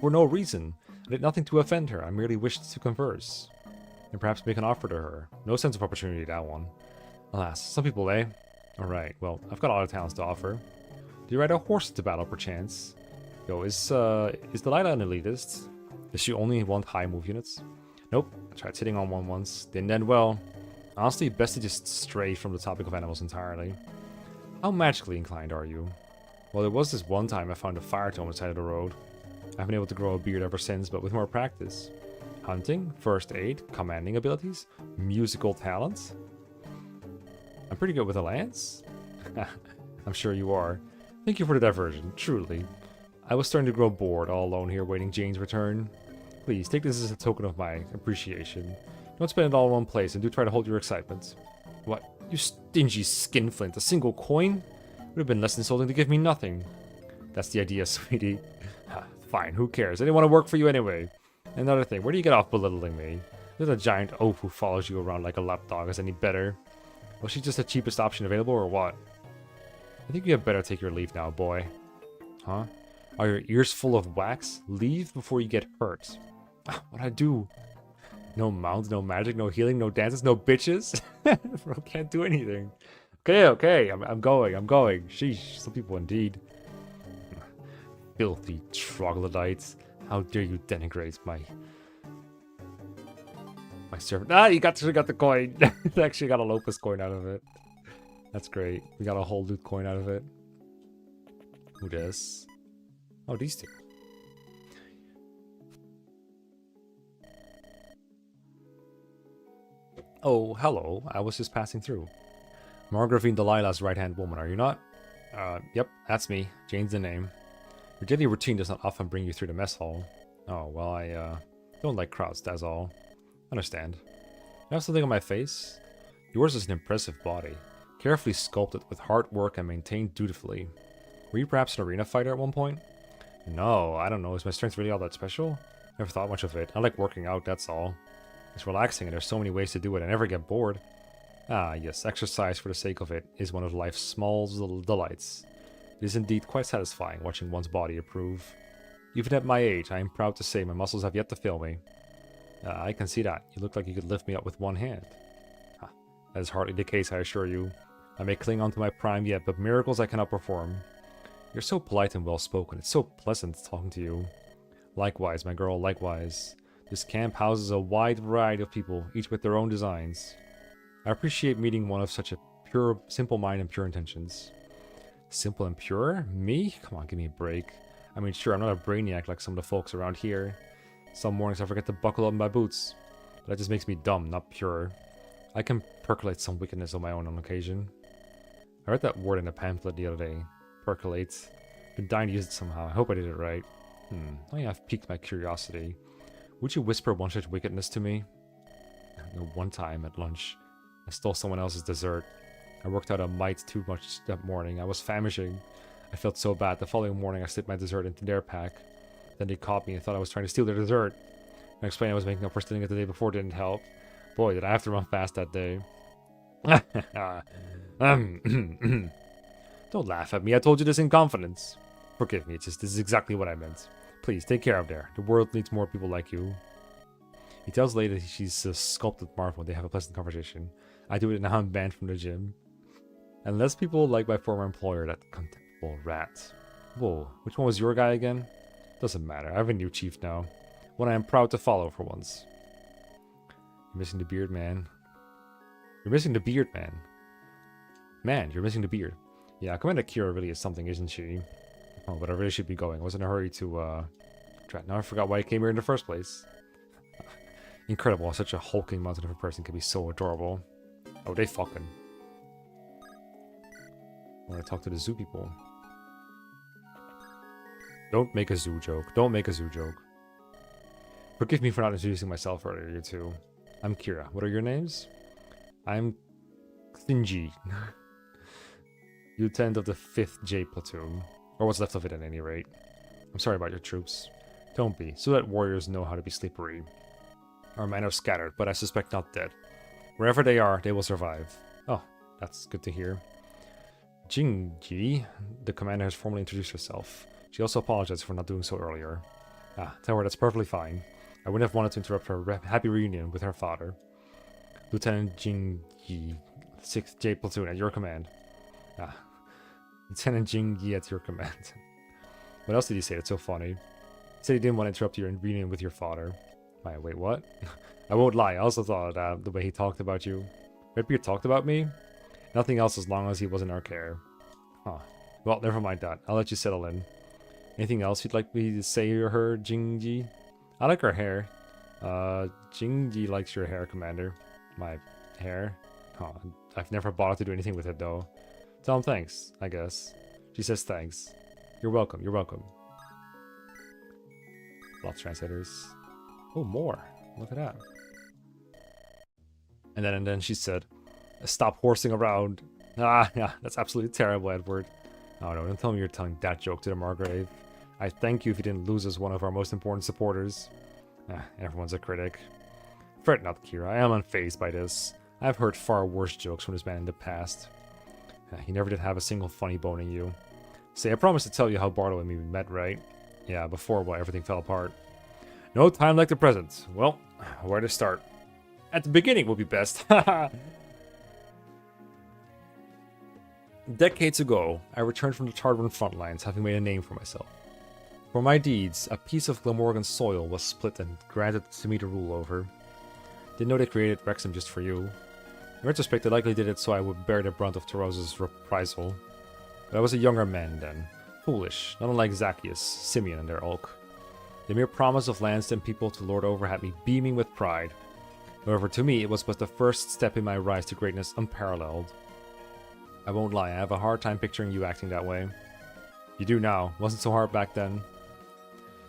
For no reason. I did nothing to offend her, I merely wished to converse. And perhaps make an offer to her. No sense of opportunity, that one. Alas, some people, eh? Alright, well, I've got a lot of talents to offer. Do you ride a horse into battle, perchance? Yo, is Delilah an elitist? Does she only want high move units? Nope, I tried sitting on one once. Didn't end well. Honestly, best to just stray from the topic of animals entirely. How magically inclined are you? Well, there was this one time I found a fire tome on the side of the road. I've been able to grow a beard ever since, but with more practice. Hunting, first aid, commanding abilities, musical talent. I'm pretty good with a lance? I'm sure you are. Thank you for the diversion, truly. I was starting to grow bored all alone here waiting Jane's return. Please, take this as a token of my appreciation. Don't spend it all in one place and do try to hold your excitement. What? You stingy skinflint, a single coin? Would have been less insulting to give me nothing. That's the idea, sweetie. Fine, who cares? I didn't want to work for you anyway. Another thing, where do you get off belittling me? There's a giant oaf who follows you around like a lapdog is any better. Was she just the cheapest option available or what? I think you had better take your leave now, boy. huh? Are your ears full of wax? Leave before you get hurt. What'd I do? No mount, no magic, no healing, no dances, no bitches? Bro, can't do anything. Okay, I'm going. Sheesh, some people indeed. Filthy troglodytes. How dare you denigrate my servant. Ah, you got the coin. Actually got a Lopus coin out of it. That's great. We got a whole loot coin out of it. Who this? Oh, these two. Oh, hello. I was just passing through. Margravine Delilah's right-hand woman, are you not? Yep, that's me. Jane's the name. Your daily routine does not often bring you through the mess hall. Oh, well, I, don't like crowds, that's all. Understand. I have something on my face? Yours is an impressive body. Carefully sculpted with hard work and maintained dutifully. Were you perhaps an arena fighter at one point? No, I don't know. Is my strength really all that special? Never thought much of it. I like working out, that's all. It's relaxing and there's so many ways to do it. I never get bored. Ah, yes, exercise for the sake of it is one of life's small little delights. It is indeed quite satisfying watching one's body improve. Even at my age, I am proud to say my muscles have yet to fail me. I can see that. You look like you could lift me up with one hand. That is hardly the case, I assure you. I may cling on to my prime yet, but miracles I cannot perform. You're so polite and well-spoken. It's so pleasant talking to you. Likewise, my girl, likewise. This camp houses a wide variety of people, each with their own designs. I appreciate meeting one of such a pure, simple mind and pure intentions. Simple and pure? Me? Come on, give me a break. I mean, sure, I'm not a brainiac like some of the folks around here. Some mornings I forget to buckle up my boots. But that just makes me dumb, not pure. I can percolate some wickedness on my own on occasion. I read that word in a pamphlet the other day. Percolate. Been dying to use it somehow. I hope I did it right. Oh yeah, I've piqued my curiosity. Would you whisper one such wickedness to me? No, one time at lunch, I stole someone else's dessert. I worked out a mite too much that morning. I was famishing. I felt so bad. The following morning, I slipped my dessert into their pack. Then they caught me and thought I was trying to steal their dessert. I explained I was making up for stealing it the day before didn't help. Boy, did I have to run fast that day. Don't laugh at me. I told you this in confidence. Forgive me. This is exactly what I meant. Please, take care of there. The world needs more people like you. He tells Lady she's a sculpted marvel and they have a pleasant conversation. I do it and now I'm banned from the gym. Unless people like my former employer, that contemptible rat. Whoa, which one was your guy again? Doesn't matter. I have a new chief now. One I am proud to follow for once. You're missing the beard, man. You're missing the beard, man. Man, you're missing the beard. Yeah, Commander Kira really is something, isn't she? Oh, but I really should be going. I was in a hurry to, now I forgot why I came here in the first place. Incredible how such a hulking mountain of a person can be so adorable. Oh, they fucking. I want to talk to the zoo people. Don't make a zoo joke. Don't make a zoo joke. Forgive me for not introducing myself earlier, you two. I'm Kira. What are your names? I'm Thinji. Lieutenant of the 5th J Platoon. Or what's left of it at any rate. I'm sorry about your troops. Don't be, so that warriors know how to be slippery. Our men are scattered, but I suspect not dead. Wherever they are, they will survive. Oh, that's good to hear. Jingji, the commander, has formally introduced herself. She also apologized for not doing so earlier. Tell her that's perfectly fine. I wouldn't have wanted to interrupt her happy reunion with her father. Lieutenant Jingji, 6th J Platoon, at your command. Lieutenant Jingyi at your command. What else did he say that's so funny? He said he didn't want to interrupt your reunion with your father. Wait, what? I won't lie, I also thought the way he talked about you. Redbeard talked about me? Nothing else as long as he was in our care. Huh. Well, never mind that. I'll let you settle in. Anything else you'd like me to say or her, Jingji? I like her hair. Jingji likes your hair, Commander. My hair? Huh. I've never bothered to do anything with it, though. Tell him thanks, I guess. She says thanks. You're welcome, you're welcome. Love translators. Oh, more. Look at that. And then she said, stop horsing around. Yeah, that's absolutely terrible, Edward. Oh no, don't tell me you're telling that joke to the Margrave. I thank you if you didn't lose as one of our most important supporters. Everyone's a critic. Fret not, Kira. I am unfazed by this. I've heard far worse jokes from this man in the past. He never did have a single funny bone in you. Say, I promised to tell you how Barlow and me met, right? Yeah, before everything fell apart. No time like the present. Well, where to start? At the beginning will be best. Decades ago, I returned from the Tartarn front lines, having made a name for myself. For my deeds, a piece of Glamorgan soil was split and granted to me to rule over. Didn't know they created Wrexham just for you. In retrospect, they likely did it so I would bear the brunt of Tarosa's reprisal. But I was a younger man then, foolish, not unlike Zacchaeus, Simeon, and their ilk. The mere promise of lands and people to lord over had me beaming with pride. However, to me, it was but the first step in my rise to greatness unparalleled. I won't lie, I have a hard time picturing you acting that way. You do now, wasn't so hard back then.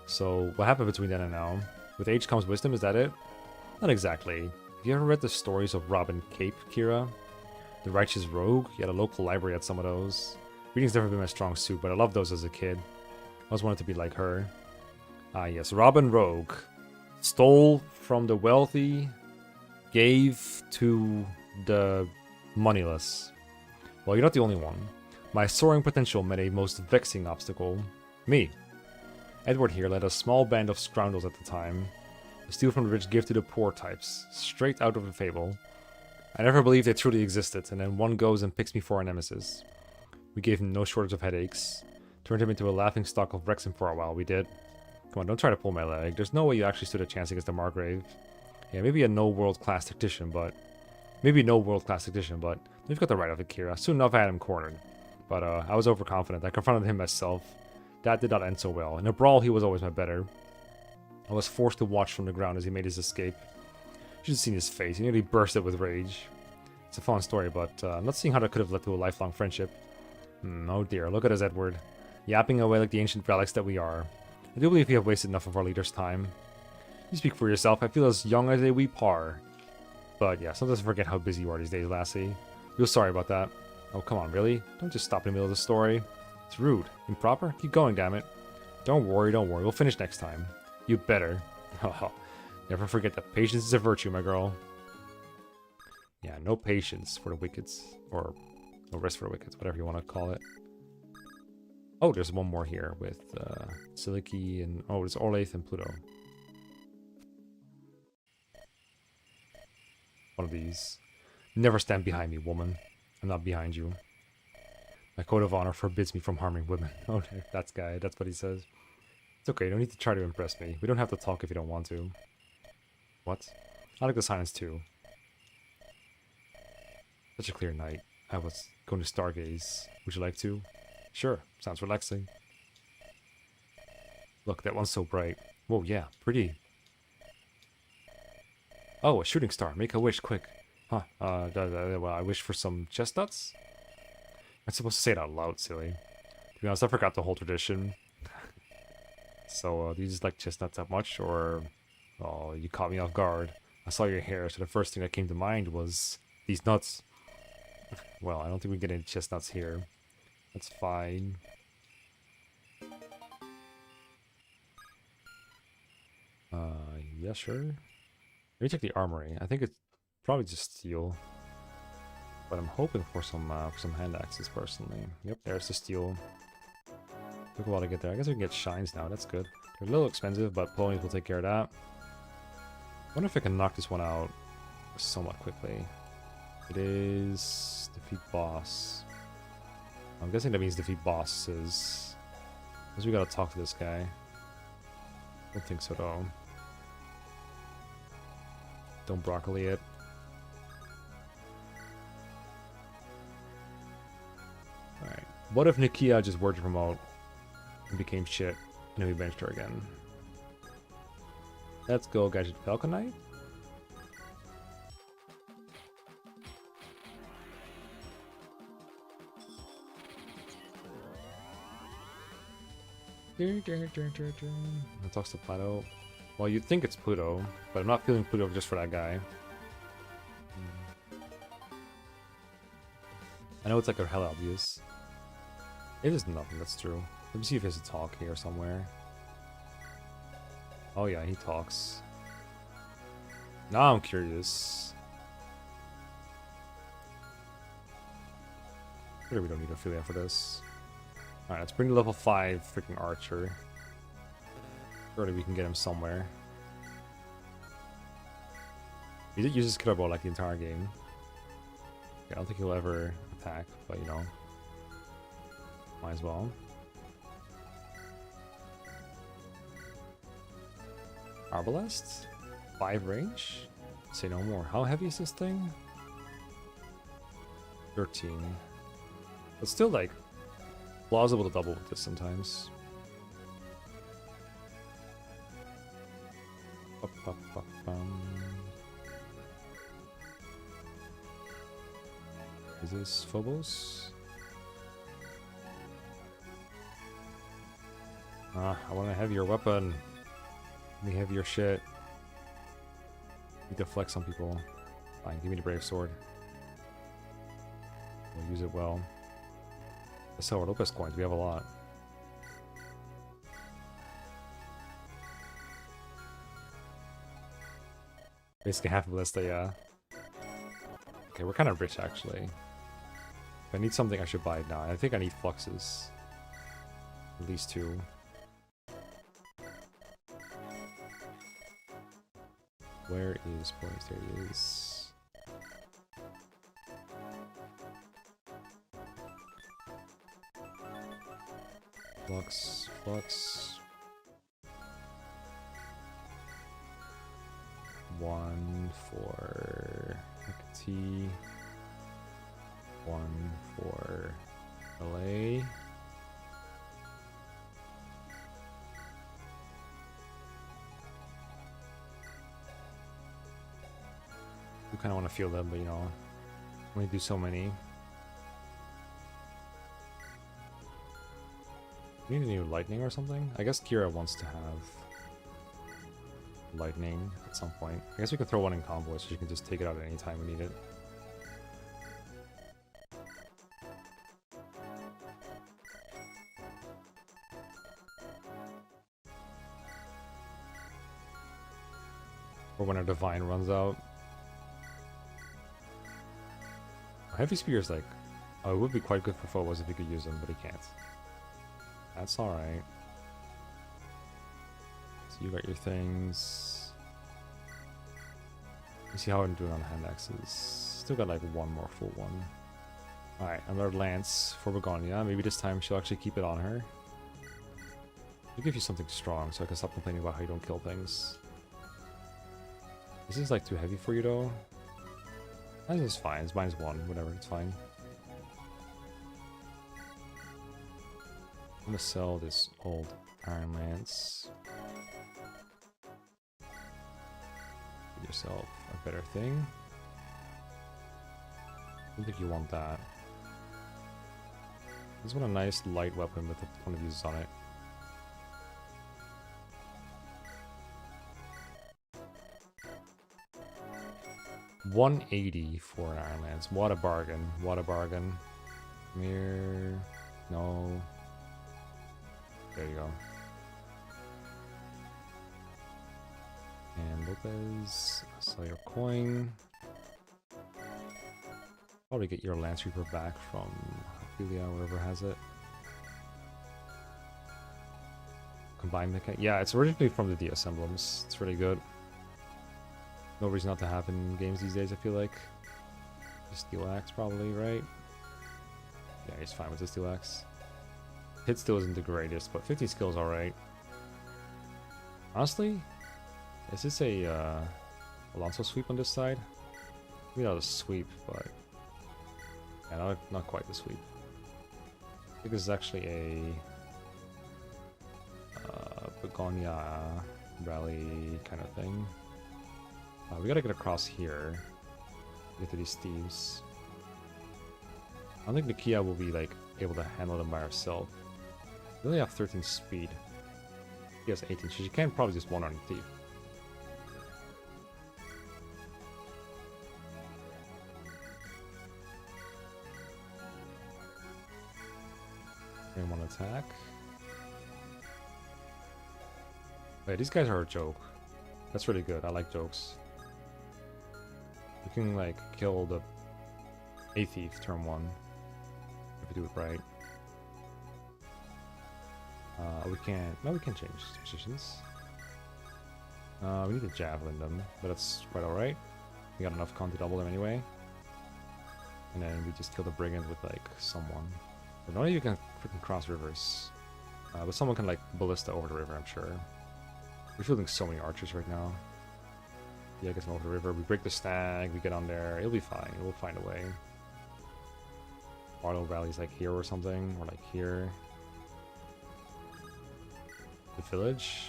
So, what happened between then and now? With age comes wisdom, is that it? Not exactly. Have you ever read the stories of Robin Cape, Kira? The Righteous Rogue? You had a local library had some of those. Reading's never been my strong suit, but I loved those as a kid. I always wanted to be like her. Ah yes, Robin Rogue. Stole from the wealthy, gave to the moneyless. Well, you're not the only one. My soaring potential met a most vexing obstacle. Me. Edward here led a small band of scoundrels at the time. Steal from the rich, give to the poor types. Straight out of a fable. I never believed they truly existed, and then one goes and picks me for a nemesis. We gave him no shortage of headaches. Turned him into a laughingstock of Wrexham for a while, we did. Come on, don't try to pull my leg. There's no way you actually stood a chance against the Margrave. Yeah, maybe a no world-class tactician, but... Maybe no world-class tactician, but... We've got the right of it, Kira. Soon enough I had him cornered. But I was overconfident. I confronted him myself. That did not end so well. In a brawl, he was always my better. I was forced to watch from the ground as he made his escape. You should have seen his face. He nearly bursted with rage. It's a fun story, but I'm not seeing how that could have led to a lifelong friendship. Oh dear, look at us, Edward. Yapping away like the ancient relics that we are. I do believe we have wasted enough of our leader's time. You speak for yourself. I feel as young as a wee par. But yeah, sometimes I forget how busy you are these days, lassie. Feel sorry about that. Oh, come on, really? Don't just stop in the middle of the story. It's rude. Improper? Keep going, damn it. Don't worry, don't worry. We'll finish next time. You better. Never forget that patience is a virtue, my girl. Yeah, no patience for the wickeds. Or no rest for the wickeds, whatever you want to call it. Oh, there's one more here with Siliki and... Oh, it's Orlaith and Pluto. One of these. Never stand behind me, woman. I'm not behind you. My code of honor forbids me from harming women. Oh, that's what he says. It's okay, you don't need to try to impress me. We don't have to talk if you don't want to. What? I like the silence too. Such a clear night. I was going to stargaze. Would you like to? Sure, sounds relaxing. Look, that one's so bright. Whoa, yeah, pretty. Oh, a shooting star. Make a wish, quick. Huh, well, I wish for some chestnuts? I'm supposed to say it out loud, silly. To be honest, I forgot the whole tradition. So, do you just like chestnuts that much, or... Oh, you caught me off guard. I saw your hair, so the first thing that came to mind was... These nuts. Well, I don't think we can get any chestnuts here. That's fine. Yeah, sure. Let me check the armory. I think it's probably just steel. But I'm hoping for some hand axes, personally. Yep, there's the steel. Took a while to get there. I guess we can get shines now. That's good. They're a little expensive, but ponies will take care of that. I wonder if I can knock this one out somewhat quickly. It is defeat boss. I'm guessing that means defeat bosses. Because we gotta talk to this guy. Don't think so though. Don't broccoli it. Alright. What if Nikia just were to promote and became shit and then we benched her again? Let's go, Gadget Falcon Knight. It talks to Pluto. Well, you'd think it's Pluto, but I'm not feeling Pluto just for that guy. I know it's like a hell obvious. It is nothing, that's true. Let me see if he has a talk here somewhere. Oh yeah, he talks. Now I'm curious. Clearly we don't need Ophelia for this. Alright, let's bring the level 5 freaking archer. Surely we can get him somewhere. He did use his killer bow like the entire game. Okay, I don't think he'll ever attack, but you know. Might as well. Arbalest? 5 range? Say no more. How heavy is this thing? 13. But still, like, plausible to double with this sometimes. Is this Phobos? I want a heavier weapon. Give me heavier shit. Need to flex on people. Fine, give me the Brave Sword. We'll use it well. Let's sell our Lopez coins, we have a lot. Basically half a ballista, yeah. Okay, we're kind of rich actually. If I need something, I should buy it now. I think I need fluxes. At least 2. Where is Poise? There he is. Flux, flux. 1 for Hecate. 1 for LA. I kind of want to feel them, but you know, only do so many. We need a new lightning or something? I guess Kira wants to have lightning at some point. I guess we can throw one in combo so you can just take it out at any time we need it. Or when our divine runs out. Heavy Spear is like, oh, it would be quite good for Phobos if he could use them, but he can't. That's alright. So you got your things. You see how I'm doing on hand axes. Still got like one more full one. Alright, another lance for Begonia. Maybe this time she'll actually keep it on her. I'll give you something strong so I can stop complaining about how you don't kill things. This is like too heavy for you though. This is fine, it's -1, whatever, it's fine. I'm gonna sell this old Iron Lance. Give yourself a better thing. I don't think you want that. This one a nice light weapon with a ton of uses on it. $180 for an Iron Lance. What a bargain. What a bargain. Mirror. No. There you go. And Lopez. Sell your coin. Probably get your Lance Reaper back from Ophelia, whoever has it. Combine mechanic. Yeah, it's originally from the DS Emblems. It's really good. No reason not to have in games these days, I feel like. The Steel Axe, probably, right? Yeah, he's fine with the Steel Axe. Hit still isn't the greatest, but 50 skill is alright. Honestly, is this a Alonso sweep on this side? Maybe not a sweep, but yeah, not quite the sweep. I think this is actually a Begonia rally kind of thing. We gotta get across here. Get to these thieves. I don't think Nakia will be like able to handle them by herself. We only have 13 speed. She has 18, so she can probably just one-arm thief. And one attack. Wait, these guys are a joke. That's really good. I like jokes. You can like kill the A thief turn 1 if you do it right. We can't. No, we can change positions. We need to javelin them, but that's quite alright. We got enough con to double them anyway. And then we just kill the brigand with like someone. But none of you can freaking cross rivers. But someone can like ballista over the river, I'm sure. We're fielding so many archers right now. Yeah, get them over the river. We break the snag, we get on there. It'll be fine. We'll find a way. Barlow Valley's like here or something, or like here. The village?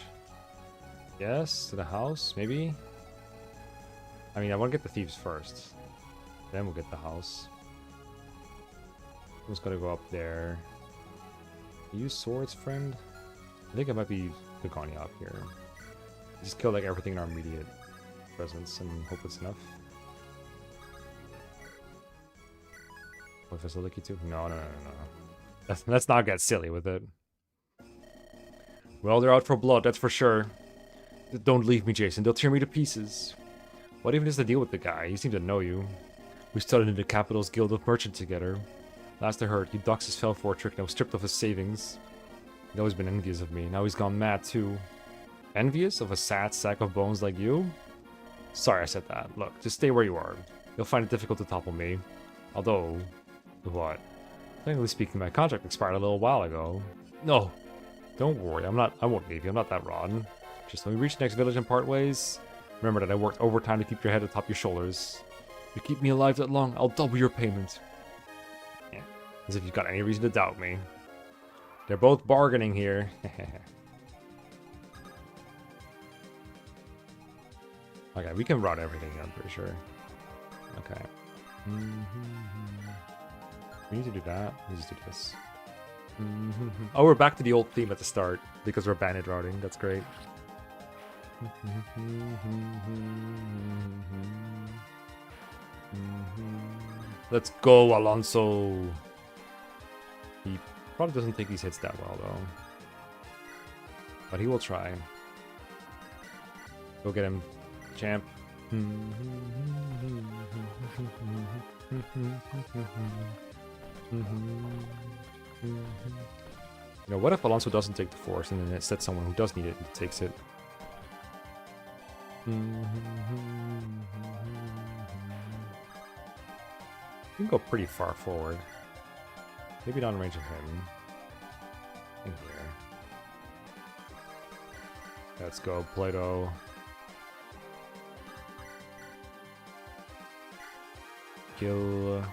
Yes, to the house, maybe? I mean, I want to get the thieves first. Then we'll get the house. I'm just gotta go up there. Use swords, friend? I think it might be Begania up here. Just kill like everything in our immediate presence and hope it's enough. What facility too? No. Let's not get silly with it. Well, they're out for blood, that's for sure. Don't leave me, Jason. They'll tear me to pieces. What even is the deal with the guy? He seemed to know you. We studied in the Capital's Guild of Merchants together. Last I heard, he doxed his fell for a trick and was stripped of his savings. He'd always been envious of me. Now he's gone mad too. Envious of a sad sack of bones like you? Sorry I said that. Look, just stay where you are. You'll find it difficult to topple me. Although... What? Technically speaking, my contract expired a little while ago. No! Don't worry, I won't leave you. I'm not that rotten. Just when we reach the next village and part ways, remember that I worked overtime to keep your head atop your shoulders. If you keep me alive that long, I'll double your payment. Yeah. As if you've got any reason to doubt me. They're both bargaining here. Okay, we can run everything, I'm pretty sure. Okay. We need to do that. We just do this. Oh, we're back to the old theme at the start because we're bandit routing. That's great. Let's go, Alonso. He probably doesn't take these hits that well, though. But he will try. Go get him, champ. You know, what if Alonso doesn't take the force and then instead someone who does need it takes it? You can go pretty far forward. Maybe not in range of him. In here. Let's go, Plato. Kill.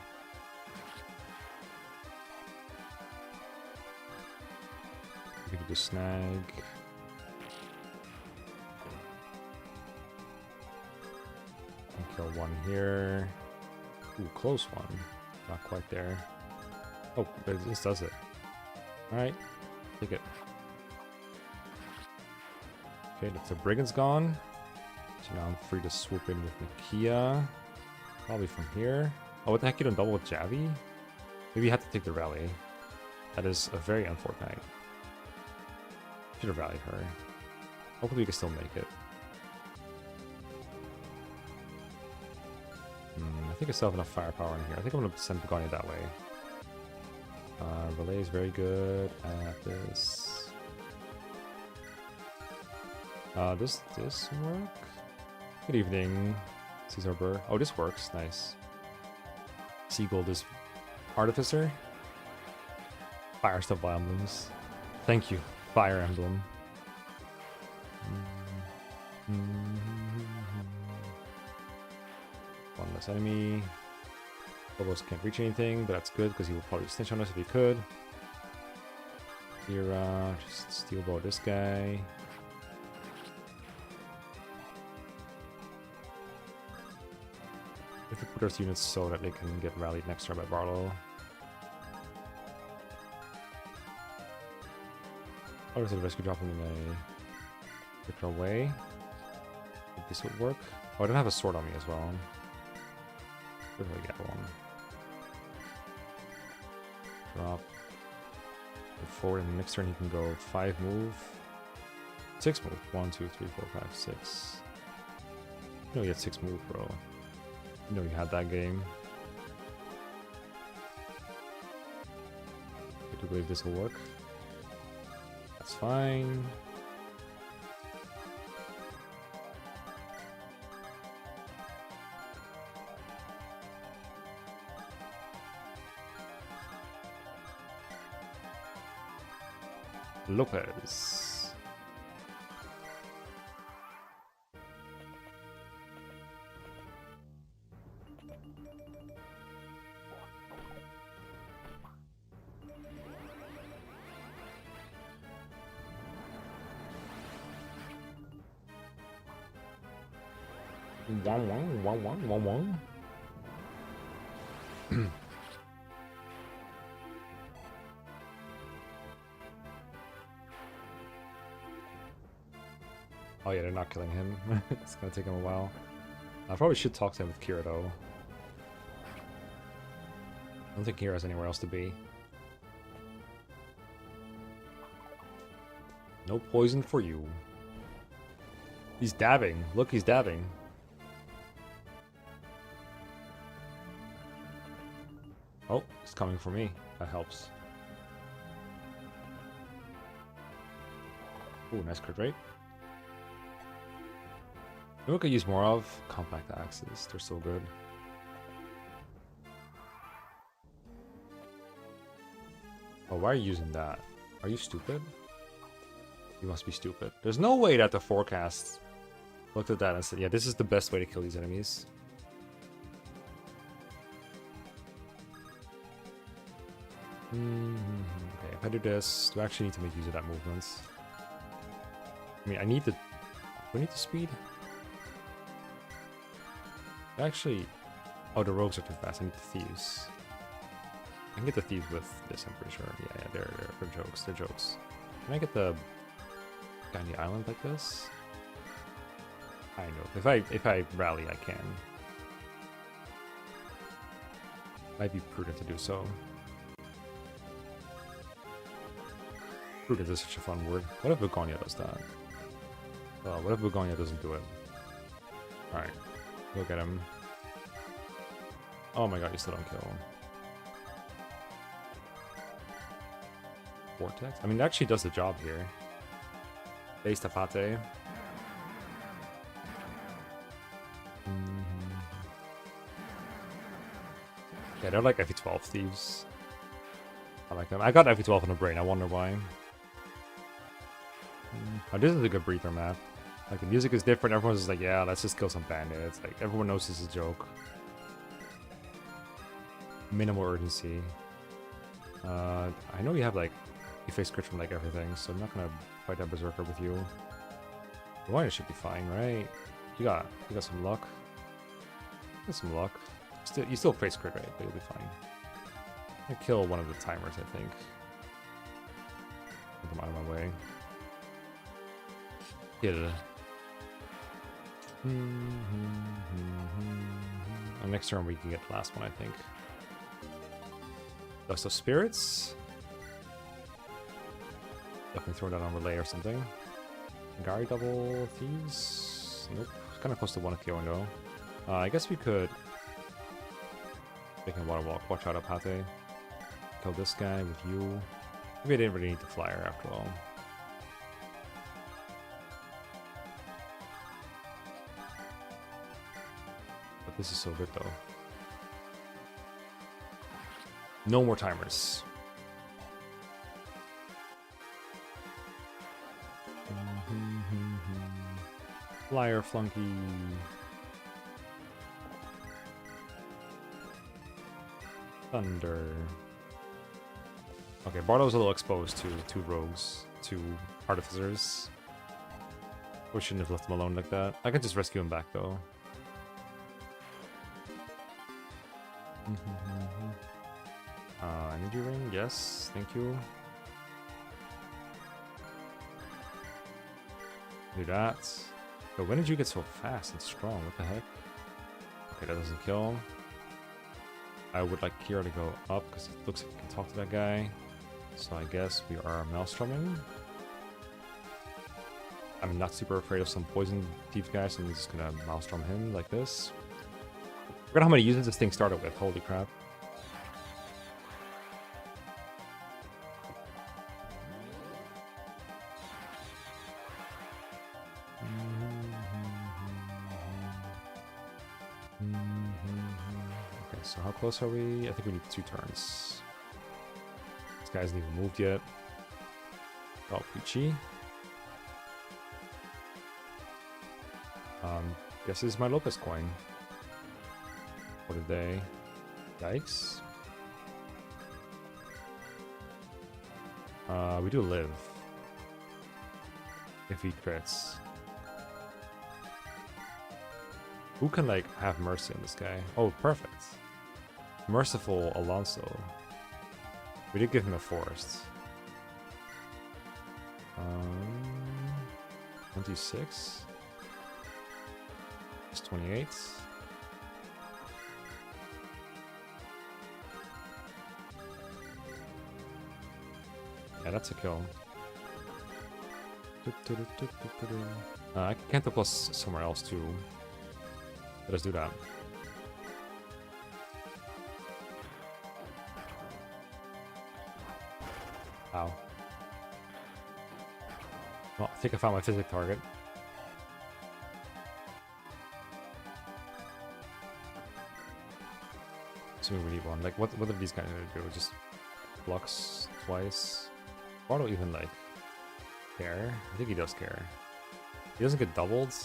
We can do snag. Kill one here. Ooh, close one. Not quite there. Oh, this does it. Alright, take it. Okay, the brigand's gone. So now I'm free to swoop in with Nakia. Probably from here. Oh, what the heck, you don't double with Javi? Maybe you have to take the rally. That is a very unfortunate. Should have rallied her. Hopefully we can still make it. I think I still have enough firepower in here. I think I'm going to send Begania that way. Relay is very good at this. Does this work? Good evening, Caesar Burr. Oh, this works. Nice. Seagold is Artificer. Fire Stuff Emblems. Thank you, Fire Emblem. One less enemy. Phobos can't reach anything, but that's good because he will probably snitch on us if he could. Here, just steel bow this guy. If we put our units so that they can get rallied next turn by Barlow. Oh, there's a rescue dropping in a different way. If this would work. Oh, I don't have a sword on me as well. Where do I get one? Drop. Go forward, and the next turn he can go 5 move. 6 move. 1, 2, 3, 4, 5, 6. You know you had 6 move, bro. You know you had that game. I do believe this will work. That's fine. Lopez. Wong wong wong wong wong wong. Oh yeah, they're not killing him. It's gonna take him a while. I probably should talk to him with Kira though. I don't think Kira has anywhere else to be. No poison for you. He's dabbing. Look, he's dabbing. Oh, it's coming for me. That helps. Ooh, nice crit rate. You know what I could use more of? Compact axes. They're so good. Oh, why are you using that? Are you stupid? You must be stupid. There's no way that the forecast looked at that and said, yeah, this is the best way to kill these enemies. Okay, if I do this, do I actually need to make use of that movement? I mean, I need the... Do I need the speed? Actually... Oh, the rogues are too fast. I need the thieves. I can get the thieves with this, I'm pretty sure. Yeah, they're jokes. They're jokes. Can I get the guy on the island like this? I know. If I rally, I can. Might be prudent to do so. Prudent is such a fun word. What if Begonia does that? What if Begonia doesn't do it? Alright. Go get him. Oh my god, you still don't kill him. Vortex? I mean, it actually does the job here. Base Tapate. Yeah, they're like FE12 thieves. I like them. I got FE12 on the brain, I wonder why. Oh, this is a good breather map. Like, the music is different, everyone's just like, yeah, let's just kill some bandits. Like, everyone knows this is a joke. Minimal urgency. I know you have, like, you face crit from, like, everything, so I'm not gonna fight that Berserker with you. The one should be fine, right? You got some luck. You got some luck. You still face crit rate, but you'll be fine. I kill one of the timers, I think. Get them out of my way. Get it. And next turn we can get the last one, I think. Dust of Spirits. Definitely throw that on relay or something. Gary double thieves. Nope. Kind of close to one KO though. I guess we could. Taking water walk. Watch out, Apate. Kill this guy with you. Maybe I didn't really need the flyer after all. But this is so good though. No more timers. Flyer flunky. Thunder. Okay, Barlow's a little exposed to two rogues, two artificers. We shouldn't have left him alone like that. I can just rescue him back though. Energy ring, yes, thank you. Do that. But when did you get so fast and strong? What the heck? Okay, that doesn't kill. I would like Kira to go up because it looks like we can talk to that guy. So I guess we are Maelstroming. I'm not super afraid of some poison thief guy, so I'm just gonna Maelstrom him like this. I forgot how many uses this thing started with, holy crap. So how close are we? I think we need 2 turns. This guy hasn't even moved yet. Oh, Peachy. Guess this is my Lopez coin. What did they? Yikes. We do live. If he crits. Who can, like, have mercy on this guy? Oh, perfect. Merciful Alonso. We did give him a forest. 26? It's 28. Yeah, that's a kill. I can't plus somewhere else too. Let us do that. Ow. Well, I think I found my physic target. Assuming we need one. Like, what are these guys gonna do? Just blocks twice? Bardo even, like, care? I think he does care. He doesn't get doubled.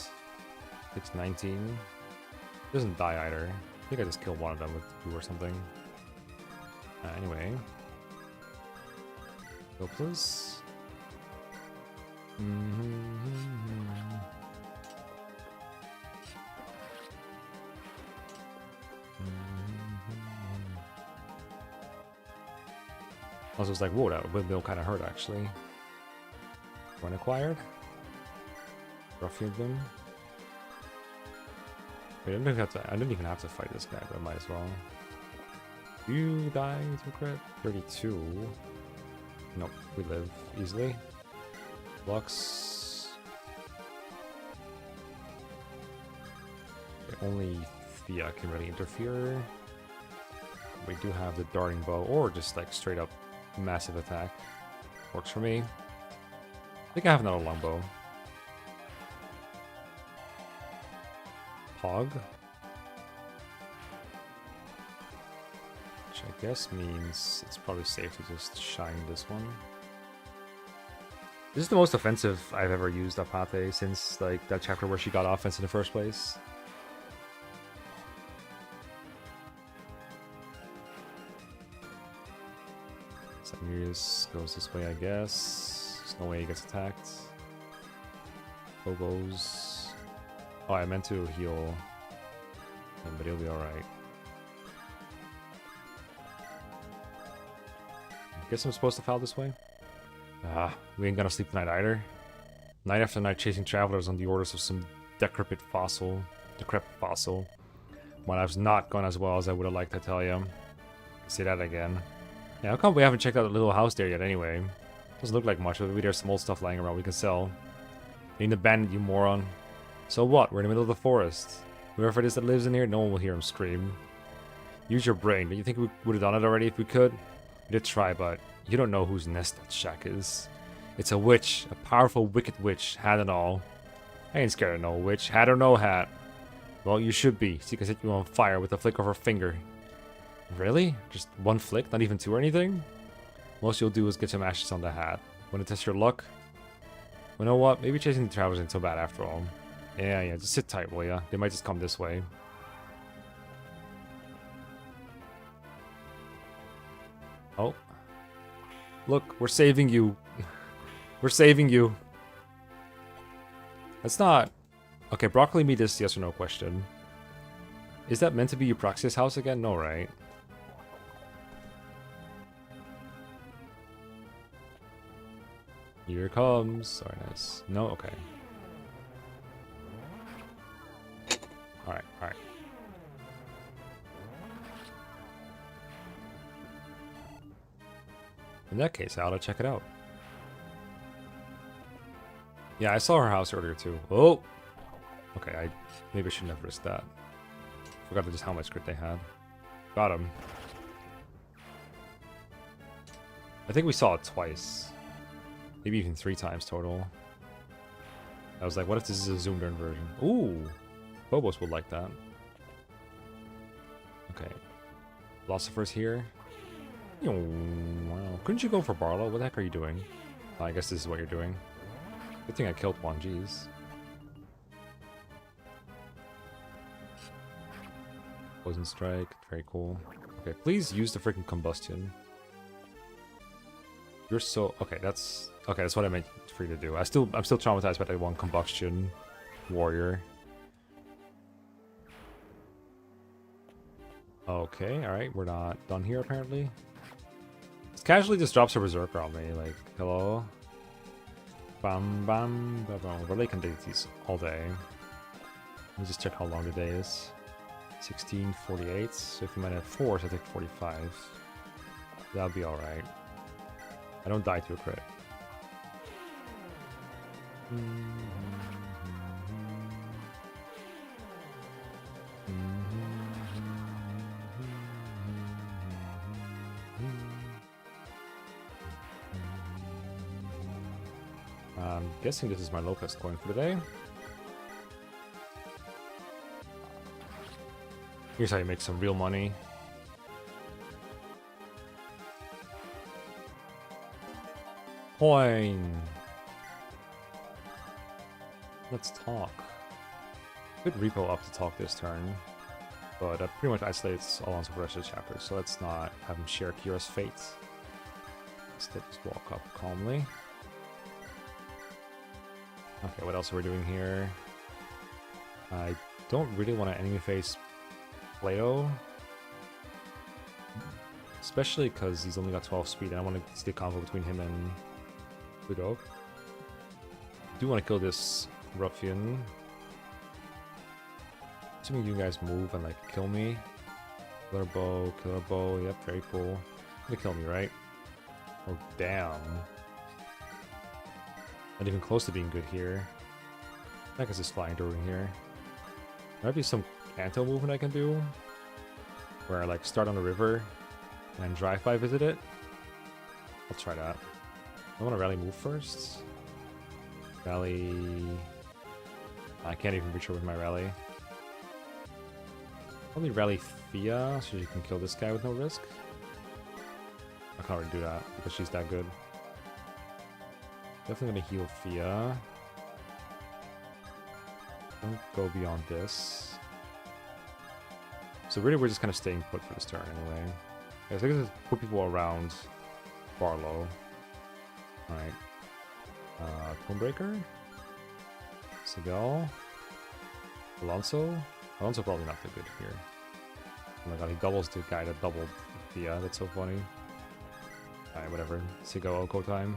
Takes 19. He doesn't die either. I think I just killed one of them with 2 or something. Anyway. Go, please. I was just like, whoa, that windmill kind of hurt actually. When acquired? Ruffian them. Wait, I didn't even have to fight this guy, but I might as well. You die to crit? 32. Nope, we live easily. Lux. Okay, only Thea can really interfere. We do have the darting bow, or just like straight up massive attack. Works for me. I think I have another longbow. Hog. Which I guess means it's probably safe to just shine this one. This is the most offensive I've ever used Apate since like that chapter where she got offense in the first place. Samirius goes this way, I guess. There's no way he gets attacked. Phobos. Oh, I meant to heal him, but he'll be alright. I guess I'm supposed to foul this way? We ain't gonna sleep tonight either. Night after night chasing travelers on the orders of some decrepit fossil. My life's not gone as well as I would have liked to tell you. Say that again. Yeah, how come we haven't checked out the little house there yet anyway? Doesn't look like much, but maybe there's some old stuff lying around we can sell. Ain't abandoned, you moron. So what? We're in the middle of the forest. Whoever it is that lives in here, no one will hear him scream. Use your brain. Do you think we would have done it already if we could? We did try, but you don't know whose nest that shack is. It's a witch. A powerful, wicked witch. Hat and all. I ain't scared of no witch. Hat or no hat. Well, you should be. She can set you on fire with a flick of her finger. Really? Just one flick? Not even 2 or anything? Most you'll do is get some ashes on the hat. Want to test your luck? Well, you know what? Maybe chasing the travelers ain't so bad after all. Yeah, just sit tight, will ya? They might just come this way. Oh. Look, we're saving you. We're saving you. That's not... Okay, broccoli me this yes or no question. Is that meant to be Euproxia's house again? No, right? Here it comes. Alright, nice. No? Okay. Alright. In that case, I ought to check it out. Yeah, I saw her house earlier too. Oh! Okay, maybe I shouldn't have risked that. Forgot just how much crit they had. Got him. I think we saw it twice. Maybe even 3 times total. I was like, what if this is a zoomed in version? Ooh! Phobos would like that. Okay. Philosopher's here. Wow. Couldn't you go for Barlow? What the heck are you doing? Oh, I guess this is what you're doing. Good thing I killed one, jeez. Poison Strike, very cool. Okay, please use the freaking Combustion. You're so... Okay, that's what I meant for you to do. I'm still traumatized by that one Combustion warrior. Okay, alright, we're not done here apparently. It casually just drops a Berserker on me, like, hello? Bam bam bam bam. We're Lake deities all day. Let me just check how long the day is. 16:48. So if you might have 4, so I take 45. That'll be alright. I don't die to a crit. I'm guessing this is my Locust coin for today. Here's how you make some real money. Coin. Let's talk. Good repo up to talk this turn, but that pretty much isolates Alonso for the rest of the chapter, so let's not have him share Kira's fate. Instead, just walk up calmly. Okay, what else are we doing here? I don't really want to enemy face Plato, especially because he's only got 12 speed, and I want to see a combo between him and Pluto. I do want to kill this ruffian. Assuming you guys move and like kill me. Killer bow, yep, very cool. Gonna kill me, right? Oh damn. Not even close to being good here. I guess it's flying during here. Might be some Kanto movement I can do, where I like start on the river and then drive-by visit it. I'll try that. I want to rally move first. Rally. I can't even reach her with my rally. Probably rally Fia so she can kill this guy with no risk. I can't really do that because she's that good. Definitely gonna heal Fia. Don't go beyond this. So really we're just kind of staying put for this turn anyway. Yeah, so I guess put people around Barlow. Alright. Tomebreaker? Seagal? Alonso? Alonso probably not too good here. Oh my god, he doubles the guy that doubled Fia. That's so funny. Alright, whatever. Seagal Oko time.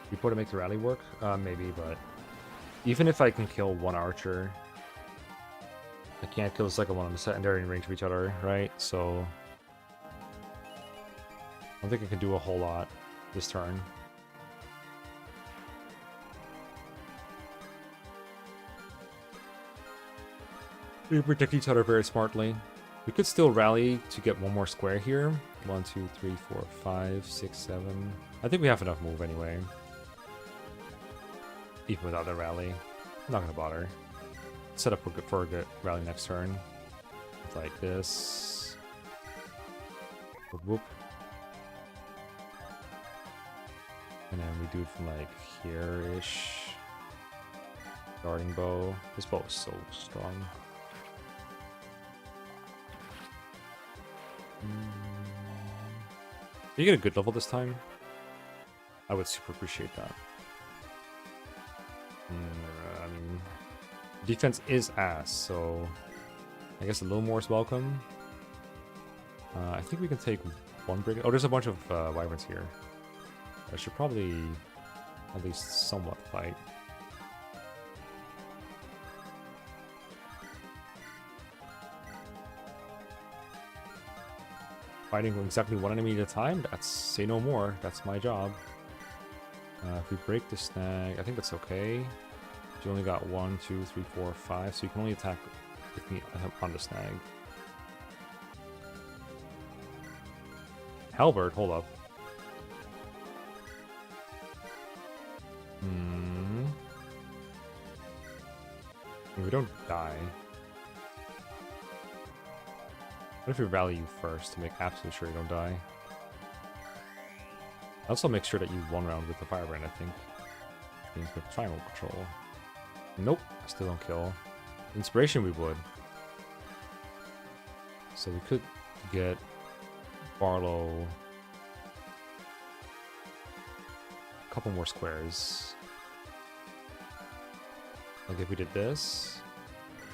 Before to make the rally work? Maybe, but even if I can kill one archer, I can't kill the second one on the secondary in range of each other, right? So I don't think I can do a whole lot this turn. We protect each other very smartly. We could still rally to get one more square here. 1, 2, 3, 4, 5, 6, 7. I think we have enough move anyway. Even without the rally. I'm not gonna bother. Set up for a good rally next turn. It's like this. Whoop, whoop. And then we do it from like here-ish. Guarding bow. This bow is so strong. Did you get a good level this time? I would super appreciate that. I mean, defense is ass, so I guess a little more is welcome. I think we can take one brigade. Oh, there's a bunch of wyverns here. I should probably at least somewhat fight. Fighting exactly one enemy at a time? That's say no more. That's my job. If we break the snag, I think that's okay. You only got 1, 2, 3, 4, 5, so you can only attack with me on the snag. Halberd, hold up. If we don't die. What if we rally you first to make absolutely sure you don't die? Also make sure that you one round with the Firebrand, I think. Which means with triangle control. Nope, still don't kill. Inspiration we would. So we could get Barlow a couple more squares. Like if we did this,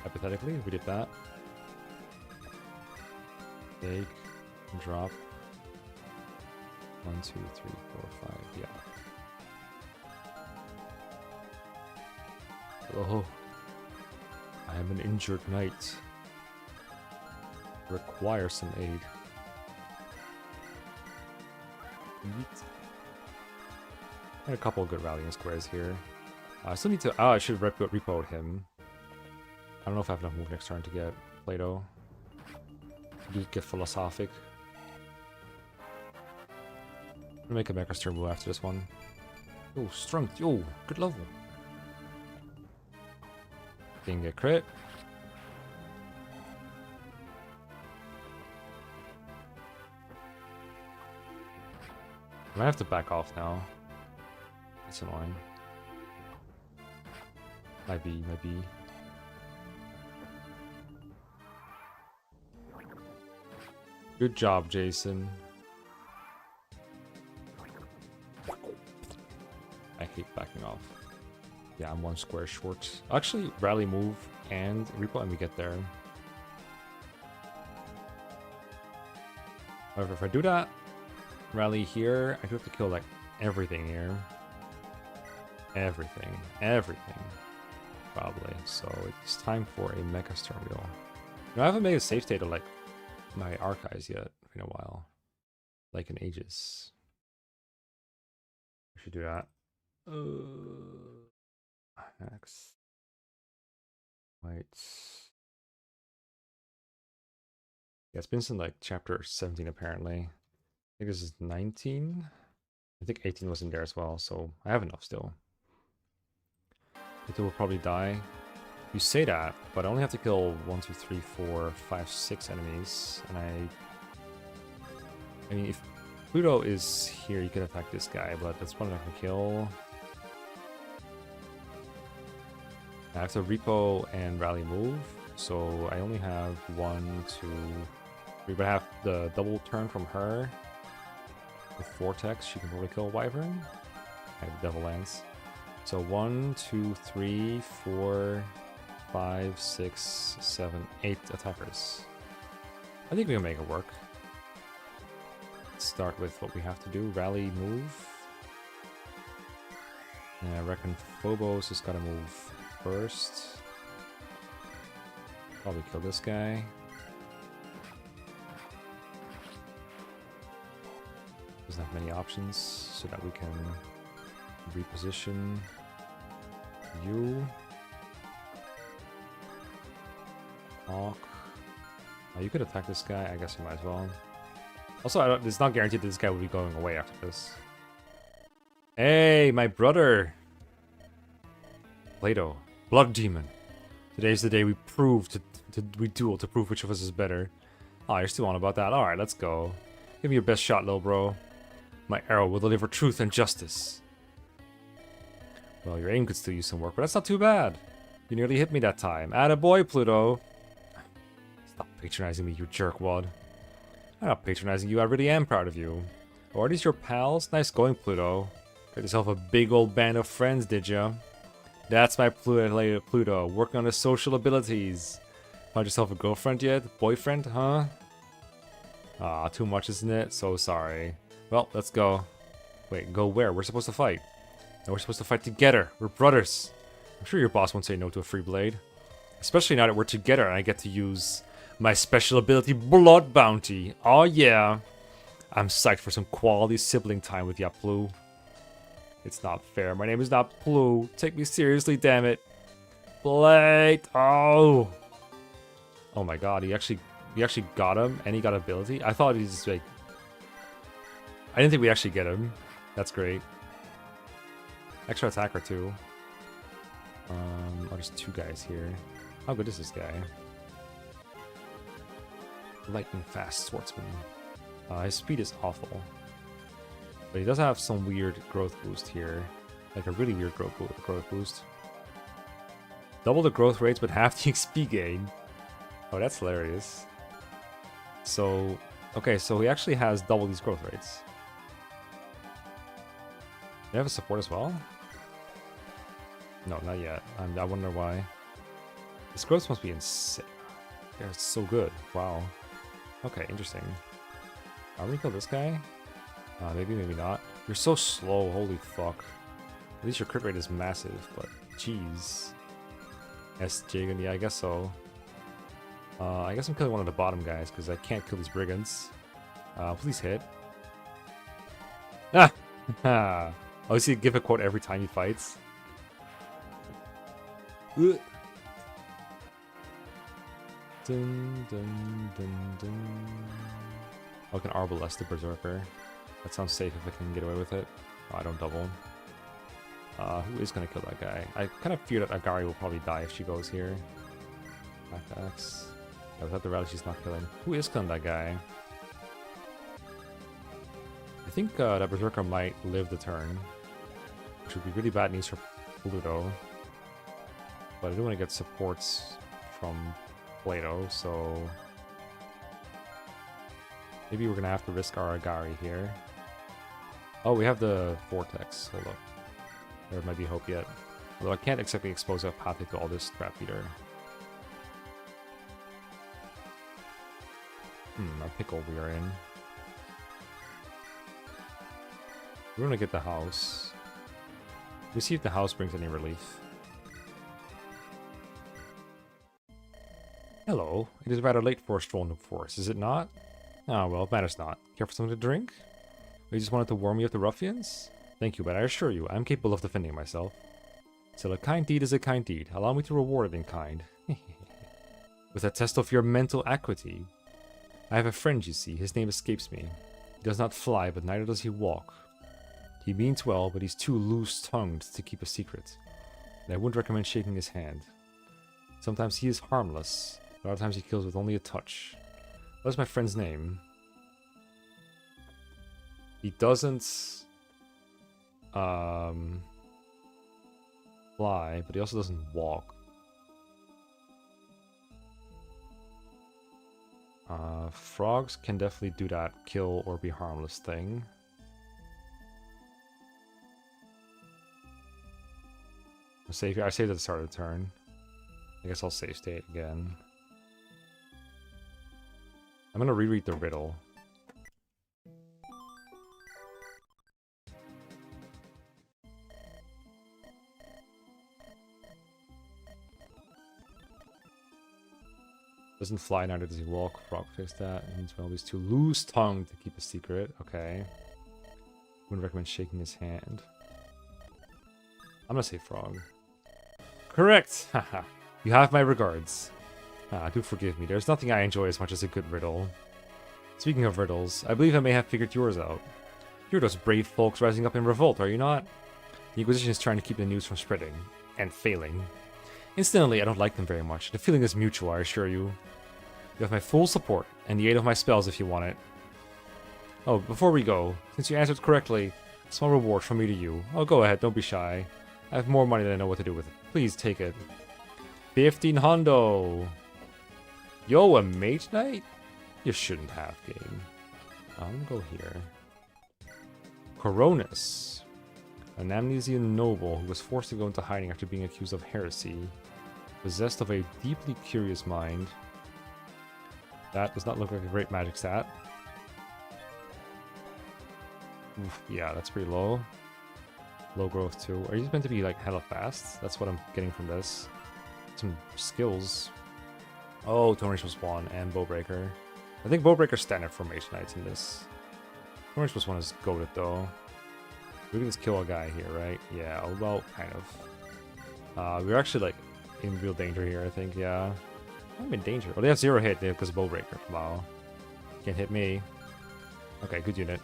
hypothetically, if we did that. Take, drop. 1, 2, 3, 4, 5, yeah. Oh, I am an injured knight. Require some aid. And a couple of good rallying squares here. I still need to. Oh, I should repo him. I don't know if I have enough move next turn to get Plato. Do get philosophic. I'm gonna make a Mecha Stir move after this one. Oh, strength. Yo, good level. Didn't get crit. I might have to back off now. That's annoying. Might be. Good job, Jason. I hate backing off. Yeah, I'm 1 square short. Actually, rally move and repo and we get there. However, if I do that, rally here, I do have to kill like everything here. Everything. Probably. So it's time for a Mecha Star Wheel. I haven't made a save state of like my archives yet in a while. Like in ages. I should do that. Next. Wait. Yeah, it's been since like chapter 17 apparently. I think this is 19. I think 18 was in there as well, so I have enough still. It will probably die. You say that, but I only have to kill 1, 2, 3, 4, 5, 6 enemies, and I mean, if Pluto is here, you can attack this guy, but that's probably not gonna kill. I have to repo and rally move, so I only have 1, 2, 3, but I have the double turn from her. With Vortex, she can probably kill Wyvern. I have Devil Lance. So 1, 2, 3, 4, 5, 6, 7, 8 attackers. I think we can make it work. Let's start with what we have to do. Rally move. And I reckon Phobos has got to move first. Probably kill this guy. Doesn't have many options, so that we can reposition you. Hawk. Oh, you could attack this guy. I guess you might as well. Also, it's not guaranteed that this guy will be going away after this. Hey, my brother! Plato. Blood Demon. Today's the day we prove we duel to prove which of us is better. Oh, you're still on about that. Alright, let's go. Give me your best shot, little bro. My arrow will deliver truth and justice. Well, your aim could still use some work, but that's not too bad. You nearly hit me that time. Attaboy, Pluto. Stop patronizing me, you jerkwad. I'm not patronizing you, I really am proud of you. Oh, are these your pals? Nice going, Pluto. Got yourself a big old band of friends, did ya? That's my Pluto, working on his social abilities. Found yourself a girlfriend yet? Boyfriend, huh? Ah, too much, isn't it? So sorry. Well, let's go. Wait, go where? We're supposed to fight. No, we're supposed to fight together. We're brothers. I'm sure your boss won't say no to a free blade. Especially now that we're together and I get to use my special ability, Blood Bounty. Oh yeah. I'm psyched for some quality sibling time with ya, Plu. It's not fair. My name is not Plu. Take me seriously, damn it. Blade. Oh. Oh my god, he actually got him and he got ability. I thought he's just like... I didn't think we'd actually get him. That's great. Extra attacker too. Oh, there's 2 guys here. How good is this guy? lightning fast swordsman. His speed is awful. But he does have some weird growth boost here. Like a really weird growth boost. Double the growth rates, but half the XP gain. Oh, that's hilarious. So, okay, so he actually has double these growth rates. They have a support as well? No, not yet. I wonder why. His growth must be insane. They're so good. Wow. Okay, interesting. Are we kill this guy? Maybe, maybe not. You're so slow, holy fuck. At least your crit rate is massive, but jeez. Yes, Jagan, yeah, I guess so. I guess I'm killing one of the bottom guys, because I can't kill these brigands. Please hit. Ah! Oh, you see, give a quote every time he fights. Dun, dun, dun, dun. Oh, I can Arbalest the Berserker. That sounds safe if I can get away with it. Oh, I don't double. Who is going to kill that guy? I kind of fear that Agari will probably die if she goes here. Back axe. Yeah, without the rally, she's not killing. Who is killing that guy? I think that Berserker might live the turn. Which would be really bad news for Pluto. But I do want to get supports from Plato, so... maybe we're going to have to risk our Agari here. Oh, we have the Vortex. Hold up. There might be hope yet. Although I can't exactly expose Apathic to all this crap either. A pickle we are in. We're gonna get the house. We'll see if the house brings any relief. Hello. It is rather late for a stroll in the forest, is it not? Ah, well, it matters not. Care for something to drink? Or you just wanted to warn me of the ruffians? Thank you, but I assure you, I am capable of defending myself. Still, a kind deed is a kind deed. Allow me to reward it in kind. With a test of your mental acuity. I have a friend, you see. His name escapes me. He does not fly, but neither does he walk. He means well, but he's too loose-tongued to keep a secret. And I wouldn't recommend shaking his hand. Sometimes he is harmless, but other times he kills with only a touch. What is my friend's name? He doesn't... fly, but he also doesn't walk. Frogs can definitely do that kill or be harmless thing. I saved at the start of the turn. I guess I'll save state again. I'm gonna reread the riddle. Doesn't fly, neither does he walk. Frog fix that. It means well, he's too loose-tongued to keep a secret. Okay. Wouldn't recommend shaking his hand. I'm gonna say frog. Correct! Haha. You have my regards. Do forgive me. There's nothing I enjoy as much as a good riddle. Speaking of riddles, I believe I may have figured yours out. You're those brave folks rising up in revolt, are you not? The Inquisition is trying to keep the news from spreading. And failing. Incidentally, I don't like them very much. The feeling is mutual, I assure you. You have my full support, and the aid of my spells if you want it. Oh, before we go, since you answered correctly, a small reward from me to you. Oh, go ahead, don't be shy. I have more money than I know what to do with it. Please take it. 15 hundo! Yo, a mage knight? You shouldn't have, game. I'm gonna go here. Coronis. An Amnesian noble who was forced to go into hiding after being accused of heresy. Possessed of a deeply curious mind. That does not look like a great magic stat. Oof, yeah, that's pretty low. Low growth too. Are you meant to be like hella fast? That's what I'm getting from this. Some skills. Oh, Tornage was 1 and Bowbreaker. I think Bowbreaker's standard for Mage Knights in this. Tornage was 1 is goated though. We can just kill a guy here, right? Yeah, well, kind of. We're actually like in real danger here, I think, yeah. I'm in danger. Oh, they have 0 hit because of Bowbreaker. Wow. Can't hit me. Okay, good unit.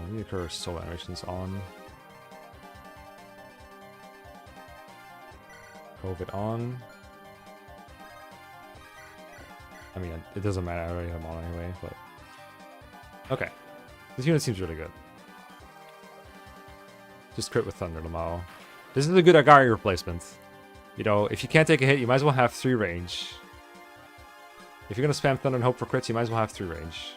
We need to curve soul animations on. COVID on. I mean, it doesn't matter. I already have them all anyway, but... Okay. This unit seems really good. Just crit with Thunder Lamau. This is a good Agari replacement. You know, if you can't take a hit, you might as well have 3 range. If you're going to spam Thunder and hope for crits, you might as well have 3 range.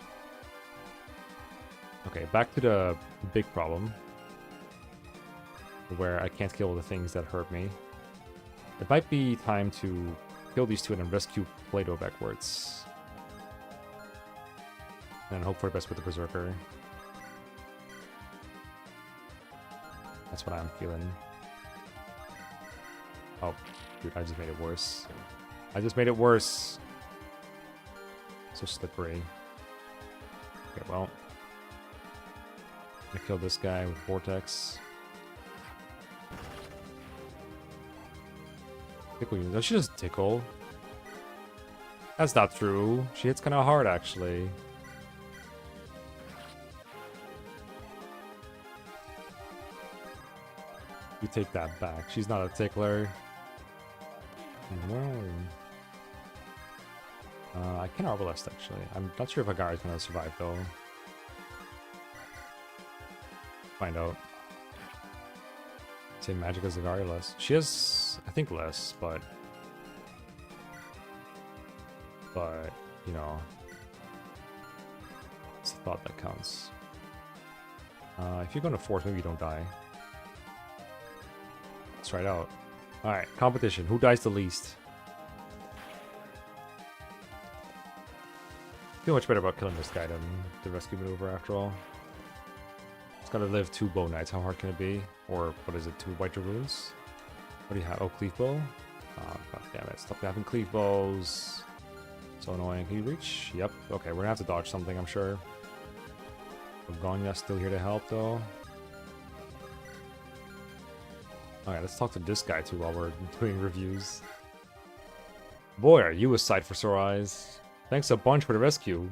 Okay, back to the big problem. Where I can't kill the things that hurt me. It might be time to kill these two and then rescue Play-Doh backwards. And hope for the best with the Berserker. That's what I'm feeling. Oh, dude, I just made it worse. I just made it worse. So slippery. Okay, well. I'm gonna kill this guy with Vortex. Tickle you. Does she just tickle? That's not true. She hits kind of hard, actually. You take that back. She's not a tickler. I can Arbalest, actually. I'm not sure if Agari's gonna survive, though. Find out. Same magic as Agari less. She has, I think, less, but... you know... It's the thought that counts. If you're going to force, maybe you don't die. Let's try it out. Alright, competition. Who dies the least? I feel much better about killing this guy than the rescue maneuver, after all. It's gotta live 2 Bow Knights. How hard can it be? Or, what is it, 2 White Dragoons? What do you have? Oh, Cleave Bow? Oh, god damn it. Stop having Cleave Bows. So annoying. Can you reach? Yep. Okay, we're gonna have to dodge something, I'm sure. Gorgonya's still here to help, though. Alright, let's talk to this guy, too, while we're doing reviews. Boy, are you a sight for sore eyes. Thanks a bunch for the rescue.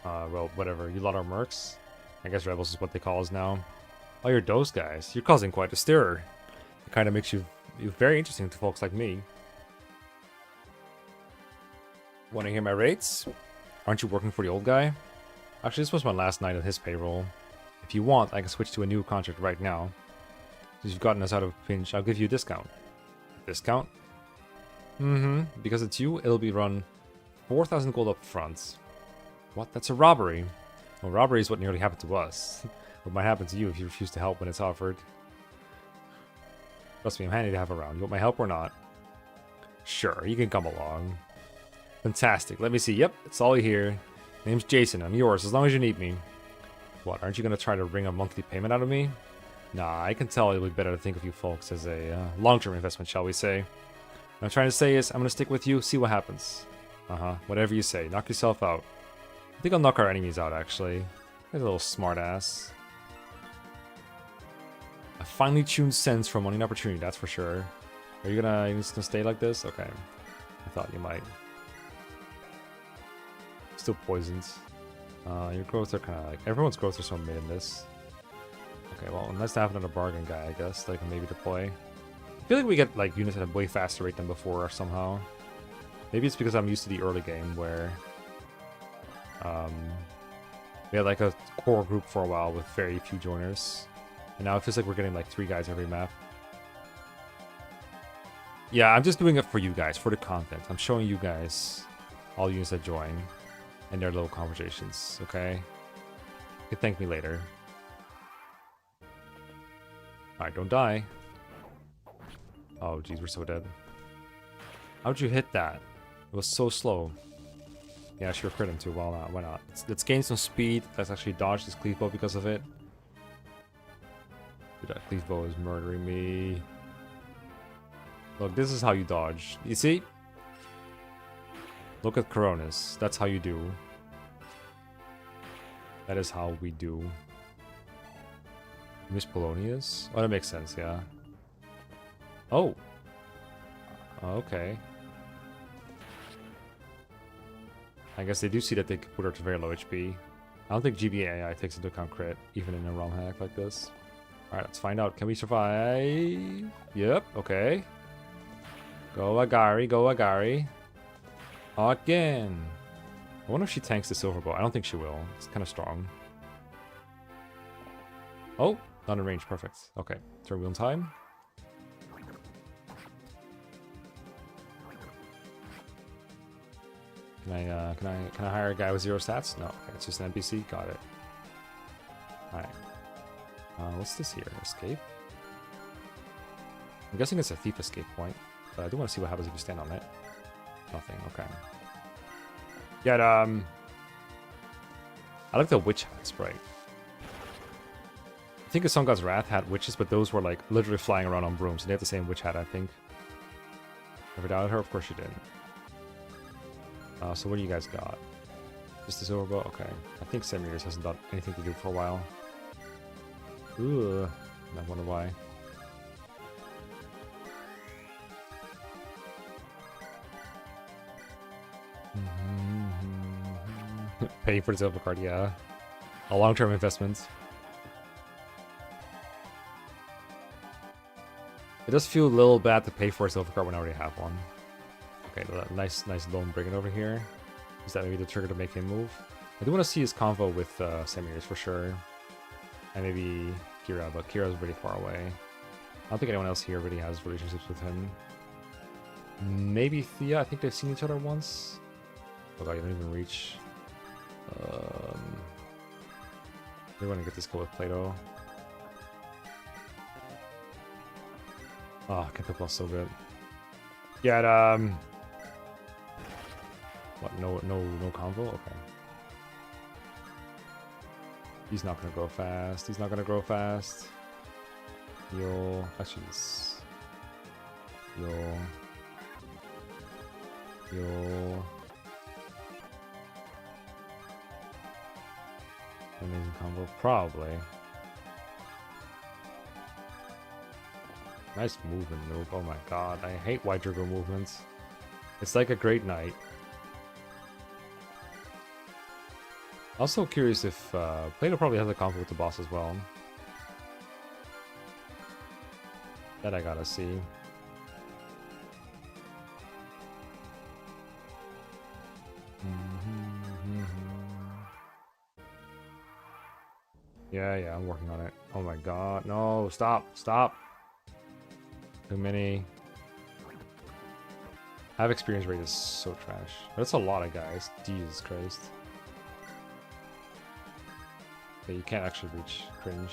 Well, whatever. You lot are mercs? I guess rebels is what they call us now. Oh, you're those guys. You're causing quite a stir. It kind of makes you very interesting to folks like me. Want to hear my rates? Aren't you working for the old guy? Actually, this was my last night of his payroll. If you want, I can switch to a new contract right now. Since you've gotten us out of a pinch, I'll give you a discount. Discount? Because it's you, it'll be run 4,000 gold up front. What? That's a robbery. Well, robbery is what nearly happened to us. What might happen to you if you refuse to help when it's offered. Trust me, I'm handy to have around. You want my help or not? Sure, you can come along. Fantastic. Let me see. Yep, it's all here. Name's Jason. I'm yours as long as you need me. What, aren't you going to try to wring a monthly payment out of me? Nah, I can tell it'll be better to think of you folks as a long-term investment, shall we say. What I'm trying to say is, I'm going to stick with you, see what happens. Whatever you say. Knock yourself out. I think I'll knock our enemies out, actually. He's a little smart-ass. A finely tuned sense for money and opportunity, that's for sure. Are you just gonna stay like this? Okay. I thought you might. Still poisoned. Your growths are kind of like... Everyone's growths are so mid in this. Okay, well, nice to have another bargain guy, I guess, that I can maybe deploy. I feel like we get, like, units at a way faster rate than before, somehow. Maybe it's because I'm used to the early game, where... we had, like, a core group for a while with very few joiners. And now it feels like we're getting, like, 3 guys every map. Yeah, I'm just doing it for you guys, for the content. I'm showing you guys all units that join. And their little conversations, okay? You can thank me later. Alright, don't die. Oh, jeez, we're so dead. How'd you hit that? It was so slow. Yeah, sure, crit him too. Well, why not? Let's gain some speed. Let's actually dodge this cleave bow because of it. Dude, that cleave bow is murdering me. Look, this is how you dodge. You see? Look at Coronis. That's how you do. That is how we do. Miss Polonius? Oh, that makes sense, yeah. Oh. Okay. I guess they do see that they could put her to very low HP. I don't think GBAI takes into account crit, even in a realm hack like this. Alright, let's find out. Can we survive? Yep, okay. Go Agari, go Agari. Again. I wonder if she tanks the silver bow. I don't think she will. It's kind of strong. Oh, not in range. Perfect. Okay, turn wheel in time. Can I hire a guy with 0 stats? No. Okay, it's just an NPC. Got it. All right. What's this here? Escape. I'm guessing it's a thief escape point, but I do want to see what happens if you stand on it. Nothing. Okay. Yeah. I like the witch hat sprite. I think the Sun God's Wrath had witches, but those were like literally flying around on brooms. And they have the same witch hat, I think. Ever doubted her? Of course you did. So what do you guys got? Just the silver bow? Okay. I think Semirs hasn't done anything to do for a while. Ooh. I wonder why. Paying for the silver card, yeah. A long-term investment. It does feel a little bad to pay for a silver card when I already have one. Okay, nice lone Brigand over here. Is that maybe the trigger to make him move? I do want to see his convo with Semirs for sure. And maybe Kira, but Kira's really far away. I don't think anyone else here really has relationships with him. Maybe Thea, I think they've seen each other once. Oh god, you don't even reach. We want to get this kill with Plato. Oh, Kentapl's so good. Yeah, what, no convo? Okay. He's not gonna grow fast. He's not gonna grow fast. You'll actually you'll amazing combo, probably. Nice movement, noob. Oh my god, I hate White Drago movements. It's like a great knight. Also curious if Plato probably has a combo with the boss as well. That I gotta see. Yeah, I'm working on it. Oh my god, no, stop. Too many. Have experience rate is so trash. That's a lot of guys. Jesus Christ. Okay, you can't actually reach cringe.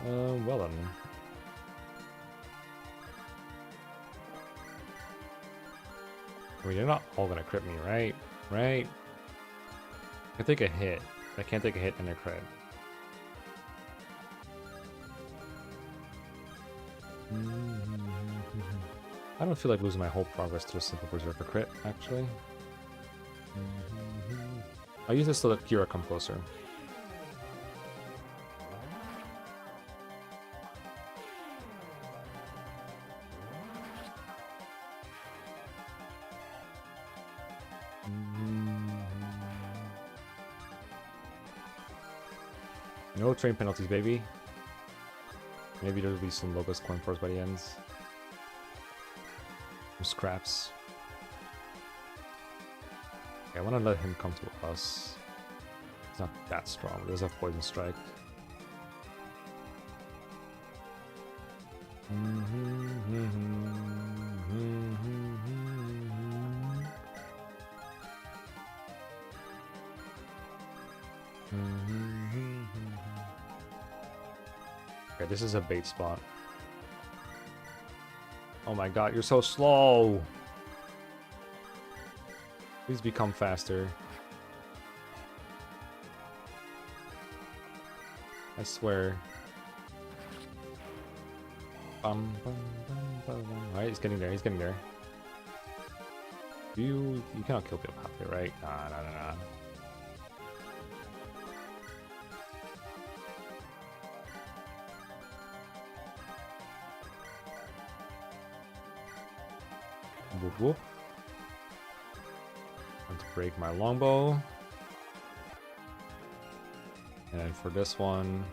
Well then. I mean, you're not all gonna crit me, right? Right? I can take a hit. I can't take a hit and a crit. I don't feel like losing my whole progress to a simple berserker crit, actually. I'll use this to let Kira come closer. No train penalties, baby. Maybe there'll be some Logos coin force by the end. Some scraps. Okay, I want to let him come to us. He's not that strong. He does have Poison Strike. Okay, this is a bait spot. Oh my god, you're so slow! Please become faster. I swear. Alright, he's getting there, he's getting there. You cannot kill people halfway, right? Nah. Whoop whoop. Want to break my longbow. And then for this one.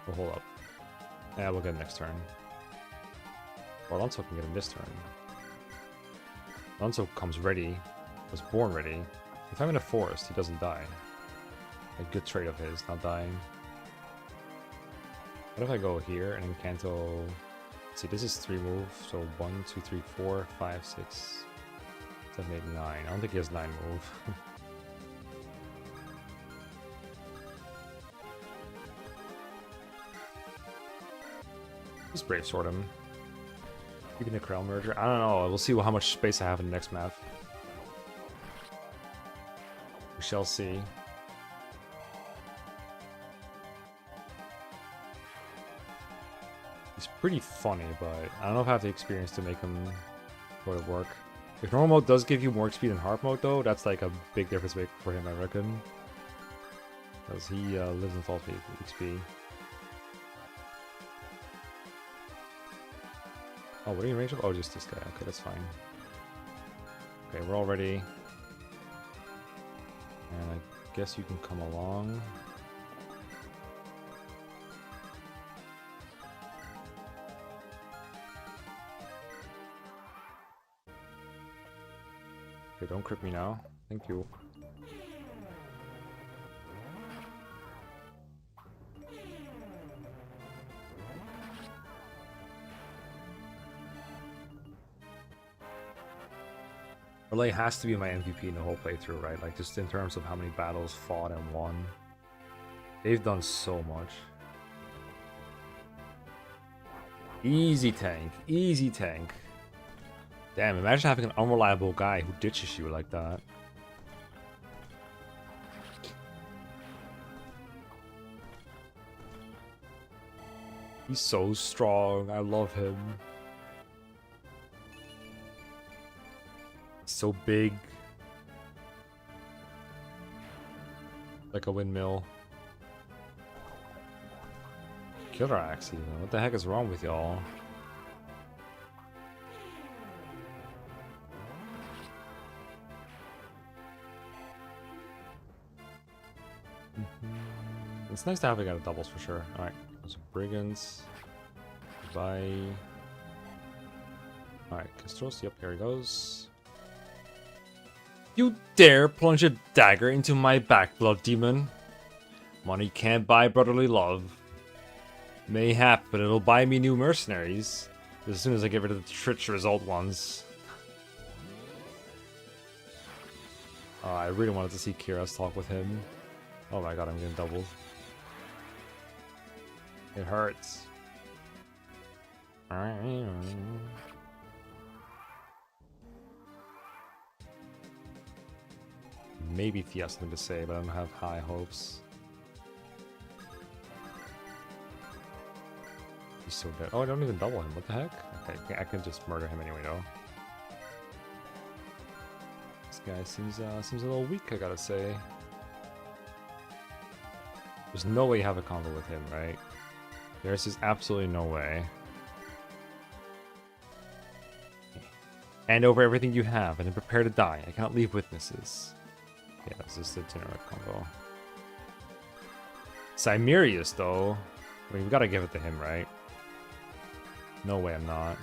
Oh, hold up. Yeah, we'll get it next turn. Or Alonso can get him this turn. Alonso comes ready. Was born ready. If I'm in a forest, he doesn't die. A good trait of his, not dying. What if I go here and then Kanto... Let's see, this is 3 moves, so 1, 2, 3, 4, 5, 6, 7, 8, 9. I don't think he has 9 move. Just Brave Sword him. Even a Krell Merger? I don't know, we'll see how much space I have in the next map. We shall see. He's pretty funny, but I don't know if I have the experience to make him go to work. If normal mode does give you more XP than hard mode, though, that's like a big difference maker for him, I reckon. Because he lives and falls with XP. Oh, what are you in range of? Oh, just this guy. Okay, that's fine. Okay, we're all ready. And I guess you can come along. Okay, don't crit me now. Thank you. Relay has to be my MVP in the whole playthrough, right? Like, just in terms of how many battles fought and won. They've done so much. Easy tank. Easy tank. Damn, imagine having an unreliable guy who ditches you like that. He's so strong. I love him. So big. Like a windmill. Killer Axe even. What the heck is wrong with y'all? It's nice to have it out of doubles for sure. Alright, so Brigands. Goodbye. Alright, Kistros, yep, here he goes. You dare plunge a dagger into my back, blood demon? Money can't buy brotherly love. Mayhap, but it'll buy me new mercenaries. As soon as I get rid of the treacherous old ones. Oh, I really wanted to see Kira's talk with him. Oh my god, I'm getting doubled. It hurts. Maybe Thea has something to say, but I don't have high hopes. He's so dead. Oh, I don't even double him. What the heck? Okay, I can just murder him anyway, though. This guy seems a little weak, I gotta say. There's no way you have a combo with him, right? There's just absolutely no way. Hand over everything you have and then prepare to die. I cannot leave witnesses. Yeah, this is the Tineret combo. Cimerius, though. I mean, we gotta give it to him, right? No way I'm not.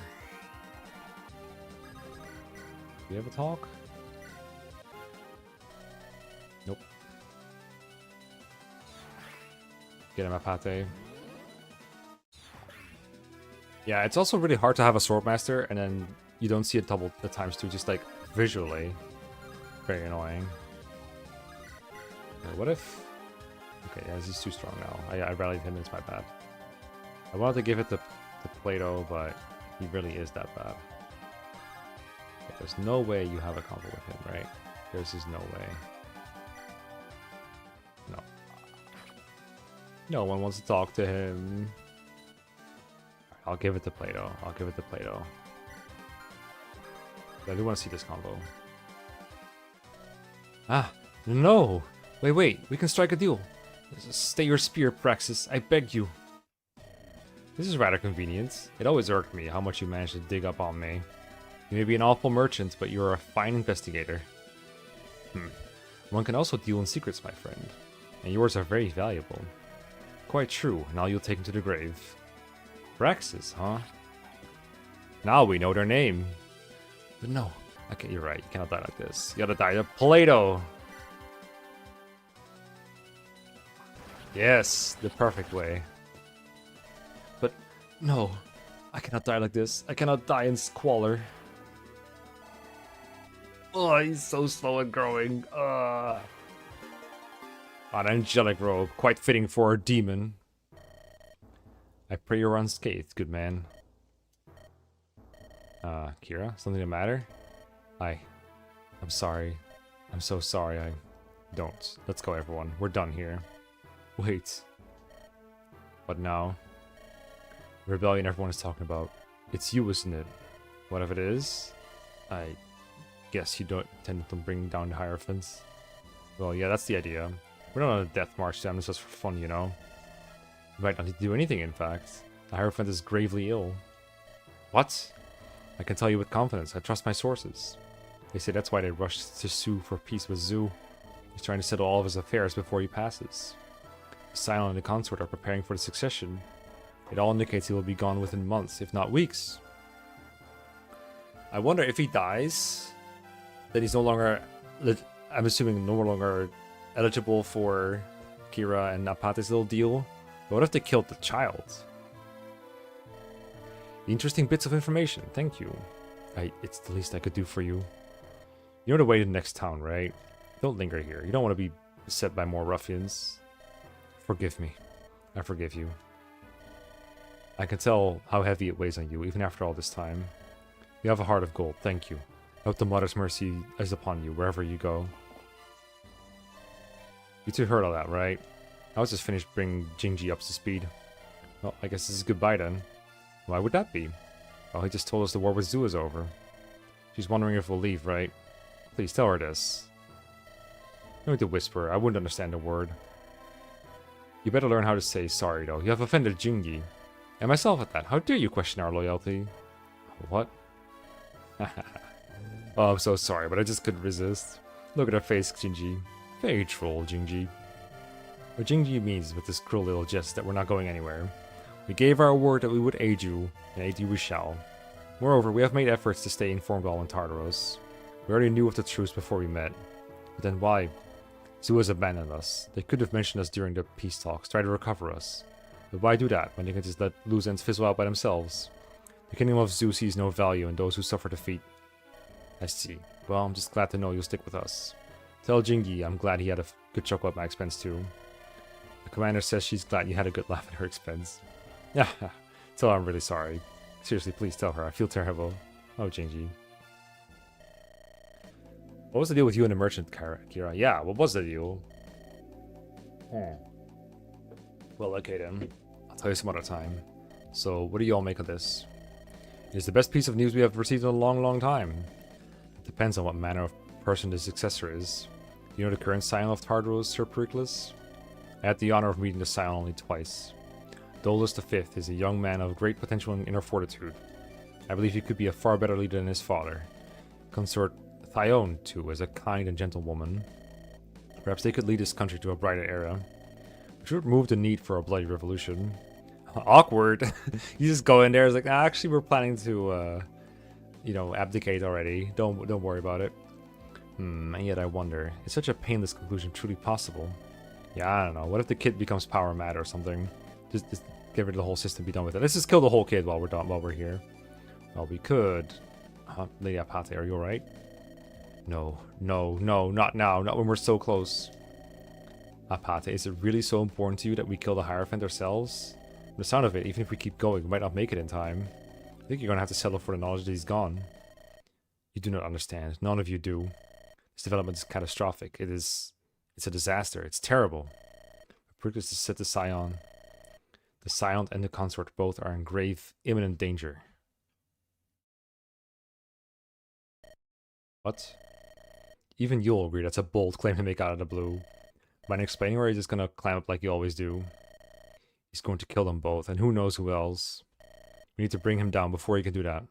Do you have a talk? Nope. Get him a pate. Yeah, it's also really hard to have a Swordmaster and then you don't see it double the times 2, just like visually. Very annoying. Okay, what if... Okay, yeah, he's too strong now. I rallied him, it's my bad. I wanted to give it to Plato, but he really is that bad. Okay, there's no way you have a combo with him, right? There's just no way. No. No one wants to talk to him. I'll give it to Plato. I'll give it to Plato. I do want to see this combo. Ah, no! Wait, we can strike a deal. Stay your spear, Praxis, I beg you. This is rather convenient. It always irked me how much you managed to dig up on me. You may be an awful merchant, but you're a fine investigator. One can also deal in secrets, my friend. And yours are very valuable. Quite true, now you'll take him to the grave. Praxis, huh? Now we know their name. But no. Okay, you're right. You cannot die like this. You gotta die to Plato. Yes, the perfect way. But no. I cannot die like this. I cannot die in Squalor. Oh, he's so slow and growing. An angelic robe, quite fitting for a demon. I pray you're unscathed, good man. Kira, something the matter? I'm sorry. I'm so sorry. I don't. Let's go, everyone. We're done here. Wait. What now? The rebellion everyone is talking about. It's you, isn't it? Whatever it is, I guess you don't intend to bring down the Hierophants. Well, yeah, that's the idea. We're not on a death march, Sam. It's just for fun, you know? We might not need to do anything, in fact. The Hierophant is gravely ill. What? I can tell you with confidence. I trust my sources. They say that's why they rushed to sue for peace with Zu. He's trying to settle all of his affairs before he passes. The Scion and the Consort are preparing for the succession. It all indicates he will be gone within months, if not weeks. I wonder if he dies, that he's no longer, I'm assuming, no longer eligible for Kira and Apate's little deal. But what if they killed the child? Interesting bits of information, thank you. It's the least I could do for you. You know the way to the next town, right? Don't linger here. You don't want to be beset by more ruffians. Forgive me. I forgive you. I can tell how heavy it weighs on you, even after all this time. You have a heart of gold, thank you. I hope the Mother's mercy is upon you, wherever you go. You two heard all that, right? I was just finished bringing Jingji up to speed. Well, I guess this is goodbye then. Why would that be? Well, he just told us the war with Zu is over. She's wondering if we'll leave, right? Please tell her this. No need to whisper, I wouldn't understand a word. You better learn how to say sorry, though. You have offended Jingi. And myself at that. How dare you question our loyalty? What? Oh, I'm so sorry, but I just couldn't resist. Look at her face, Jinji. Very troll, Jinji. What Jinji means with this cruel little jest that we're not going anywhere. We gave our word that we would aid you, and aid you we shall. Moreover, we have made efforts to stay informed while in Tartaros. We already knew of the truce before we met. But then why? Zu has abandoned us. They could have mentioned us during the peace talks, try to recover us. But why do that, when they can just let loose ends fizzle out by themselves? The kingdom of Zu sees no value in those who suffer defeat. I see. Well, I'm just glad to know you'll stick with us. Tell Jingi I'm glad he had a good chuckle at my expense too. The commander says she's glad you had a good laugh at her expense. Yeah, tell her I'm really sorry. Seriously, please tell her. I feel terrible. Oh, Jinji. What was the deal with you and the merchant, Kira? Yeah, what was the deal? Well, okay then. I'll tell you some other time. So, what do you all make of this? It is the best piece of news we have received in a long, long time. It depends on what manner of person the successor is. You know the current Scion of Tartaros, Sir Pericles? I had the honor of meeting the Scion only twice. Dolus V is a young man of great potential and inner fortitude. I believe he could be a far better leader than his father. Consort Thyone, too, is a kind and gentle woman. Perhaps they could lead this country to a brighter era, which would remove the need for a bloody revolution. Awkward. You just go in there, it's like, actually, we're planning to, abdicate already. Don't worry about it. And yet I wonder, is such a painless conclusion truly possible? Yeah, I don't know. What if the kid becomes power mad or something? Just get rid of the whole system, be done with it. Let's just kill the whole kid while we're here. Well, we could. Lady Apate, are you alright? No, not now. Not when we're so close. Apate, is it really so important to you that we kill the Hierophant ourselves? From the sound of it, even if we keep going, we might not make it in time. I think you're gonna have to settle for the knowledge that he's gone. You do not understand. None of you do. This development is catastrophic. It's a disaster. It's terrible. Pericles has said to Scion. The Scion and the Consort both are in grave, imminent danger. What? Even you'll agree that's a bold claim to make out of the blue. By explaining where he's just gonna climb up like you always do. He's going to kill them both, and who knows who else. We need to bring him down before he can do that.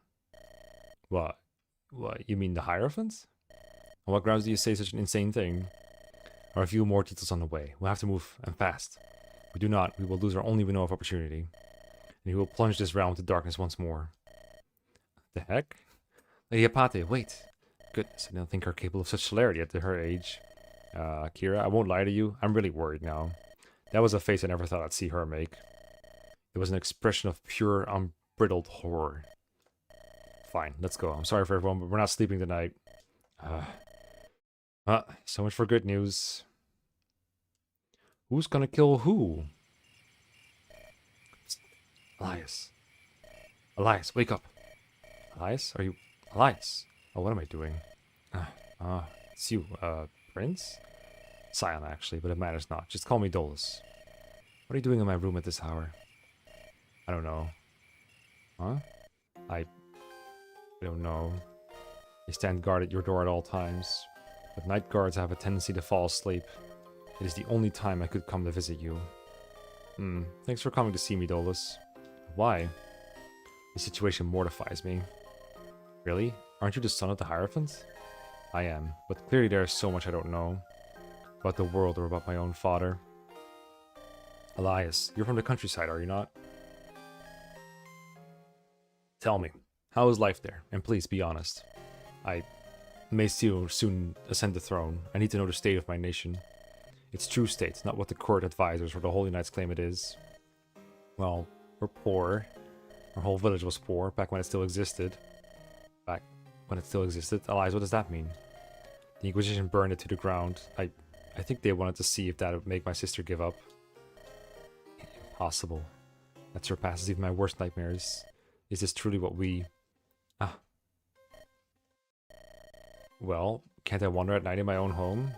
What? What, you mean the Hierophants? On what grounds do you say such an insane thing? There are a few more details on the way. We'll have to move, and fast. If we do not, we will lose our only window of opportunity. and he will plunge this realm into darkness once more. The heck? Lady Apate, wait. Goodness, I don't think her capable of such celerity at her age. Kira, I won't lie to you, I'm really worried now. That was a face I never thought I'd see her make. It was an expression of pure, unbridled horror. Fine, let's go. I'm sorry for everyone, but we're not sleeping tonight. So much for good news. Who's gonna kill who? Elias. Elias, wake up. Elias? Are you... Elias? Oh, what am I doing? It's you, Prince? Scion, actually, but it matters not. Just call me Dolus. What are you doing in my room at this hour? I don't know. Huh? I don't know. I stand guard at your door at all times, but night guards have a tendency to fall asleep. It is the only time I could come to visit you. Thanks for coming to see me, Dolus. Why? The situation mortifies me. Really? Aren't you the son of the Hierophant? I am, but clearly there is so much I don't know. About the world or about my own father. Elias, you're from the countryside, are you not? Tell me, how is life there? And please be honest. I may soon ascend the throne. I need to know the state of my nation. Its true state, not what the court advisors or the Holy Knights claim it is. Well, we're poor. Our whole village was poor, back when it still existed. Back when it still existed? Elias, what does that mean? The Inquisition burned it to the ground. I think they wanted to see if that would make my sister give up. Impossible. That surpasses even my worst nightmares. Is this truly what we... Well, can't I wander at night in my own home?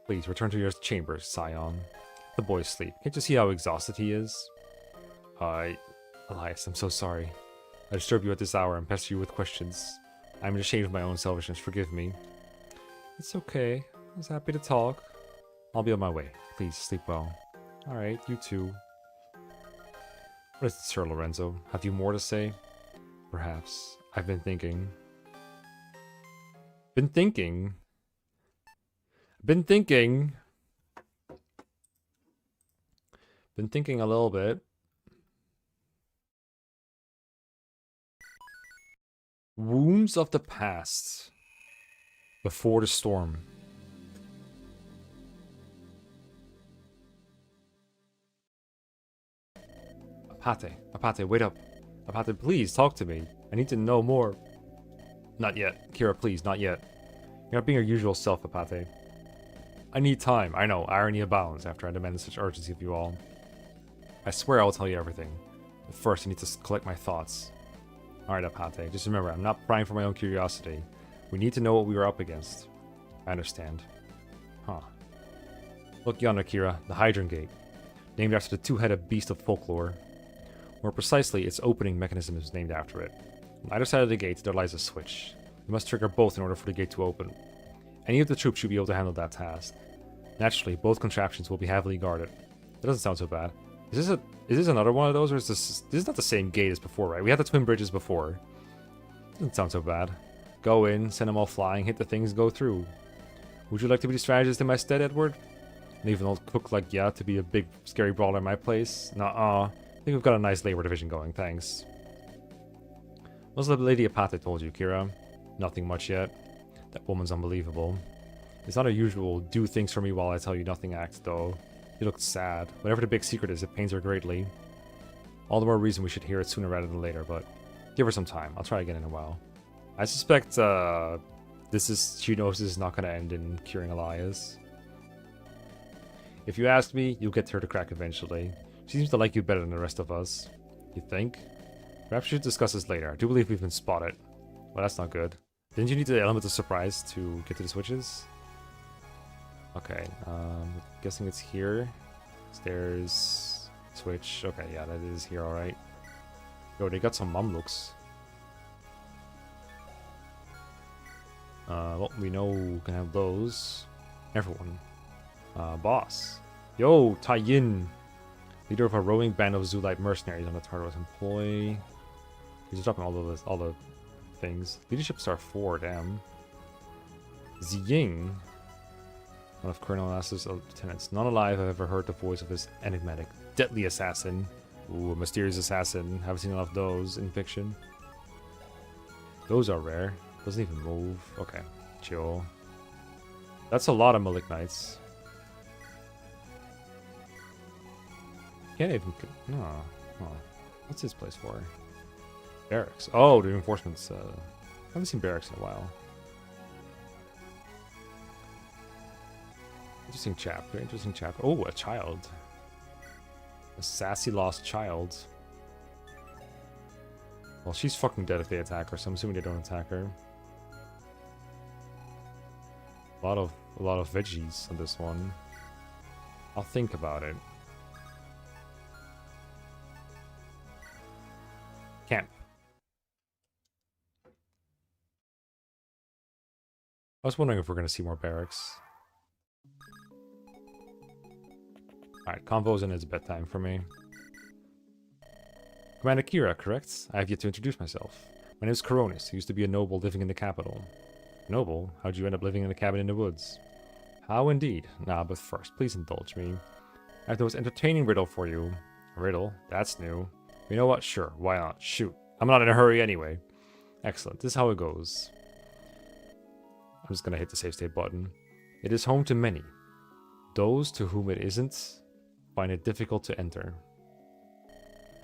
Please, return to your chambers, Scion. The boy's asleep. Can't you see how exhausted he is? Elias, I'm so sorry. I disturb you at this hour and pester you with questions. I'm ashamed of my own selfishness, forgive me. It's okay. I was happy to talk. I'll be on my way. Please, sleep well. Alright, you too. What is it, Sir Lorenzo? Have you more to say? Perhaps. I've been thinking. Been thinking a little bit. Wounds of the past. Before the storm. Apate, wait up. Apate, please, talk to me. I need to know more. Not yet. Kira, please, not yet. You're not being your usual self, Apate. I need time. I know, irony abounds after I demanded such urgency of you all. I swear I will tell you everything. But first, I need to collect my thoughts. Alright, Apate, just remember, I'm not prying for my own curiosity. We need to know what we are up against. I understand. Huh. Look yonder, Kira, the Hydrant Gate. Named after the two-headed beast of folklore. More precisely, its opening mechanism is named after it. On either side of the gate, there lies a switch. You must trigger both in order for the gate to open. Any of the troops should be able to handle that task. Naturally, both contraptions will be heavily guarded. That doesn't sound so bad. Is this another one of those, or is this is not the same gate as before, right? We had the twin bridges before. Doesn't sound so bad. Go in, send them all flying, hit the things, go through. Would you like to be the strategist in my stead, Edward? Leave an old cook like ya to be a big, scary brawler in my place? Nuh-uh. I think we've got a nice labor division going, thanks. What's the Lady Apate told you, Kira? Nothing much yet. That woman's unbelievable. It's not a usual do things for me while I tell you nothing act, though. She looked sad. Whatever the big secret is, it pains her greatly. All the more reason we should hear it sooner rather than later, but give her some time. I'll try again in a while. I suspect, she knows this is not going to end in curing Elias. If you ask me, you'll get her to crack eventually. She seems to like you better than the rest of us. You think? Perhaps we should discuss this later. I do believe we've been spotted. Well, that's not good. Didn't you need the element of surprise to get to the switches? Okay, guessing it's here. Stairs, switch. Okay, yeah, that is here, alright. Yo, they got some Mamluks. Well, we know we can have those. Everyone. Boss. Yo, Tai Yin. Leader of a rowing band of Zulite mercenaries on the Tartarus. Employee. He's dropping all the things. Leadership star 4, damn. Ziying. One of Colonel Nasa's lieutenants. None alive have ever heard the voice of this enigmatic, deadly assassin. Ooh, a mysterious assassin. Haven't seen enough of those in fiction. Those are rare. Doesn't even move. Okay, chill. That's a lot of Malignants. Can't even... No. Oh. What's this place for? Barracks. Oh, the reinforcements. I haven't seen barracks in a while. Interesting chapter. Interesting chapter. Oh, a child. A sassy lost child. Well, she's fucking dead if they attack her, so I'm assuming they don't attack her. A lot of veggies on this one. I'll think about it. Camp. I was wondering if we're going to see more barracks. Alright, convo's in, it's bedtime for me. Commander Kira, correct? I have yet to introduce myself. My name is Coronis. I used to be a noble living in the capital. Noble? How'd you end up living in a cabin in the woods? How indeed. Nah, but first, please indulge me. I have the most entertaining riddle for you. A riddle? That's new. You know what? Sure, why not? Shoot. I'm not in a hurry anyway. Excellent. This is how it goes. I'm just gonna hit the save state button. It is home to many. Those to whom it isn't find it difficult to enter.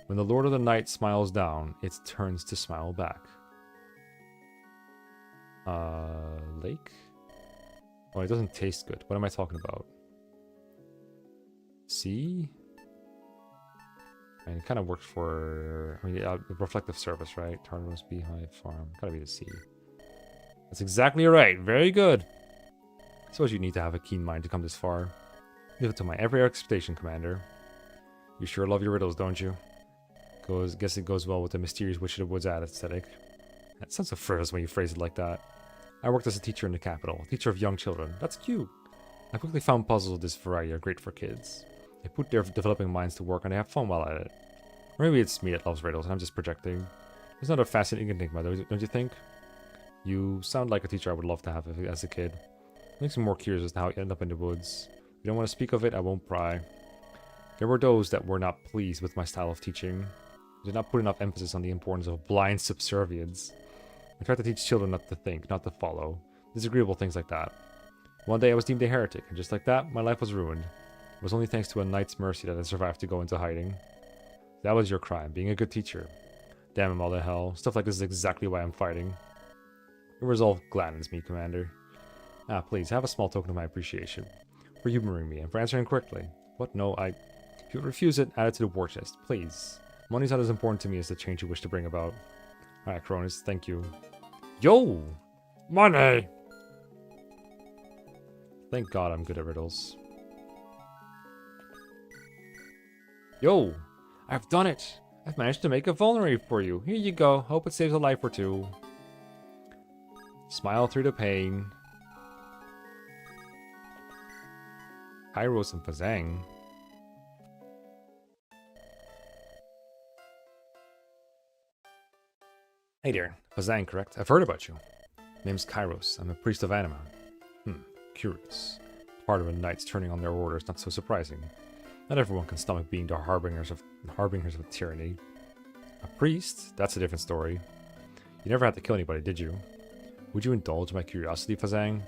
When the Lord of the Night smiles down, it turns to smile back. Lake? Oh, it doesn't taste good. What am I talking about? Sea? I mean, it kind of works for... I mean, the reflective surface, right? Tartarus, Beehive, Farm. Gotta be the sea. That's exactly right. Very good. I suppose you need to have a keen mind to come this far. Live it to my every expectation, Commander. You sure love your riddles, don't you? Guess it goes well with the mysterious Witch of the Woods aesthetic. That sounds so frivolous when you phrase it like that. I worked as a teacher in the capital, a teacher of young children. That's cute. I quickly found puzzles of this variety are great for kids. They put their developing minds to work and they have fun while at it. Or maybe it's me that loves riddles and I'm just projecting. It's not a fascinating enigma, don't you think? You sound like a teacher I would love to have as a kid. It makes me more curious as to how you end up in the woods. If you don't want to speak of it, I won't pry. There were those that were not pleased with my style of teaching. I did not put enough emphasis on the importance of blind subservience. I tried to teach children not to think, not to follow. Disagreeable things like that. One day I was deemed a heretic, and just like that, my life was ruined. It was only thanks to a knight's mercy that I survived to go into hiding. That was your crime, being a good teacher. Damn him all to hell. Stuff like this is exactly why I'm fighting. Your resolve gladdens me, Commander. Ah, please, have a small token of my appreciation. For humoring me and for answering quickly. What? No, If you refuse it, add it to the war chest, please. Money's not as important to me as the change you wish to bring about. Alright, Cronus, thank you. Yo! Money! Thank God I'm good at riddles. Yo! I've done it! I've managed to make a vulnerary for you. Here you go. Hope it saves a life or two. Smile through the pain. Kairos and Fazang. Hey there, Fazang, correct? I've heard about you. Name's Kairos. I'm a priest of Anima. Curious. Part of a knight's turning on their orders, not so surprising. Not everyone can stomach being the harbingers of tyranny. A priest? That's a different story. You never had to kill anybody, did you? Would you indulge my curiosity, Fazang?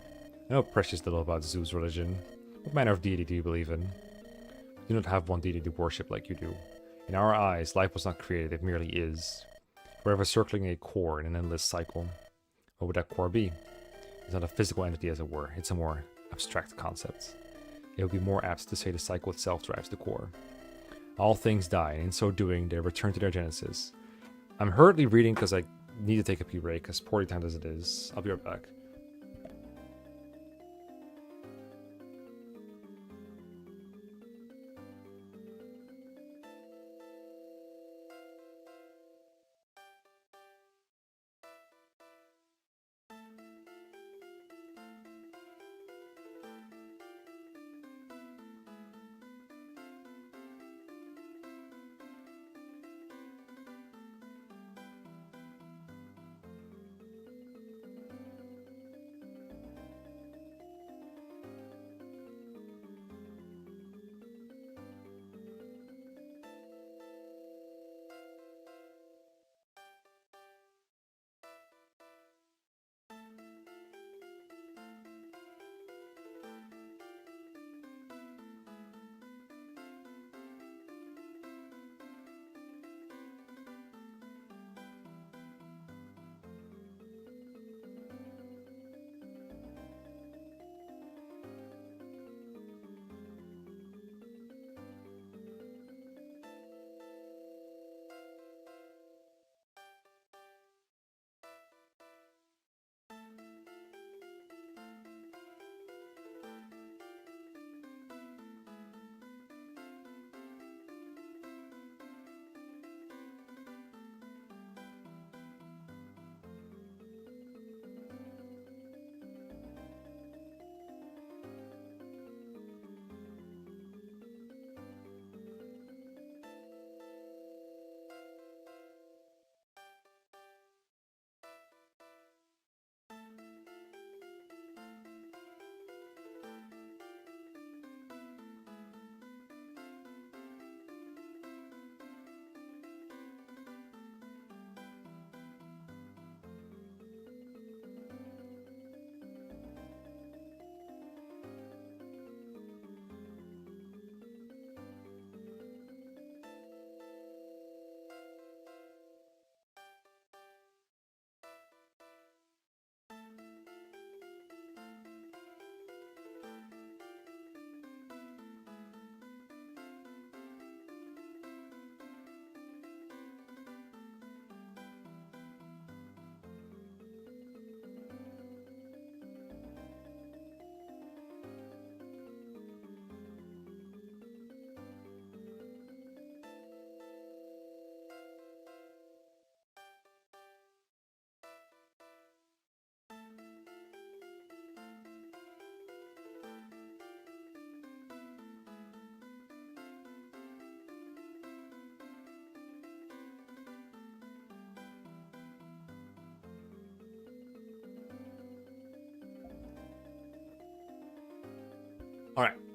I know precious little about Zeus' religion. What manner of deity do you believe in? You do not have one deity to worship like you do. In our eyes, life was not created, it merely is. Forever circling a core in an endless cycle. What would that core be? It's not a physical entity as it were, it's a more abstract concept. It would be more apt to say the cycle itself drives the core. All things die, and in so doing, they return to their genesis. I'm hurriedly reading because I need to take a pee break, as poorly timed as it is. I'll be right back.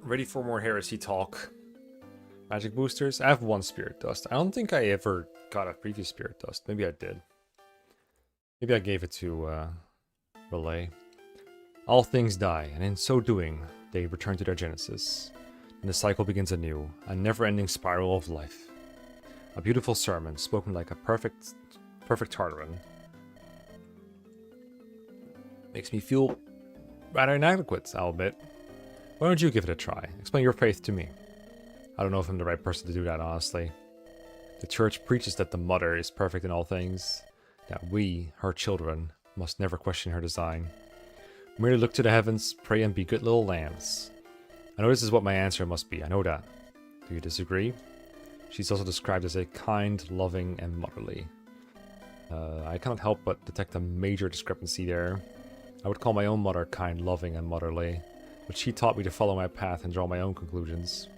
Ready for more heresy talk. Magic boosters? I have one Spirit Dust. I don't think I ever got a previous Spirit Dust. Maybe I did. Maybe I gave it to Relay. All things die, and in so doing, they return to their genesis. And the cycle begins anew, a never-ending spiral of life. A beautiful sermon, spoken like a perfect Tartarin. Makes me feel rather inadequate, I'll admit. Why don't you give it a try? Explain your faith to me. I don't know if I'm the right person to do that, honestly. The church preaches that the mother is perfect in all things, that we, her children, must never question her design. Merely look to the heavens, pray and be good little lambs. I know this is what my answer must be, I know that. Do you disagree? She's also described as a kind, loving, and motherly. I cannot help but detect a major discrepancy there. I would call my own mother kind, loving, and motherly, but she taught me to follow my path and draw my own conclusions.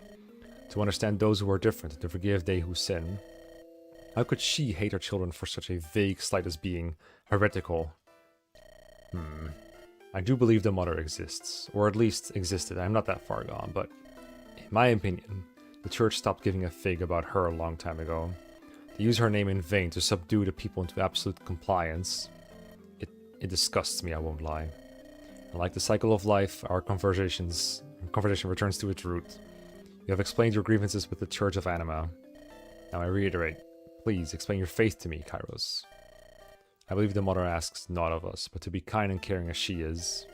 To understand those who are different, to forgive they who sin. How could she hate her children for such a vague slight as being heretical? I do believe the mother exists, or at least existed. I'm not that far gone, but in my opinion, the church stopped giving a fig about her a long time ago. They use her name in vain to subdue the people into absolute compliance. It disgusts me, I won't lie. And like the cycle of life, our conversation returns to its root. You have explained your grievances with the Church of Anima. Now I reiterate, please explain your faith to me, Kairos. I believe the mother asks not of us, but to be kind and caring as she is.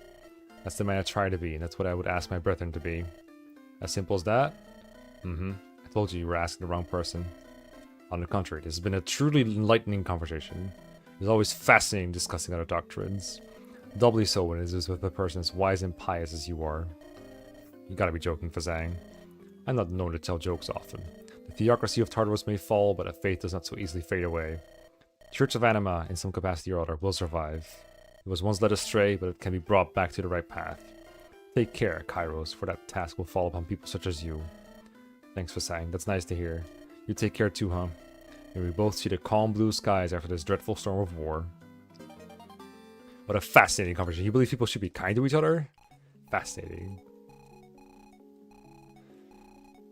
That's the man I try to be, and that's what I would ask my brethren to be. As simple as that? I told you were asking the wrong person. On the contrary, this has been a truly enlightening conversation. It's always fascinating discussing other doctrines. Doubly so when it is with a person as wise and pious as you are. You gotta be joking, Fazang. I'm not known to tell jokes often. The theocracy of Tartarus may fall, but a faith does not so easily fade away. The Church of Anima, in some capacity or other, will survive. It was once led astray, but it can be brought back to the right path. Take care, Kairos, for that task will fall upon people such as you. Thanks, Fazang. That's nice to hear. You take care too, huh? And we both see the calm blue skies after this dreadful storm of war. What a fascinating conversation. You believe people should be kind to each other? Fascinating.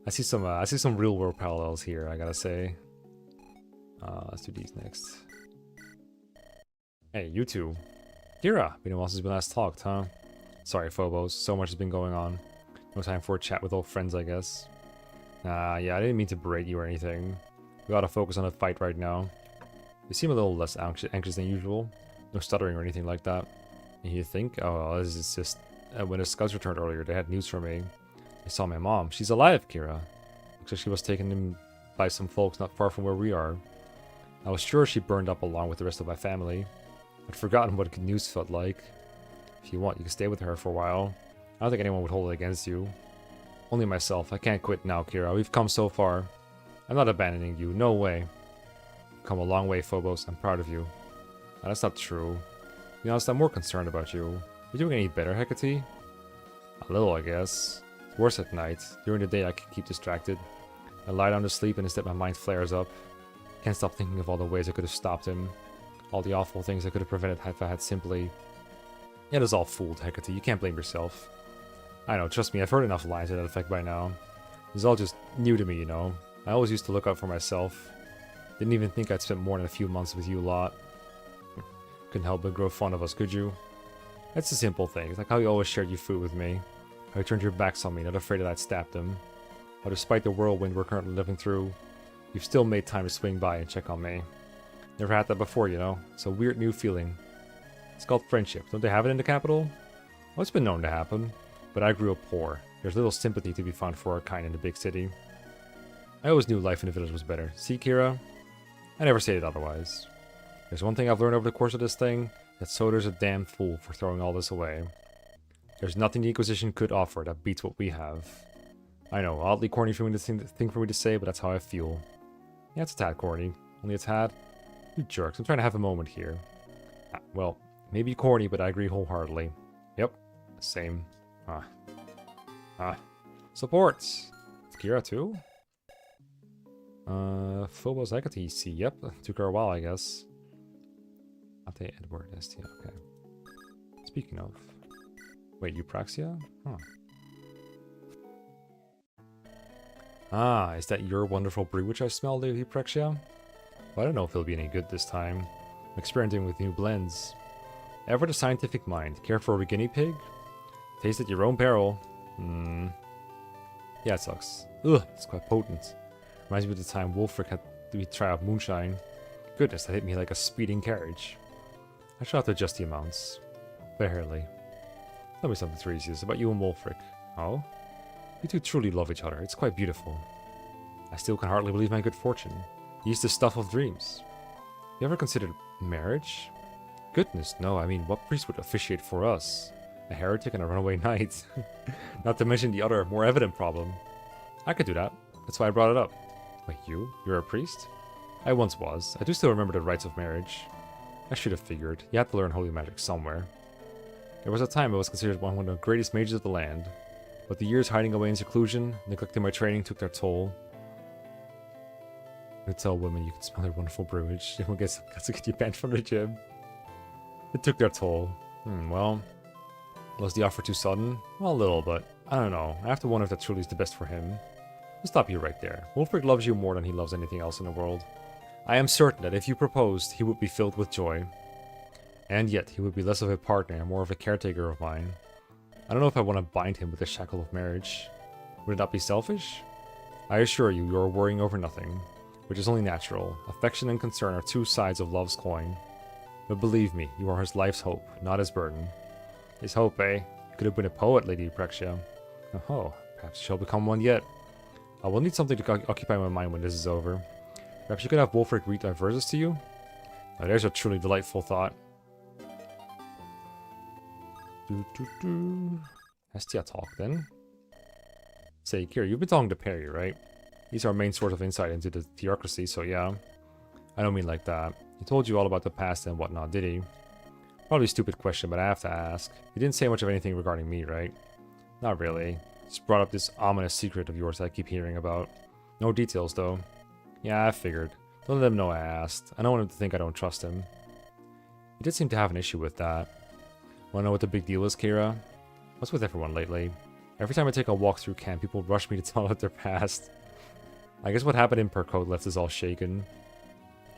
I see some real world parallels here, I gotta say. Let's do these next. Hey, you two. Kira, been a while since we last talked, huh? Sorry, Phobos, so much has been going on. No time for a chat with old friends, I guess. Yeah, I didn't mean to berate you or anything. We gotta focus on the fight right now. You seem a little less anxious than usual. No stuttering or anything like that. And you think, oh, well, this is just... when the scouts returned earlier, they had news for me. I saw my mom. She's alive, Kira. Looks like she was taken in by some folks not far from where we are. I was sure she burned up along with the rest of my family. I'd forgotten what good news felt like. If you want, you can stay with her for a while. I don't think anyone would hold it against you. Only myself. I can't quit now, Kira. We've come so far. I'm not abandoning you. No way. You've come a long way, Phobos. I'm proud of you. Now, that's not true. To be honest, I'm more concerned about you. Are you doing any better, Hecate? A little, I guess. It's worse at night. During the day, I can keep distracted. I lie down to sleep and instead my mind flares up. Can't stop thinking of all the ways I could have stopped him. All the awful things I could have prevented if I had simply... Yeah, that's all fooled, Hecate. You can't blame yourself. I know, trust me, I've heard enough lines to that effect by now. It's all just new to me, you know. I always used to look out for myself. Didn't even think I'd spent more than a few months with you lot. Couldn't help but grow fond of us, could you? That's the simple things, like how you always shared your food with me. How you turned your backs on me, not afraid that I'd stab them. How despite the whirlwind we're currently living through, you've still made time to swing by and check on me. Never had that before, you know? It's a weird new feeling. It's called friendship. Don't they have it in the capital? Well, it's been known to happen. But I grew up poor. There's little sympathy to be found for our kind in the big city. I always knew life in the village was better. See, Kira? I never stated otherwise. There's one thing I've learned over the course of this thing, that Soder's a damn fool for throwing all this away. There's nothing the Inquisition could offer that beats what we have. I know, oddly corny for me to thing for me to say, but that's how I feel. Yeah, it's a tad corny. Only a tad. You jerks, I'm trying to have a moment here. Well, maybe corny, but I agree wholeheartedly. Yep, same. Supports! Kira too? Phobos Hecate, see, yep. Took her a while, I guess. Ate Edward ST, okay. Speaking of... Wait, Eupraxia? Huh. Ah, is that your wonderful brew which I smell, Lady Prexia? Well, I don't know if it'll be any good this time. I'm experimenting with new blends. Ever the scientific mind, care for a guinea pig? Taste at your own peril. Yeah, it sucks. Ugh, it's quite potent. Reminds me of the time Wolfric had to try out moonshine. Goodness, that hit me like a speeding carriage. I shall have to adjust the amounts. Barely. Tell me something, Tiresias, about you and Wolfric. Oh? You two truly love each other. It's quite beautiful. I still can hardly believe my good fortune. He's the stuff of dreams. You ever considered marriage? Goodness, no. I mean, what priest would officiate for us? A heretic and a runaway knight. Not to mention the other, more evident problem. I could do that. That's why I brought it up. Wait, you? You're a priest? I once was. I do still remember the rites of marriage. I should have figured. You had to learn holy magic somewhere. There was a time I was considered one of the greatest mages of the land. But the years hiding away in seclusion, neglecting my training took their toll. I tell women you can smell their wonderful brewage. Everyone gets to get you banned from the gym. It took their toll. Well, was the offer too sudden? Well, a little, but I don't know. I have to wonder if that truly is the best for him. I'll stop you right there. Wolfric loves you more than he loves anything else in the world. I am certain that if you proposed, he would be filled with joy. And yet, he would be less of a partner and more of a caretaker of mine. I don't know if I want to bind him with the shackle of marriage. Would it not be selfish? I assure you, you are worrying over nothing, which is only natural. Affection and concern are two sides of love's coin. But believe me, you are his life's hope, not his burden. His hope, eh? You could have been a poet, Lady Prexia. Oh, perhaps you shall become one yet. I will need something to occupy my mind when this is over. Perhaps you could have Wolfric read my verses to you? Now there's a truly delightful thought. Hestia talk, then. Say, Kira, you've been talking to Perry, right? He's our main source of insight into the theocracy, so yeah. I don't mean like that. He told you all about the past and whatnot, did he? Probably a stupid question, but I have to ask. He didn't say much of anything regarding me, right? Not really. Just brought up this ominous secret of yours that I keep hearing about. No details, though. Yeah, I figured. Don't let him know I asked. I don't want him to think I don't trust him. He did seem to have an issue with that. Wanna know what the big deal is, Kira? What's with everyone lately? Every time I take a walk through camp, people rush me to tell about their past. I guess what happened in Percote left us all shaken.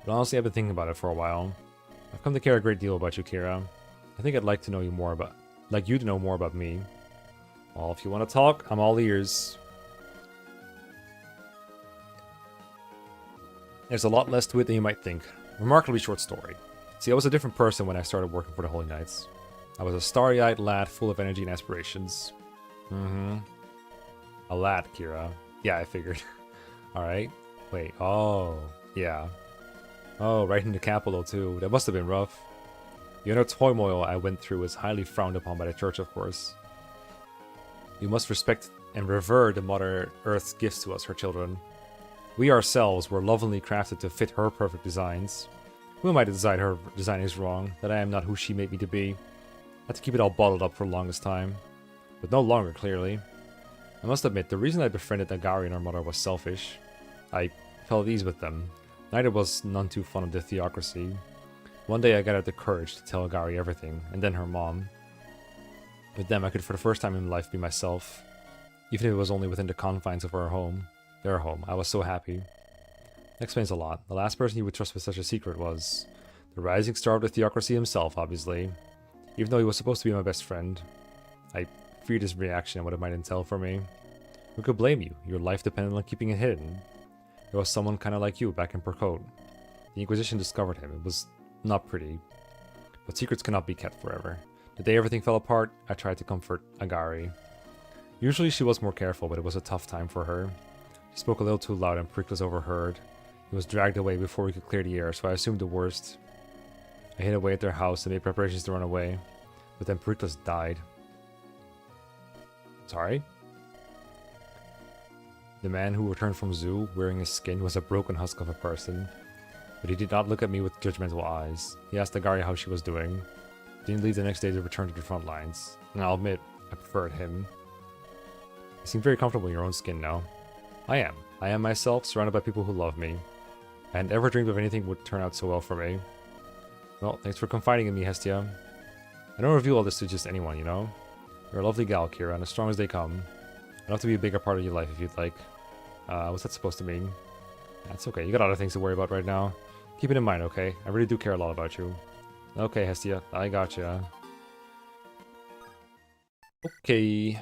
But honestly, I've been thinking about it for a while. I've come to care a great deal about you, Kira. I think I'd like to know you more about... like you to know more about me. Well, if you want to talk, I'm all ears. There's a lot less to it than you might think. Remarkably short story. See, I was a different person when I started working for the Holy Knights. I was a starry-eyed lad full of energy and aspirations. A lad, Kira. Yeah, I figured. Alright. Wait, oh, yeah. Oh, right in the capital, too. That must have been rough. The inner turmoil I went through is highly frowned upon by the church, of course. You must respect and revere the Mother Earth's gifts to us, her children. We ourselves were lovingly crafted to fit her perfect designs. Who am I to decide her design is wrong, that I am not who she made me to be? I had to keep it all bottled up for the longest time. But no longer, clearly. I must admit, the reason I befriended Agari and her mother was selfish. I fell at ease with them. Neither was none too fond of the theocracy. One day I gathered the courage to tell Agari everything, and then her mom. With them I could for the first time in life be myself. Even if it was only within the confines of our home. Their home. I was so happy. That explains a lot. The last person you would trust with such a secret was... the rising star of the theocracy himself, obviously. Even though he was supposed to be my best friend. I feared his reaction and what it might entail for me. Who could blame you? Your life depended on keeping it hidden. There was someone kind of like you back in Percote. The Inquisition discovered him. It was not pretty. But secrets cannot be kept forever. The day everything fell apart, I tried to comfort Agari. Usually she was more careful, but it was a tough time for her. She spoke a little too loud and Pericles overheard. He was dragged away before we could clear the air, so I assumed the worst. I hid away at their house and made preparations to run away. But then Pericles died. Sorry? The man who returned from Zoo, wearing his skin, was a broken husk of a person. But he did not look at me with judgmental eyes. He asked Agari how she was doing. Didn't leave the next day to return to the front lines. And I'll admit, I preferred him. You seem very comfortable in your own skin now. I am. I am myself, surrounded by people who love me. I hadn't ever dreamed of anything would turn out so well for me. Well, thanks for confiding in me, Hestia. I don't reveal all this to just anyone, you know? You're a lovely gal, Kira, and as strong as they come. I'd love to be a bigger part of your life if you'd like. What's that supposed to mean? That's okay. You got other things to worry about right now. Keep it in mind, okay? I really do care a lot about you. Okay, Hestia. I gotcha. Okay.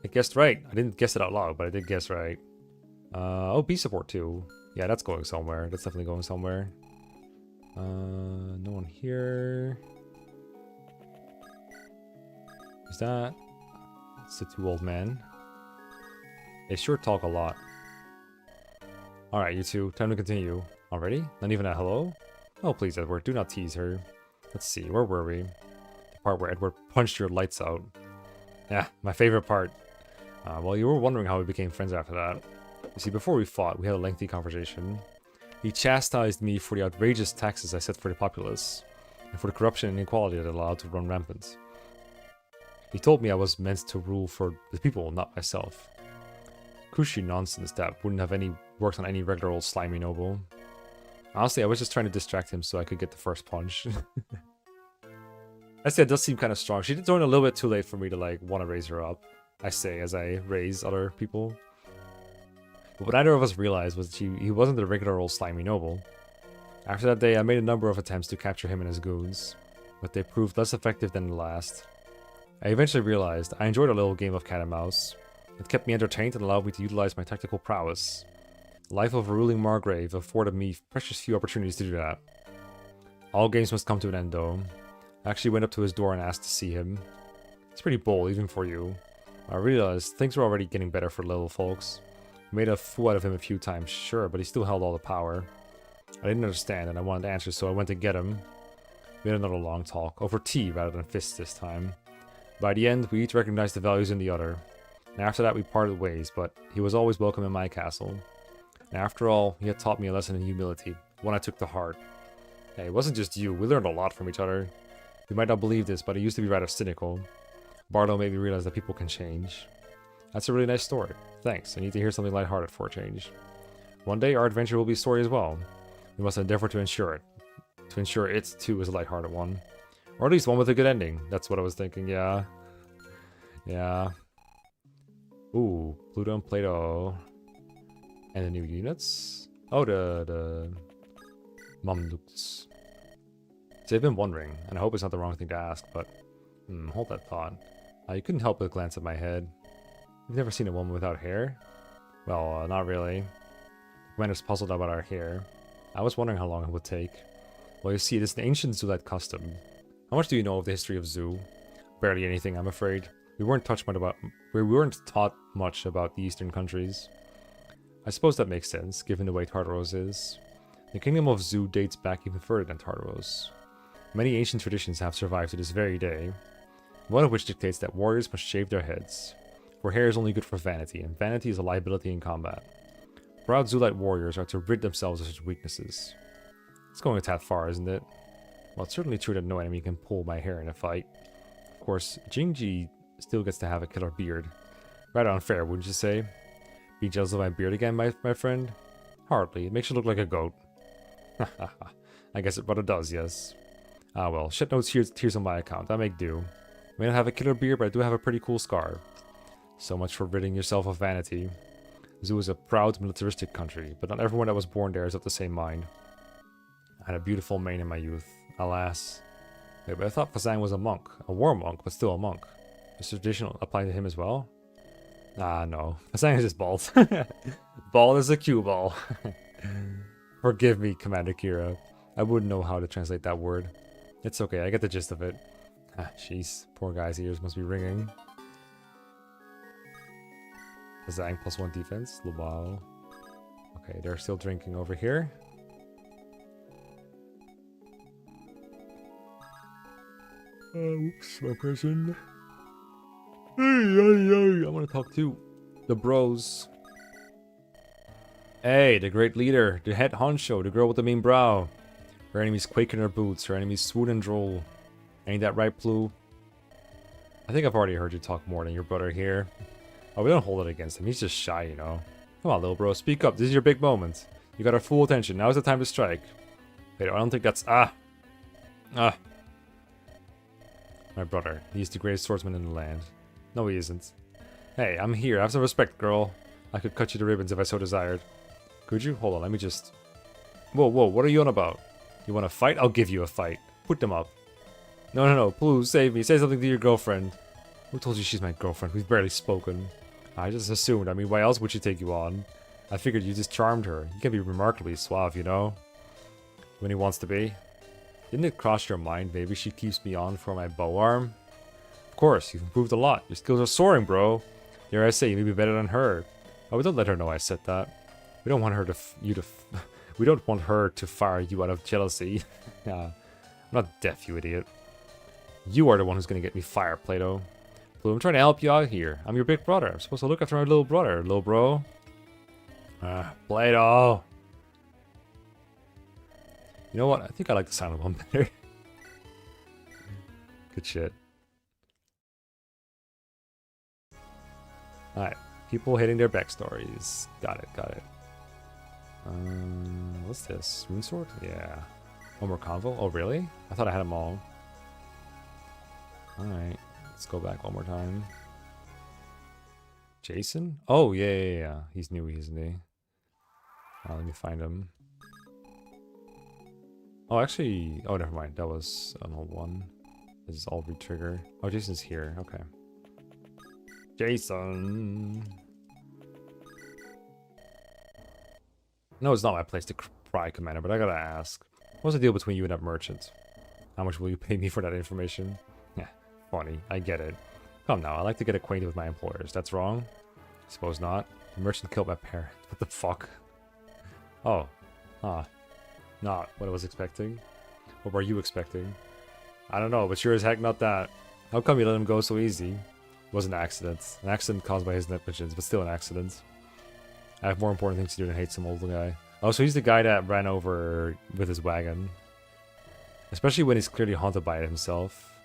I guessed right. I didn't guess it out loud, but I did guess right. Oh, B support too. Yeah, that's going somewhere. That's definitely going somewhere. No one here. Is that? It's the two old men. They sure talk a lot. Alright, you two. Time to continue. Already? Not even a hello? Oh, please, Edward. Do not tease her. Let's see. Where were we? The part where Edward punched your lights out. Yeah, my favorite part. Well, you were wondering how we became friends after that. You see, before we fought, we had a lengthy conversation. He chastised me for the outrageous taxes I set for the populace, and for the corruption and inequality that I allowed to run rampant. He told me I was meant to rule for the people, not myself. Cushy nonsense that wouldn't have worked on any regular old slimy noble. Honestly, I was just trying to distract him so I could get the first punch. I say it does seem kind of strong. She did join a little bit too late for me to like want to raise her up. I say as I raise other people. But what neither of us realized was that he wasn't the regular old slimy noble. After that day, I made a number of attempts to capture him and his goons, but they proved less effective than the last. I eventually realized I enjoyed a little game of cat and mouse. It kept me entertained and allowed me to utilize my tactical prowess. The life of a ruling Margrave afforded me precious few opportunities to do that. All games must come to an end though. I actually went up to his door and asked to see him. It's pretty bold, even for you. I realized things were already getting better for little folks. I made a fool out of him a few times, sure, but he still held all the power. I didn't understand and I wanted answers, so I went to get him. We had another long talk, over tea rather than fists this time. By the end, we each recognized the values in the other. And after that, we parted ways, but he was always welcome in my castle. And after all, he had taught me a lesson in humility, one I took to heart. Hey, it wasn't just you, we learned a lot from each other. You might not believe this, but I used to be rather cynical. Barlow made me realize that people can change. That's a really nice story. Thanks, I need to hear something lighthearted for a change. One day, our adventure will be a story as well. We must endeavor to ensure it. To ensure it, too, is a lighthearted one. Or at least one with a good ending. That's what I was thinking, yeah. Yeah. Ooh, Pluto and Plato. And the new units? Oh, the Mamluks. See, I've been wondering, and I hope it's not the wrong thing to ask, but hold that thought. You couldn't help but glance at my head. You've never seen a woman without hair? Well, not really. The commander's puzzled about our hair. I was wondering how long it would take. Well, you see, it is an ancient Zulite custom. How much do you know of the history of Zoo? Barely anything, I'm afraid. We weren't taught much about the eastern countries. I suppose that makes sense, given the way Tartaros is. The kingdom of Zoo dates back even further than Tartaros. Many ancient traditions have survived to this very day, one of which dictates that warriors must shave their heads, for hair is only good for vanity, and vanity is a liability in combat. Proud Zulite warriors are to rid themselves of such weaknesses. It's going a tad far, isn't it? Well, it's certainly true that no enemy can pull my hair in a fight. Of course, Jingji still gets to have a killer beard. Rather unfair, wouldn't you say? Being jealous of my beard again, my friend? Hardly. It makes you look like a goat. I guess it rather does, yes. Ah well, shed no tears on my account. I make do. I may not have a killer beard, but I do have a pretty cool scar. So much for ridding yourself of vanity. Zoo is a proud, militaristic country, but not everyone that was born there is of the same mind. I had a beautiful mane in my youth. Alas. Wait, but I thought Fazang was a monk. A war monk, but still a monk. Does tradition apply to him as well? Ah, no. Fazang is just bald. Bald as a cue ball. Forgive me, Commander Kira. I wouldn't know how to translate that word. It's okay, I get the gist of it. Ah, jeez. Poor guy's ears must be ringing. Fazang +1 defense. Lubao. Okay, they're still drinking over here. Oops, my person. I want to talk to the bros. Hey, the great leader, the head honcho, the girl with the mean brow. Her enemies quake in her boots, her enemies swoon and droll. Ain't that right, Plu? I think I've already heard you talk more than your brother here. Oh, we don't hold it against him, he's just shy, you know. Come on, little bro, speak up, this is your big moment. You got our full attention, now's the time to strike. Wait, I don't think that's... My brother, he's the greatest swordsman in the land. No, he isn't. Hey, I'm here, have some respect, girl. I could cut you to ribbons if I so desired. Could you? Hold on, let me just... Whoa, whoa, what are you on about? You want to fight? I'll give you a fight. Put them up. No, no, no, please, save me. Say something to your girlfriend. Who told you she's my girlfriend? We've barely spoken. I just assumed. I mean, why else would she take you on? I figured you just charmed her. You can be remarkably suave, you know? When he wants to be. Didn't it cross your mind maybe she keeps me on for my bow arm? Of course, you've improved a lot. Your skills are soaring, bro. Dare I say, you may be better than her. Oh, don't let her know I said that. We don't want her to we don't want her to fire you out of jealousy. Yeah, I'm not deaf, you idiot. You are the one who's gonna get me fired, Plato. Blue, I'm trying to help you out here. I'm your big brother. I'm supposed to look after my little brother, little bro. Plato. You know what? I think I like the sound of one better. Good shit. Alright. People hitting their backstories. Got it, got it. What's this? Rune Sword? Yeah. One more convo? Oh, really? I thought I had them all. Alright. Let's go back one more time. Jason? Oh, yeah. He's new, isn't he? Let me find him. Oh, actually... Oh, never mind. That was an old one. This is all re-trigger. Oh, Jason's here. Okay. Jason! No, it's not my place to pry, Commander, but I gotta ask. What's the deal between you and that merchant? How much will you pay me for that information? Yeah, funny. I get it. Come now, I like to get acquainted with my employers. That's wrong? I suppose not. The merchant killed my parent. What the fuck? Oh. Not what I was expecting. What were you expecting? I don't know, but sure as heck not that. How come you let him go so easy? It was an accident. An accident caused by his negligence, but still an accident. I have more important things to do than hate some old guy. Oh, so he's the guy that ran over with his wagon. Especially when he's clearly haunted by it himself.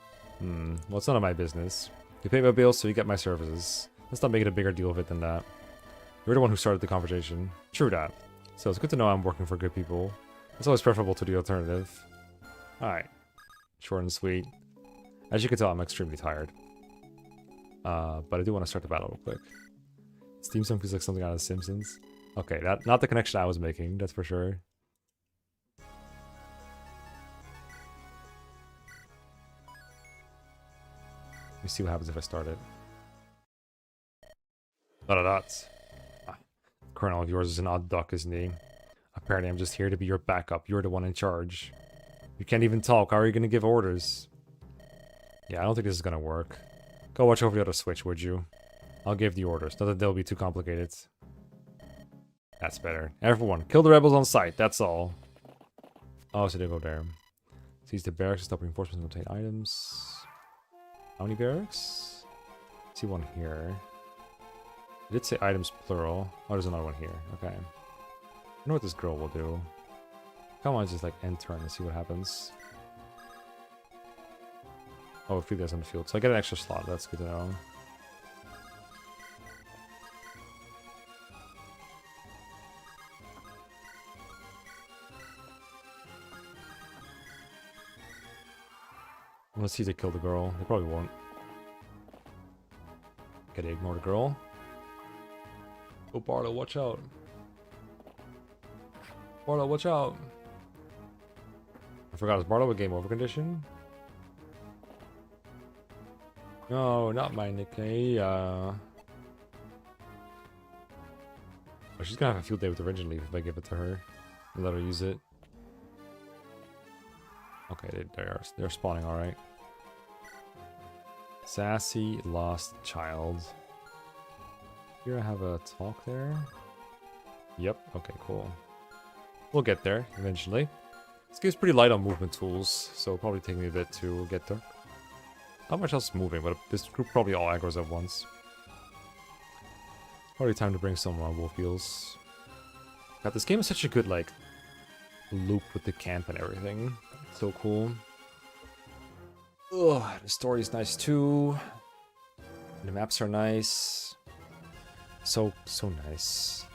Well, it's none of my business. You pay my bills, so you get my services. Let's not make it a bigger deal of it than that. You're the one who started the conversation. True that. So it's good to know I'm working for good people. It's always preferable to the alternative. Alright. Short and sweet. As you can tell, I'm extremely tired. But I do want to start the battle real quick. This theme song feels like something out of The Simpsons. Okay, not the connection I was making, that's for sure. Let me see what happens if I start it. Dots. Colonel of yours is an odd duck, isn't he? Apparently I'm just here to be your backup. You're the one in charge. You can't even talk. How are you going to give orders? Yeah, I don't think this is going to work. Go watch over the other switch, would you? I'll give the orders. Not that they'll be too complicated. That's better. Everyone, kill the rebels on sight. That's all. Oh, so they go there. Seize the barracks to stop reinforcements and obtain items. How many barracks? See one here. I did say items plural. Oh, there's another one here. Okay. I know what this girl will do. Come on, just like end turn and see what happens. Oh, 3 guys on the field. So I get an extra slot. That's good to know. Let's see if they kill the girl. They probably won't. Gotta ignore the girl. Oh, Barlow, watch out. Barlow, watch out. I forgot, is Barlow a game over condition? No, not my Nikkei. Oh, she's gonna have a field day with the Regen Leaf if I give it to her and let her use it. Okay, they're spawning alright. Sassy lost child. Here I have a talk there. Yep, okay, cool. We'll get there eventually. This game's pretty light on movement tools, so it'll probably take me a bit to get there. Not much else moving, but this group probably all aggroes at once. Probably time to bring some wolf heals. God, this game is such a good, like, loop with the camp and everything. It's so cool. Ugh, the story is nice too. The maps are nice. So nice.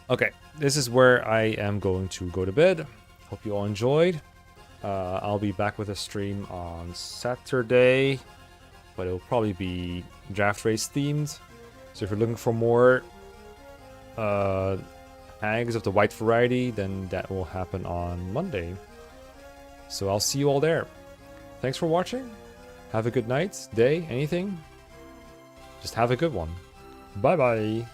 Okay, this is where I am going to go to bed. Hope you all enjoyed. I'll be back with a stream on Saturday, but it'll probably be draft race themed. So if you're looking for more hags of the white variety, then that will happen on Monday. So I'll see you all there. Thanks for watching. Have a good night, day, anything. Just have a good one. Bye bye.